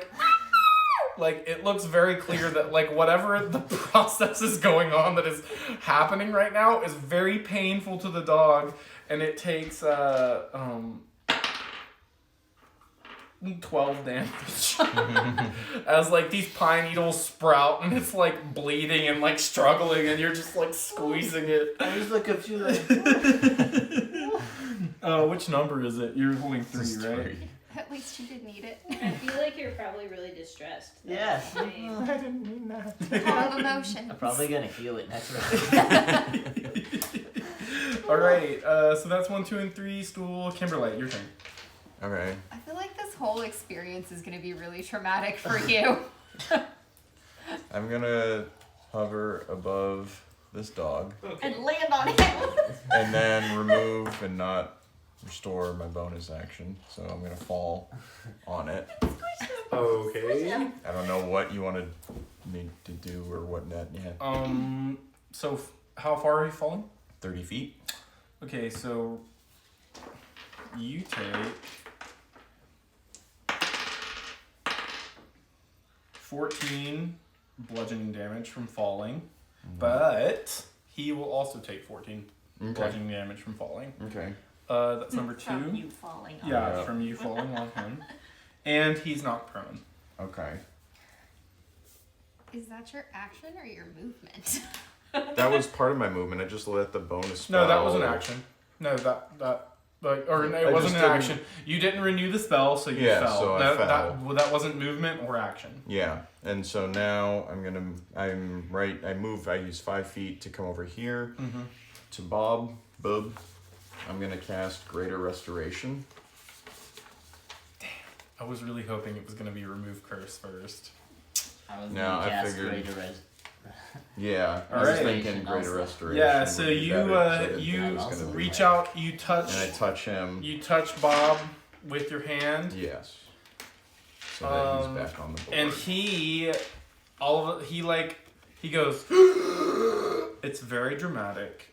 it looks very clear that whatever the process is going on that is happening right now is very painful to the dog, and it takes 12 damage as these pine needles sprout, and it's bleeding and struggling, and you're just squeezing it. I just look at you Which number is it? You're rolling 3, It's right? 3. At least you didn't eat it. I feel like you're probably really distressed. Yes. I didn't mean that. All of emotions. I'm probably gonna heal it next round. All right, so that's 1, 2, and 3. Stool. Kimberlite, your turn. Okay. I feel like this whole experience is going to be really traumatic for you. I'm gonna hover above this dog And land on him. and then remove and not restore my bonus action. So I'm gonna fall on it. Okay. I don't know what you wanted me to do or what net yet. So how far are you falling? 30 feet. Okay, so you take 14 bludgeoning damage from falling, but he will also take 14 bludgeoning damage from falling. Okay. That's number 2. From you falling on Yeah, from you falling on him. And he's not prone. Okay. Is that your action or your movement? That was part of my movement. I just let the bonus spell. No, that was an action. No, it I wasn't just an action. You didn't renew the spell, so you Yeah, fell. so I that fell. That wasn't movement or action. Yeah, and so now I move, I use 5 feet to come over here to Bub, I'm gonna cast Greater Restoration. I was really hoping it was gonna be remove curse first. I was No, gonna I cast figured- Greater Res. Yeah, I was Alright. thinking Greater Also. Restoration. Yeah, so would be you better, 'cause I didn't think you it was gonna be- reach out, you touch, and I touch him. you touch Bob with your hand, Yes. So that he's back on the board. and he goes. It's very dramatic,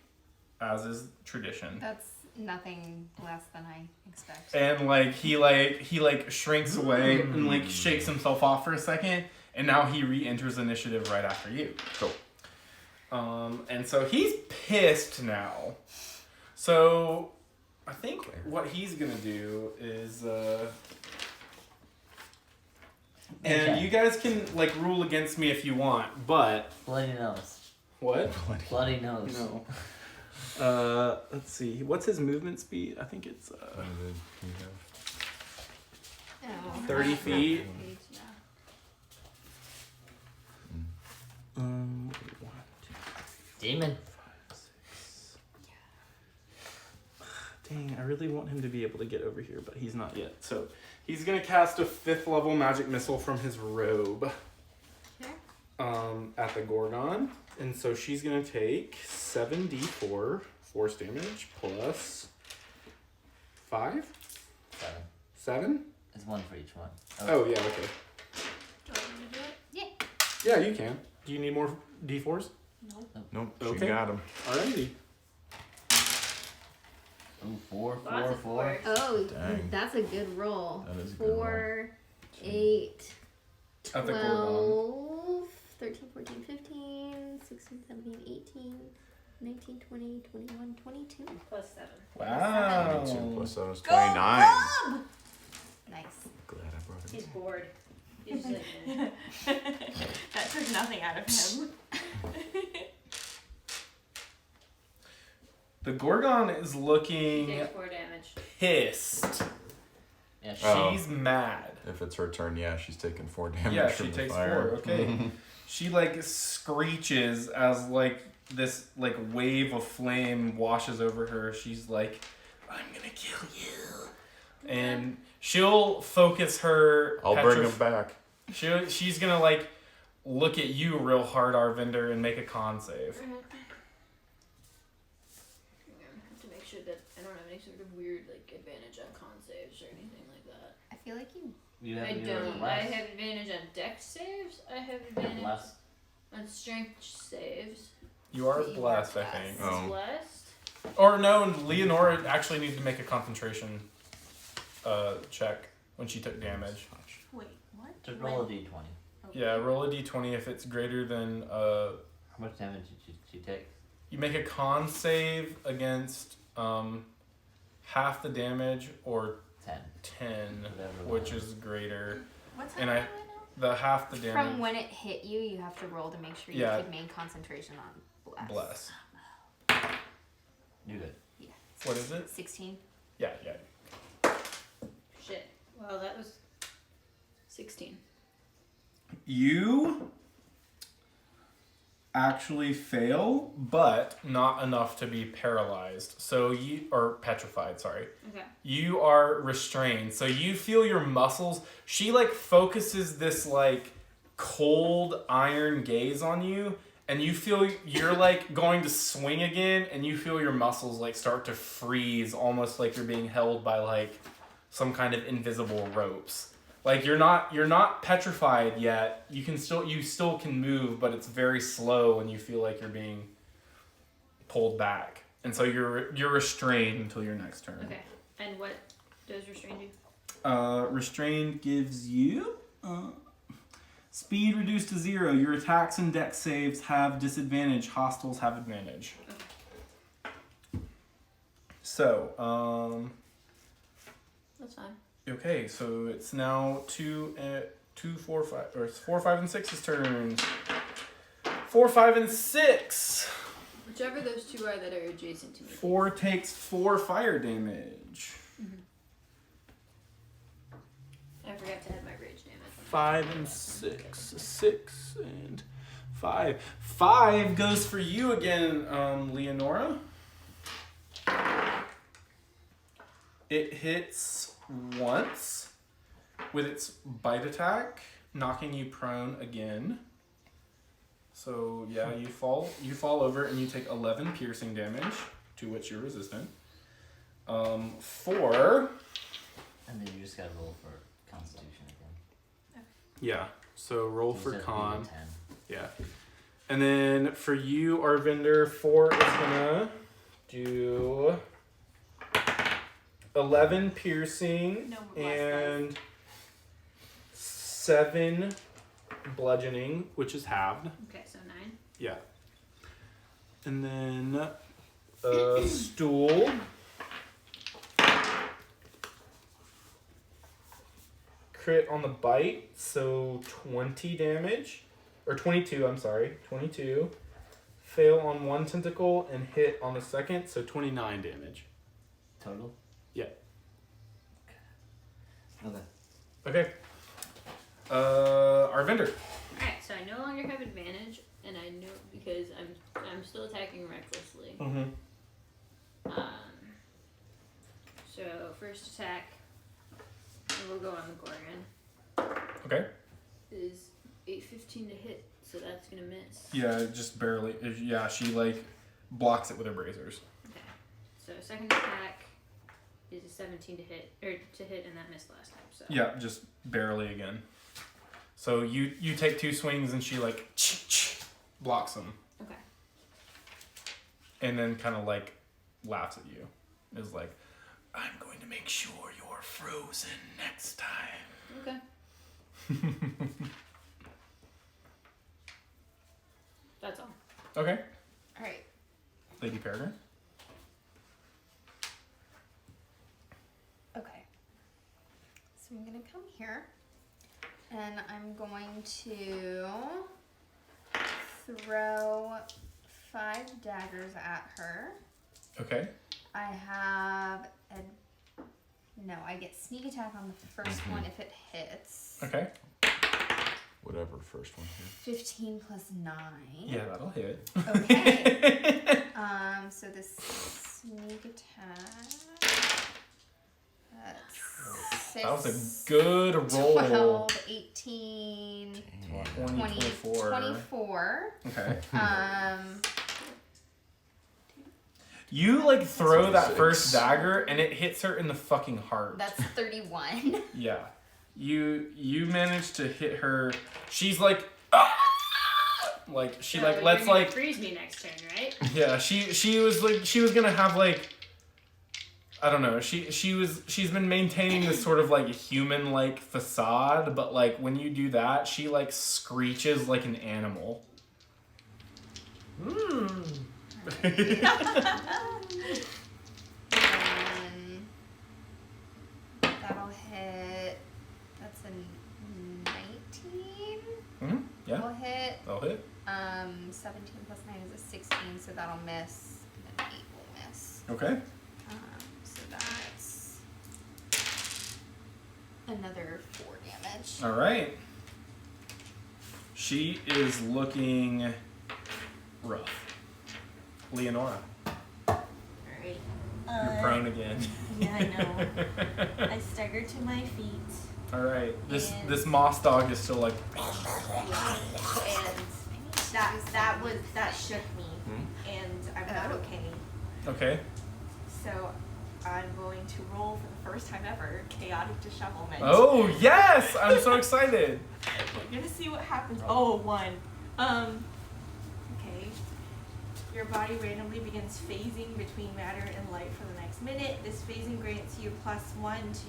as is tradition. That's nothing less than I expect. And he shrinks away and shakes himself off for a second, and now he re-enters initiative right after you. Cool. And so he's pissed now. So I think what he's gonna do is and Okay. you guys can rule against me if you want, but Bloody nose. what? Bloody nose. No. Let's see. What's his movement speed? I think it's 30 feet. One, two, Demon. 6. Dang, I really want him to be able to get over here, but he's not yet. So he's gonna cast a 5th level magic missile from his robe. Okay. At the Gorgon. And so she's gonna take 7d4 force damage plus 5? 7. 7? There's one for each one. Oh yeah, okay. Do you want me to do it? Yeah, you can. Do you need more d4s? Nope, she Okay. got him. Alrighty. Ooh, 4, 4, Lots of 4. fours. Oh, Dang. that's a good roll. That is a good roll. 4, 8, At the Gorgon. 12, 13, 14, 15, 16, 17, 18, 19, 20, 21, 22. Plus 7. Wow. 2 plus 7 is Go 29. Bob! Nice. Glad I brought it. He's bored. He's just That took nothing out of him. The Gorgon is he looking takes 4 damage. pissed. Yeah, Oh. She's mad. If it's her turn, yeah, she's taking 4 damage Yeah, from she the takes fire. 4. Okay. She screeches as this wave of flame washes over her. She's like, "I'm gonna kill you," and she'll focus her. I'll bring him back. She's gonna look at you real hard, Arvindr, and make a con save. I have to make sure that I don't have any sort of weird advantage on con saves or anything like that. I feel like you. You have I to do don't. it I less. have advantage on dex saves. I have advantage Less. on strength saves. You are You are blessed, I blessed. think. Oh. Blessed. Or no, Leonora actually needs to make a concentration check when she took damage. Wait, what? Just roll a d20. Yeah, roll a d20 if it's greater than How much damage did you take? you make a con save against half the damage or 10. 10, Whatever. which is greater. What's And happening right now? The half the damage. From when it hit you, you have to roll to make sure you Yeah. could main concentration on bless. Bless. You're good. Yeah. What is it? 16. Yeah. Shit. Well, that was 16. You actually fail, but not enough to be paralyzed. So or petrified, sorry. Okay. You are restrained. So you feel your muscles. She focuses this cold iron gaze on you, and you feel you're going to swing again, and you feel your muscles start to freeze, almost like you're being held by some kind of invisible ropes. You're not petrified yet. You still can move, but it's very slow, and you feel like you're being pulled back. And so you're restrained until your next turn. Okay. And what does restrain do? Restrained gives you speed reduced to 0. Your attacks and dex saves have disadvantage. Hostiles have advantage. Okay. So, That's fine. okay, so it's now 2, 4, 5, or it's 4, 5, and 6's turns. 4, 5, and 6. Whichever those two are that are adjacent to me. 4 takes 4 fire damage. I forgot to add my rage damage. 5 and 6. 6 and 5. 5 goes for you again, Leonora. It hits once with its bite attack, knocking you prone again. So yeah, you fall over and you take 11 piercing damage, to which you're resistant. 4. And then you just gotta roll for Constitution again. Yeah. So roll You for said con. being a 10. Yeah. And then for you, Arvindr, 4 is gonna do 11 piercing No, less and 7 bludgeoning, which is halved. Okay, so 9. Yeah. And then stool. Crit on the bite, so 20 damage. Or 22, I'm sorry. 22. Fail on one tentacle and hit on the second, so 29 damage. Total? Yeah. Okay. Okay. Arvindr. Alright, so I no longer have advantage, and I know because I'm still attacking recklessly. Mm-hmm. So first attack, and we'll go on the Gorgon. Okay. Is 8-15 to hit, so that's gonna miss. Yeah, just barely. Yeah, she like blocks it with her bracers. Okay. So second attack is a 17 to hit, and that missed last time. So Yeah, just barely again. So you take 2 swings and she like blocks them. Okay. And then kind of like laughs at you. Is like, I'm going to make sure you're frozen next time. Okay. That's all. Okay. Alright. Lady Peregrine. Okay. So I'm gonna come here and I'm going to throw 5 daggers at her. Okay. I have I get sneak attack on the first one if it hits. Okay. Whatever first one here. 15 plus 9. Yeah, that'll hit. Okay. So the sneak attack. That's 6. That was a good roll. 12, 18, 20, 24. 24. Okay. Um, You like throw that 26. first dagger and it hits her in the fucking heart. that's 31. Yeah. You managed to hit her. She's like, ah! Like she like you're lets gonna like freeze me next turn, right? yeah. She was like she was gonna have like I don't know. She's been maintaining this sort of like human like facade, but like when you do that, she like screeches like an animal. And that'll hit. That's a 19. Mm-hmm. Yeah. Will hit. That'll hit. 17 plus 9 is a 16, so that'll miss. And then 8 will miss. Okay. So that's another 4 damage. All right. She is looking rough. Leonora, Alright. you're prone again. Yeah, I know. I stagger to my feet. All right. This And- this moss dog is still like. And that shook me, and I'm not okay. Okay. So I'm going to roll for the first time ever chaotic dishevelment. Oh yes! I'm so excited. We're gonna see what happens. Oh, 1. Okay. Your body randomly begins phasing between matter and light for the next minute. This phasing grants you +1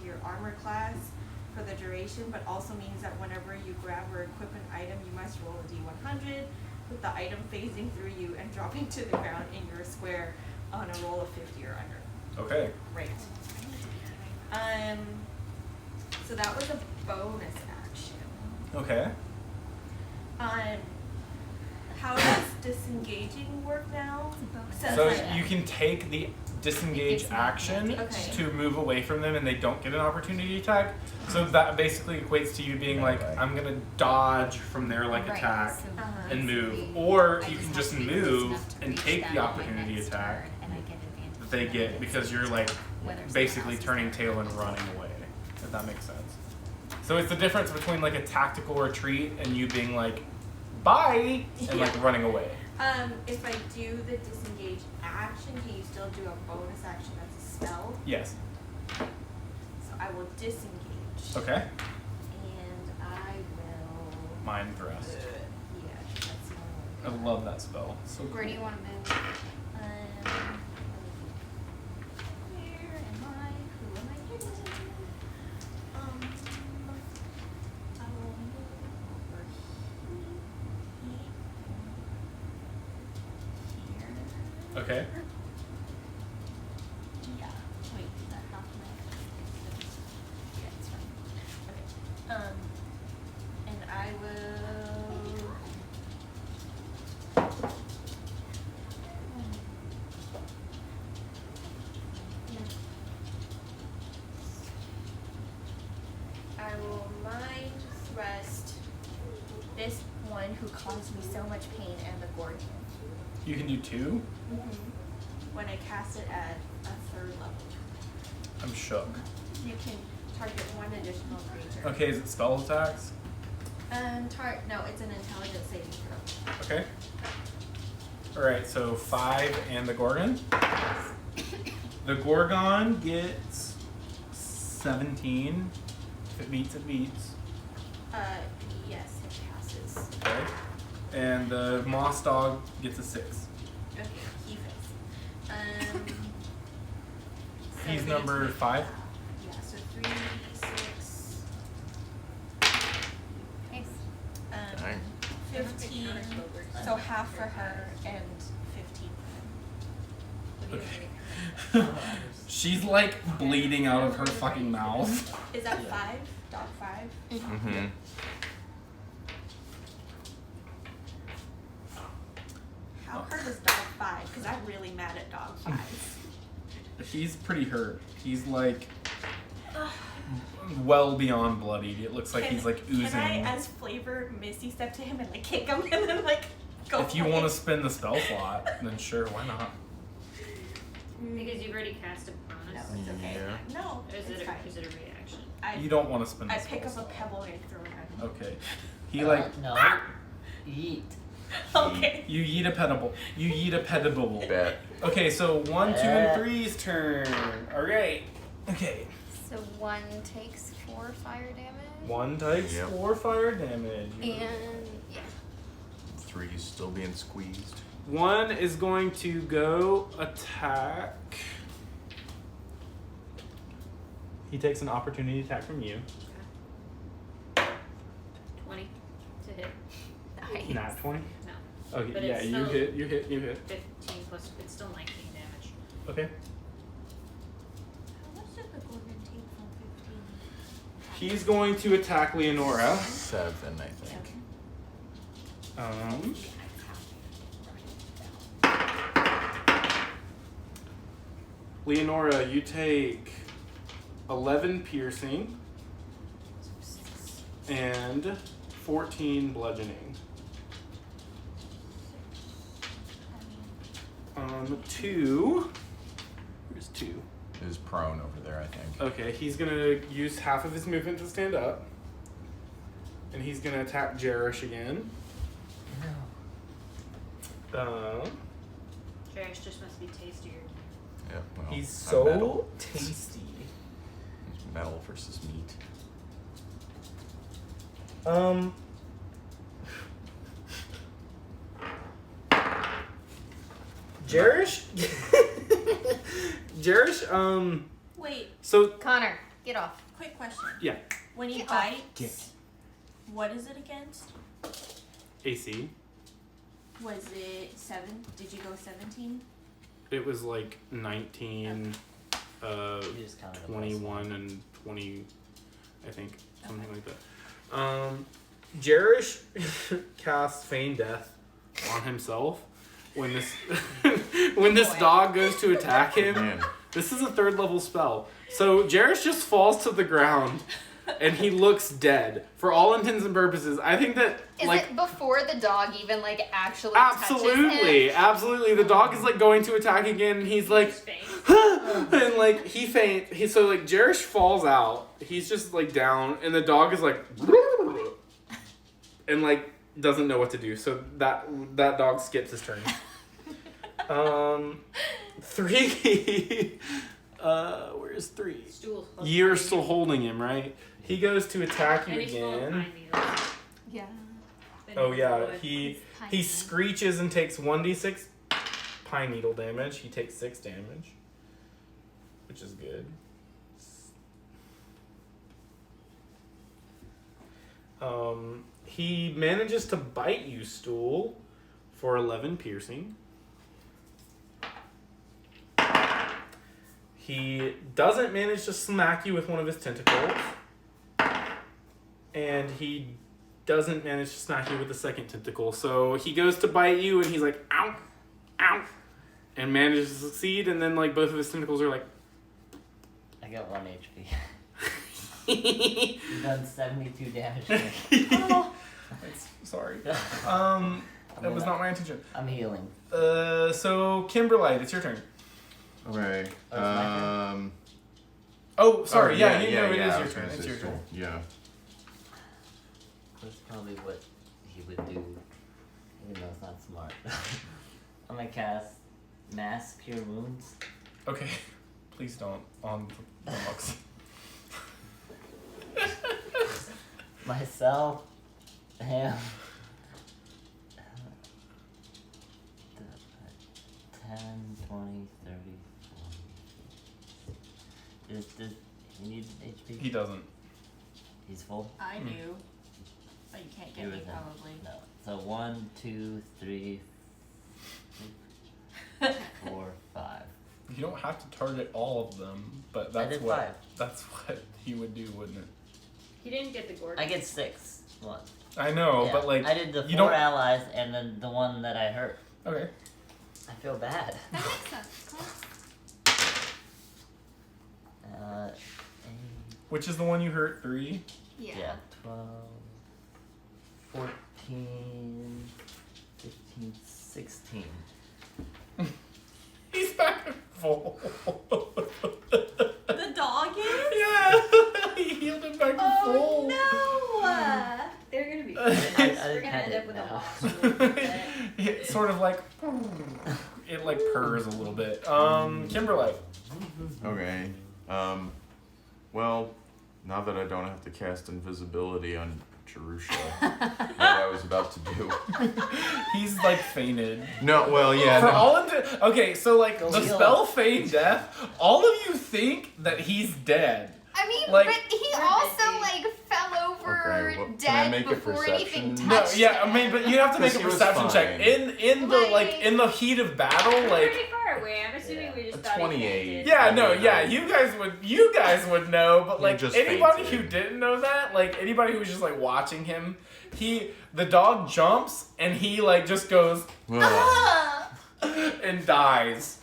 to your armor class for the duration, but also means that whenever you grab or equip an item, you must roll a d100 with the item phasing through you and dropping to the ground in your square on a roll of 50 or under. Okay. Great. So that was a bonus action. Okay. How does disengaging work now? Says So like- you can take the disengage It's an action advantage. to move away from them and they don't get an opportunity attack. So that basically equates to you being like, I'm gonna dodge from their like Right, attack so and move. basically, Or I you can have just to be close move enough to and reach take them the on my opportunity next attack turn, and I get advantage that they on get it. because you're like when there's basically turning tail and running away, if that makes sense. So it's the difference between like a tactical retreat and you being like, bye, and like running away. If I do the disengage action, can you still do a bonus action that's a spell? Yes. So I will disengage. Okay. And I will. Mind thrust. Yeah, that's I love that spell. So cool. Where do you want to move? Where am I? Who am I hitting? I will move over here. Okay. Yeah. Wait, is that half my? Yeah, it's fine. Okay. And I will. I will mind thrust this one who caused me so much pain and the Gorgon. You can do 2? When I cast it at a 3rd level. I'm shook. You can target one additional creature. Okay, is it spell attacks? No, it's an intelligence saving throw. Okay. Alright, so 5 and the Gorgon. The Gorgon gets 17. If it beats, it beats. Yes, it passes. Okay. And the Moss Dog gets a 6. Okay, he fails. He's number 5. Yeah, so 3d6. Nice. Dang. 15. So half for her and 15 for him. Okay. She's like bleeding out of her fucking mouth. Is that 5? Dog 5? Mm-hmm. How hurt is dog 5? Because I'm really mad at dog 5. He's pretty hurt. He's like well beyond bloodied. It looks like he's like oozing. Can I, as flavor, Misty step to him and like kick him and then like go? If you want to spin the spell slot, then sure, why not? Because you've already cast a bonus. No, it's okay. Yeah. No, Or is it's it fine. a reaction? You don't want to spin the I spell pick up a slot. pebble and throw it at him. Okay. He like No. Eat. Okay. you yeet a petable. You yeet a petable. Bet. Okay, so 1, 2, and 3's turn. Alright. Okay. So 1 takes 4 fire damage. 1 takes Yep. 4 fire damage. And yeah. 3's still being squeezed. 1 is going to go attack. He takes an opportunity attack from you. 20 to hit. Nice. Nat 20? No. Okay, But yeah, it's you still- hit, you hit, you hit. 15 plus, it's still 19 damage. Okay. How much did the Gorgon take from 15? He's going to attack Leonora. 7, I think. Leonora, you take 11 piercing and 14 bludgeoning. 2. Where's 2? Is prone over there, I think. Okay, he's gonna use half of his movement to stand up. And he's gonna attack Jerish again. Cherish just must be tastier. Yeah, well, He's I'm so metal. tasty. It's metal versus meat. Jerish? Jerish, Wait, so, Connor, get off. quick question. yeah, When he Get off. bites, what is it against? AC. Was it 7? Did you go 17? It was like 19, You just counted a plus 21, and 20, I think, something like that. Jerish casts Feign Death on himself when this when this dog goes to attack him. Man. This is a 3rd level spell. So Jerish just falls to the ground and he looks dead. For all intents and purposes, I think that Is it before the dog even like actually absolutely, touches him? absolutely. The dog is like going to attack again, and he's like, and like he faints. So like Jerish falls out. He's just like down, and the dog is like, and like doesn't know what to do. So that dog skips his turn. 3. Where's 3? You're still holding him, right? He goes to attack you again. Yeah. Oh yeah, he screeches and takes 1d6 pine needle damage. He takes 6 damage, which is good. He manages to bite you, Stool, for 11 piercing. He doesn't manage to smack you with one of his tentacles. And he doesn't manage to smack you with the second tentacle. So he goes to bite you and he's like, ow, ow, and manages to succeed. And then like both of his tentacles are like... I got 1 HP. You've done 72 damage to me. Oh, sorry. That was not my intention. I'm healing. So Kimberlite, it's your turn. Okay. Oh, sorry. yeah, it is your turn. It's your turn. Yeah. That's probably what he would do, even though it's not smart. I'm gonna cast Mass Cure Wounds. Okay. Please don't on the box. Myself, him, 10, 20, 30, 40. Does he need HP? He doesn't. He's full? I do. But you can't get me probably. No. So 1, 2, 3, 4, 5. You don't have to target all of them, but that's what he would do, wouldn't it? He didn't get the Gorgon. I get 6. One. I know, Yeah, but like I did the you 4 don't... allies and then the one that I hurt. Okay. I feel bad. That makes sense. Which is the one you hurt? 3? Yeah. 12, 14, 15, 16. He's back at full. The dog is? Yeah, he healed him back to full. No! They're gonna be pissed. We're gonna end up with a monster. It's sort of like it like purrs a little bit. Kimberlite. Okay. Well, now that I don't have to cast invisibility on Jerusha, what I was about to do. He's like fainted. No, well, yeah. For no. all okay, so like the heal spell feign death. All of you think that he's dead. I mean, Like- but he also like fell over Okay, well, can I dead make a before anything perception? touched No, yeah, I him. mean, but you have to make a Because he was perception check fine. in the like in the heat of battle, like. Pretty far away. I'm assuming we just A thought 28. he fainted. Yeah, no, yeah, you guys would know, but He like just anybody fainted. who didn't know that, like anybody who was just like watching him, the dog jumps and he like just goes Ugh. and dies.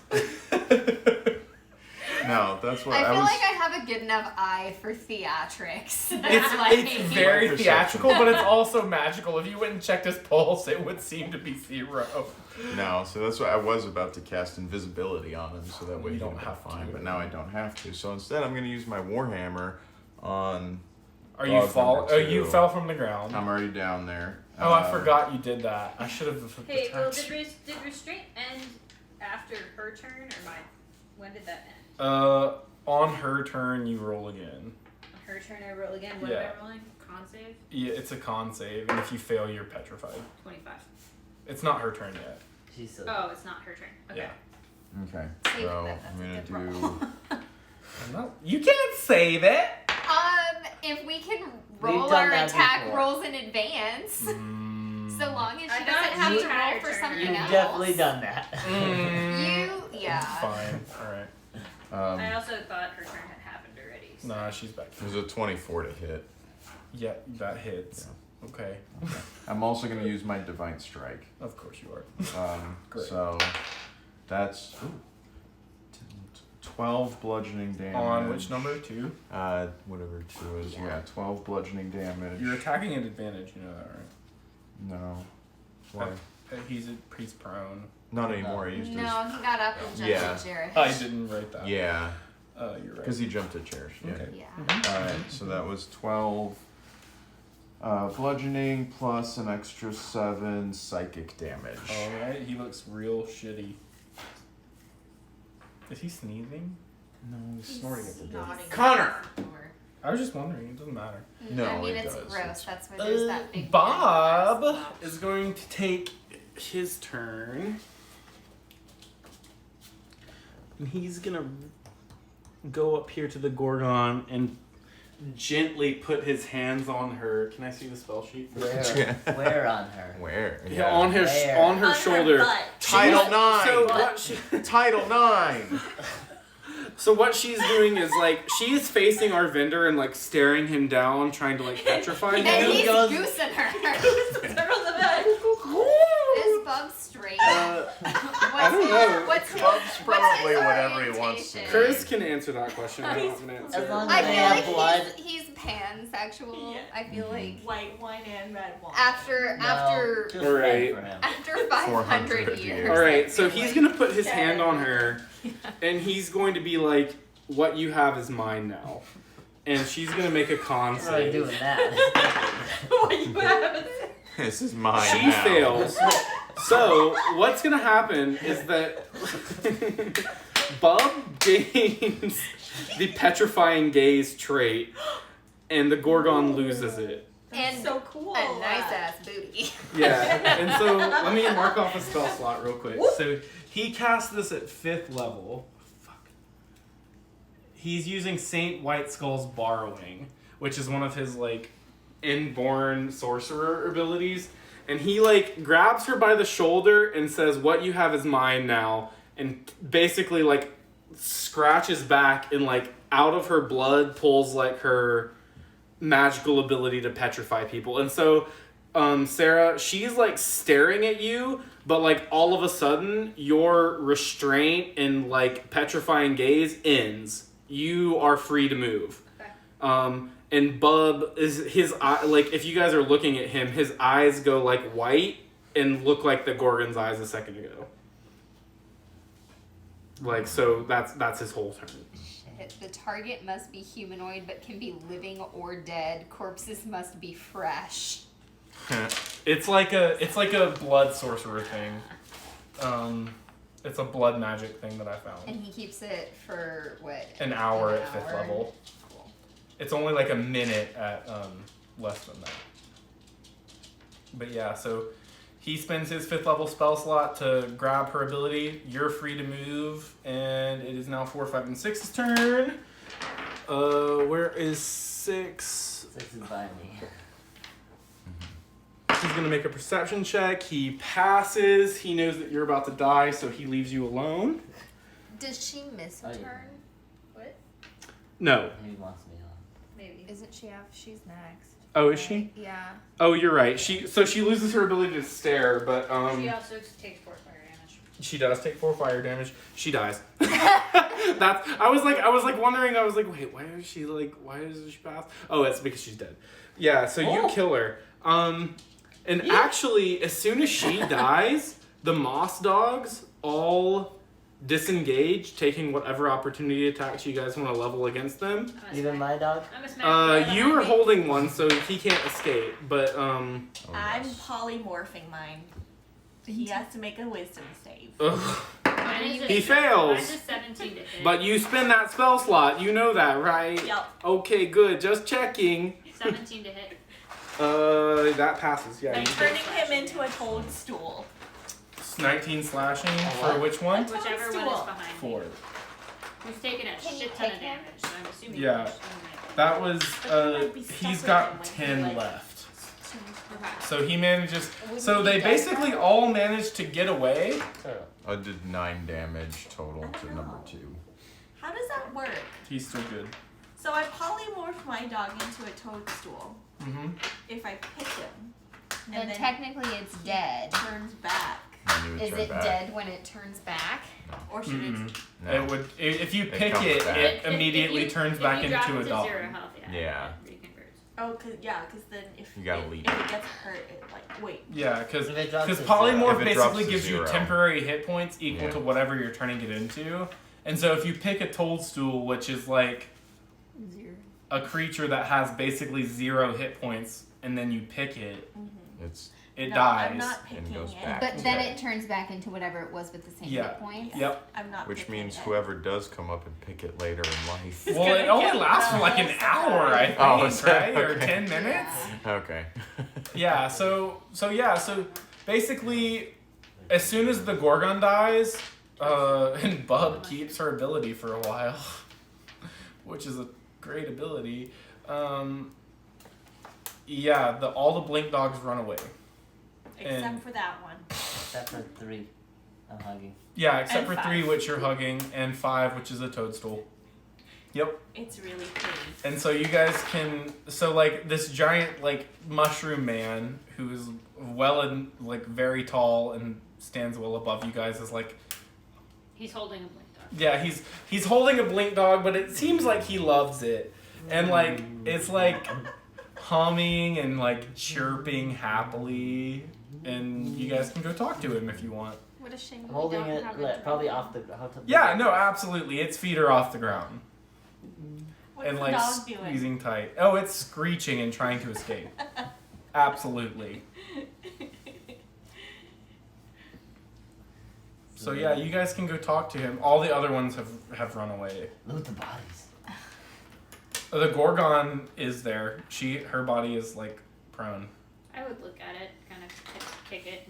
No, that's what I I feel was. like I have a good enough eye for theatrics. It's very My perception. theatrical, but it's also magical. If you went and checked his pulse, it would seem to be 0. No, so that's why I was about to cast invisibility on him, so that way You he don't don't have fine. to. But now I don't have to. So instead, I'm going to use my warhammer on. Are you dog fall? number Oh, you 2. fell from the ground. I'm already down there. Oh, I forgot you did that. I should have. Hey, well, did restraint end after her turn or mine? When did that end? On her turn, you roll again. On her turn, I roll again. What Yeah. am I rolling? Con save? Yeah, it's a con save, and if you fail, you're petrified. 25. It's not her turn yet. She's so. Oh, it's not her turn. Okay. Yeah. Okay, Save so that, I'm that's a going to good do. No, you can't say that. If we can We've roll done our that attack before. rolls in advance, so long as she I doesn't thought have you to had roll her for turn. something You've else. definitely done that. Yeah. Fine. All right. I also thought her turn had happened already. So. Nah, she's back. It was a 24 to hit. Yeah, that hits. Okay. I'm also going to use my divine strike. Of course you are. Great. So that's 12 bludgeoning damage. On which number? 2? Whatever 2 is. Yeah, 12 bludgeoning damage. You're attacking at advantage, you know that, right? No. Why? He's prone. Not anymore. I used to. No, he got up and jumped Yeah. at Jared. I didn't write that. Yeah. You're right. Because he jumped at Cherish. Yeah. Okay. Yeah. Alright, so that was 12 bludgeoning plus an extra 7 psychic damage. Alright, he looks real shitty. Is he sneezing? No, he's snorting at the door. Connor! I was just wondering, it doesn't matter. No, I mean, it it's does. gross. That's why there's that big. Bob is going to take his turn. And he's gonna go up here to the Gorgon and gently put his hands on her. Can I see the spell sheet? Where on her? Where? Yeah, on her Where? on her On her shoulder. butt. Title 9! So what she, Title 9! so what she's doing is like she is facing Arvindr and like staring him down, trying to like petrify him. And he's goes- goosing her. Circle the bed. Is Bub straight? I don't know. What's his, Bub's what's probably his whatever he wants to orientation? do. Chris can answer that question. I don't have an answer. As long I as they feel have like blood. he's pansexual. Yeah. I feel like White wine and red wine. after Just Alright. red for him. after 500 400 years. All right, I so feel he's like- gonna put his hand on her, and he's going to be like, "What you have is mine now," and she's gonna make a con We're already save. doing that. What you have? This is mine She now. fails. So what's gonna happen is that Bub gains the petrifying gaze trait, and the Gorgon loses it. And So cool. a nice ass booty. Yeah, and so let me mark off a spell slot real quick. So he cast this at 5th level. Fuck. He's using Saint White Skull's Borrowing, which is one of his like inborn sorcerer abilities. And he like grabs her by the shoulder and says, "What you have is mine now," and basically like scratches back and like out of her blood pulls like her magical ability to petrify people. And so Sarah, she's like staring at you, but like all of a sudden your restraint and like petrifying gaze ends. You are free to move. Okay. And Bub is his eye, like if you guys are looking at him, his eyes go like white and look like the Gorgon's eyes a second ago. Like so that's his whole turn. Shit. The target must be humanoid but can be living or dead. Corpses must be fresh. It's like a blood sorcerer thing. It's a blood magic thing that I found. And he keeps it for what? An hour at 5th hour? level. Cool. It's only like a minute at less than that. But yeah, so he spends his 5th level spell slot to grab her ability. You're free to move, and it is now 4, 5, and 6's turn. Where is 6? 6 is by me. He's gonna make a perception check. He passes. He knows that you're about to die, so he leaves you alone. Does she miss a Oh, yeah. turn? What? No. He wants me on. Maybe. Isn't she up? She's next. Oh, is she? Yeah. Oh, you're right. She loses her ability to stare, but She also takes 4 fire damage. she does take 4 fire damage. She dies. I was wondering. I was like, wait, why does she pass? Oh, it's because she's dead. Yeah. So you kill her. And actually, as soon as she dies, the moss dogs all disengage, taking whatever opportunity attacks you guys want to level against them. Even my dog? I'm a smack. You are holding one, so he can't escape. But I'm polymorphing mine. He has to make a wisdom save. ugh. Mine is He fails. Mine's a 17 to hit. But you spend that spell slot. You know that, right? Yep. Okay, good. Just checking. 17 to hit. That passes. Yeah. I'm you turning him into a toadstool. 19 slashing what? for which one? Whichever one is Toadstool. behind me. 4. Who's taking a Can you shit ton of pick him? damage, so I'm assuming Yeah. he's doing That was. But he might be stuck He's with got him when he, 10 like- left. it. Okay. So he manages. Wouldn't So he they die basically from? all managed to get away. I did 9 damage total to number 2. How does that work? He's still good. So I polymorph my dog into a toadstool. Mm-hmm. If I pick him, Then and then technically it's he dead. turns back. And you would Is turn it back. dead when it turns back? Or should it? No. It would if you pick comes it, back. it immediately turns back if you drop into it a to dog. 0 health, Yeah. it reconverts. Oh, cause then if You gotta if leave. it gets hurt, it like wait. Yeah, because If it drops to polymorph If it drops basically to gives you 0. temporary hit points equal Yeah. to whatever you're turning it into. And so if you pick a toadstool, which is like 0. a creature that has basically 0 hit points, and then you pick it, it No, dies. I'm not and picking goes it. back. But then Okay. it turns back into whatever it was with the same Yeah. hit points. Yep. I'm not. Which picking means it. whoever does come up and pick it later in life. Well, gonna it only get lasts for like an the hour, I think, Oh, is it? right? Or Okay. 10 minutes. Okay. Yeah. So basically, as soon as the Gorgon dies, and Bub keeps her ability for a while, which is a great ability. Yeah, all the blink dogs run away. Except and- for that one. Except for 3. I'm hugging. Yeah, except And for 5. 3, which you're hugging, and 5, which is a toadstool. Yep. It's really pretty. And so you guys can, so like this giant like mushroom man who's well and like very tall and stands well above you guys is like, He's holding a blink dog. yeah, he's holding a blink dog, but it seems like he loves it, and like it's like humming and like chirping happily, and you guys can go talk to him if you want. What a shame. I'm holding it probably off the Yeah, no, absolutely, its feet are off the ground. What's And the like dog doing? squeezing tight. Oh, it's screeching and trying to escape. Absolutely. So yeah, you guys can go talk to him. All the other ones have run away. Loot the bodies. The Gorgon is there. Her body is like prone. I would look at it, kind of kick it.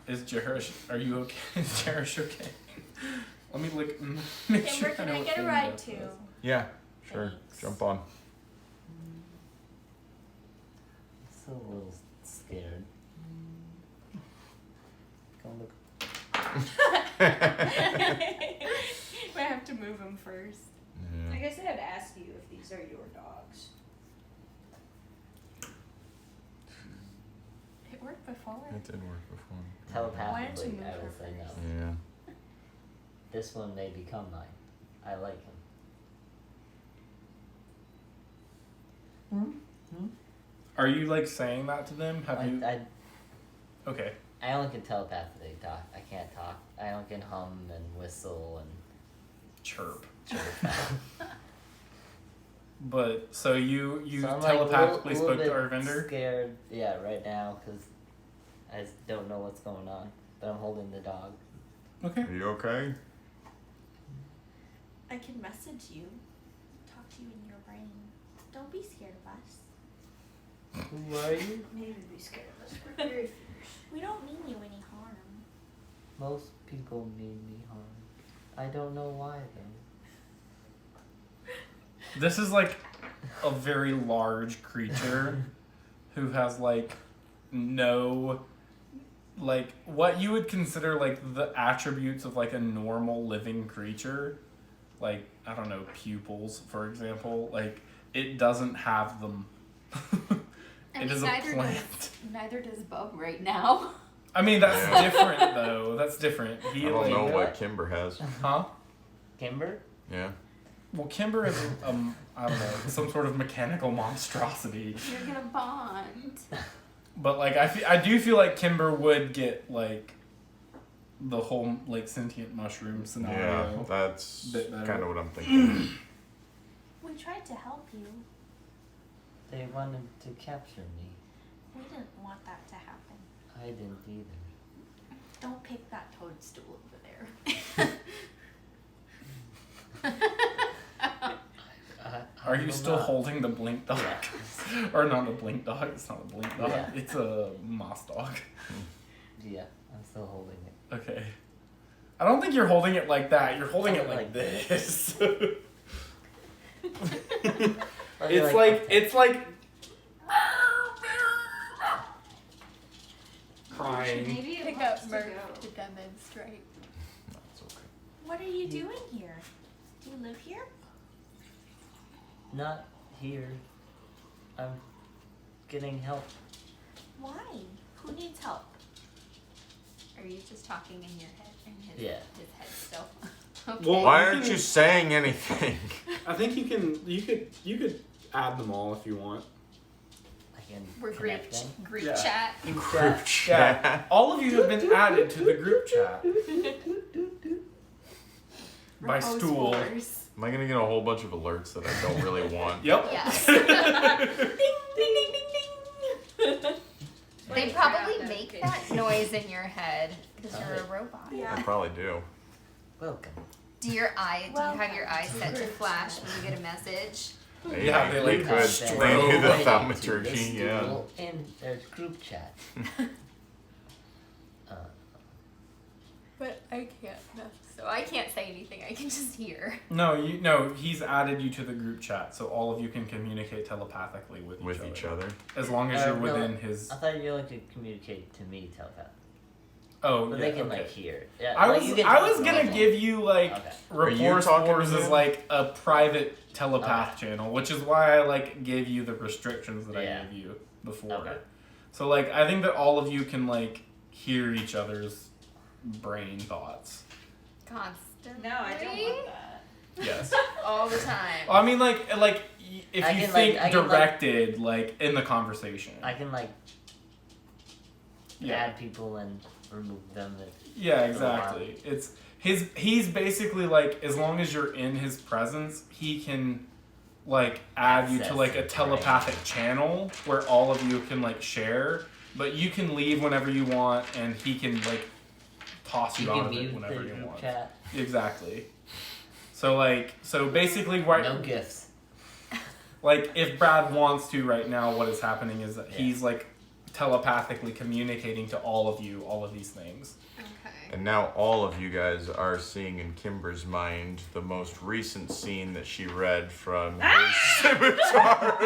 Is Jerish? Are you okay? Is Jerish okay? Let me look. Make sure Kimber, can know I what get a thing ride that too? is. Yeah, sure. Thanks. Jump on. So a little scared. Go look. I have to move him first. I Yeah. guess I had to ask you if these are your dogs. It worked before. It did work before. Telepathically, move I her will say no. first? Yeah. This one may become mine. I like him. Are you like saying that to them? Have you? I Okay. only can telepathically talk. I can't talk. I only can hum and whistle and Chirp. chirp. But so you So I'm telepathically like a spoke to little Arvindr? bit scared, yeah, right now, because I just don't know what's going on. But I'm holding the dog. Okay. Are you okay? I can message you. Talk to you in your brain. Don't be scared of us. Who are you? Maybe be scared of us. We're very We don't mean you any harm. Most people mean me harm. I don't know why though. This is like a very large creature who has like no, like what you would consider like the attributes of like a normal living creature, like I don't know, pupils for example, like it doesn't have them. It is a plant. Neither does Bub right now. I mean that's Yeah. different though. That's different. He I don't like, know like- what Kimber has. huh? Kimber? Yeah. Well, Kimber is I don't know, some sort of mechanical monstrosity. You're gonna bond. But like I do feel like Kimber would get like the whole like sentient mushroom Yeah, scenario. that's Bit better. kind of what I'm thinking. We tried to help you. They wanted to capture me. We didn't want that to happen. I didn't either. Don't pick that toadstool over there. Are you still holding the blink dog? Yeah. Or not a blink dog? It's not a blink dog. Yeah. It's a moss dog. Yeah, I'm still holding it. Okay. I don't think you're holding it like that. You're holding it Like like this. Or it's you're it's like crying. Maybe Pick wants up to Murph go. to demonstrate. That's okay. What are you doing here? Do you live here? Not here. I'm getting help. Why? Who needs help? Are you just talking in your head? In his, Yeah. his head still. Okay. Well, Why you aren't can- you saying anything? I think you could add them all if you want. I can We're connect them. group Yeah. chat. Group Yeah, chat. all of you have been added to the group chat by Propose Stool. wars. Am I gonna get a whole bunch of alerts that I don't really want? Yep. Yes. Ding ding ding ding ding. They probably make that noise in your head because you're a robot. I Yeah. probably do. Welcome. Do you have your eyes set to flash when you get a message? Maybe Yeah, they we like could. strobe. They do the Related to thaumaturgy, this yeah. duel in their group chat. But I can't. No. So I can't say anything. I can just hear. No, he's added you to the group chat, so all of you can communicate telepathically with With each other. as long as you're No, within his. I thought you only could communicate to me telepathically. Oh, But yeah, they can okay. like hear. Yeah, I like, was you can I talk was gonna normal. give you like Okay. Are you Rapport talking to Spores is him? like a private telepath channel, which is why I like gave you the restrictions that Yeah. I gave you before. Okay. So like I think that all of you can like hear each other's brain thoughts. Constantly. No, I don't want that. Yes. All the time. I mean like if I you can, like- think I can, like- directed like in the conversation. I can like Yeah. add people and remove them. Yeah, exactly. It's he's basically like as long as you're in his presence, he can like add you to Access like a it, telepathic channel where all of you can like share, but you can leave whenever you want and he can like toss you, You out can of it mute the whenever you group want. chat. Exactly. So basically right No gifts. like if Brad wants to right now, what is happening is that Yeah. he's like telepathically communicating to all of you all of these things. Okay. And now all of you guys are seeing in Kimber's mind the most recent scene that she read from his scimitar.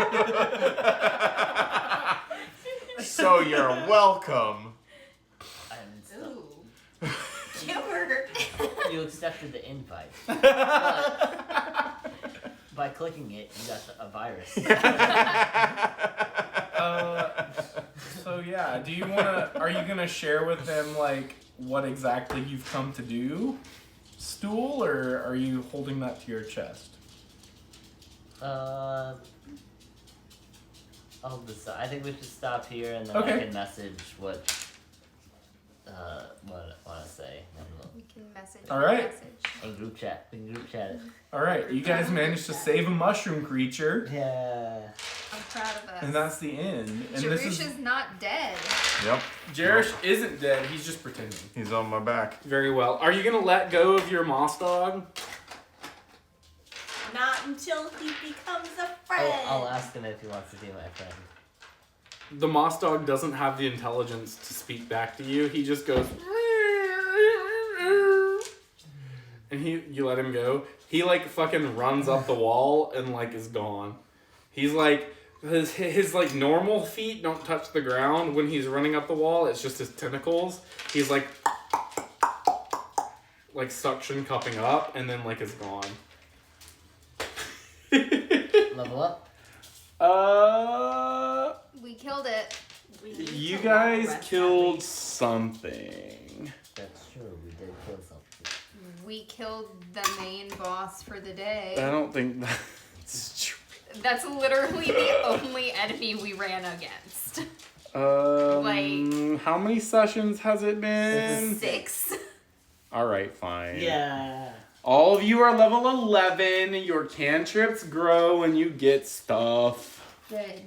So you're welcome. And stuff. Ooh. Kimber. You accepted the invite. By clicking it, you got a virus. So yeah, are you gonna share with them like what exactly you've come to do, Stool, or are you holding that to your chest? I'll decide. I think we should stop here and then Okay. I can message what I want to say. And We can message. All right. Message. we'll- in group chat. We can group chat it. All right, you guys managed to save a mushroom creature, Yeah. I'm proud of us. and that's the end. And this is Jerusha's not dead. Yep, Jerish isn't dead. He's just pretending. he's on my back. Very well. Are you gonna let go of your moss dog? Not until he becomes a friend. I'll ask him if he wants to be my friend. The moss dog doesn't have the intelligence to speak back to you. He just goes, and you let him go. He like fucking runs up the wall and like is gone. He's like his like normal feet don't touch the ground when he's running up the wall. It's just his tentacles. He's like suction cupping up and then like is gone. Level up. We killed it. We need You to guys long rest killed at something. That's true. We did kill something. We killed the main boss for the I day. don't think that's true. That's literally the only enemy we ran against. How many sessions has it been? 6. Alright, fine. Yeah. All of you are level 11. Your cantrips grow and you get stuff. Good.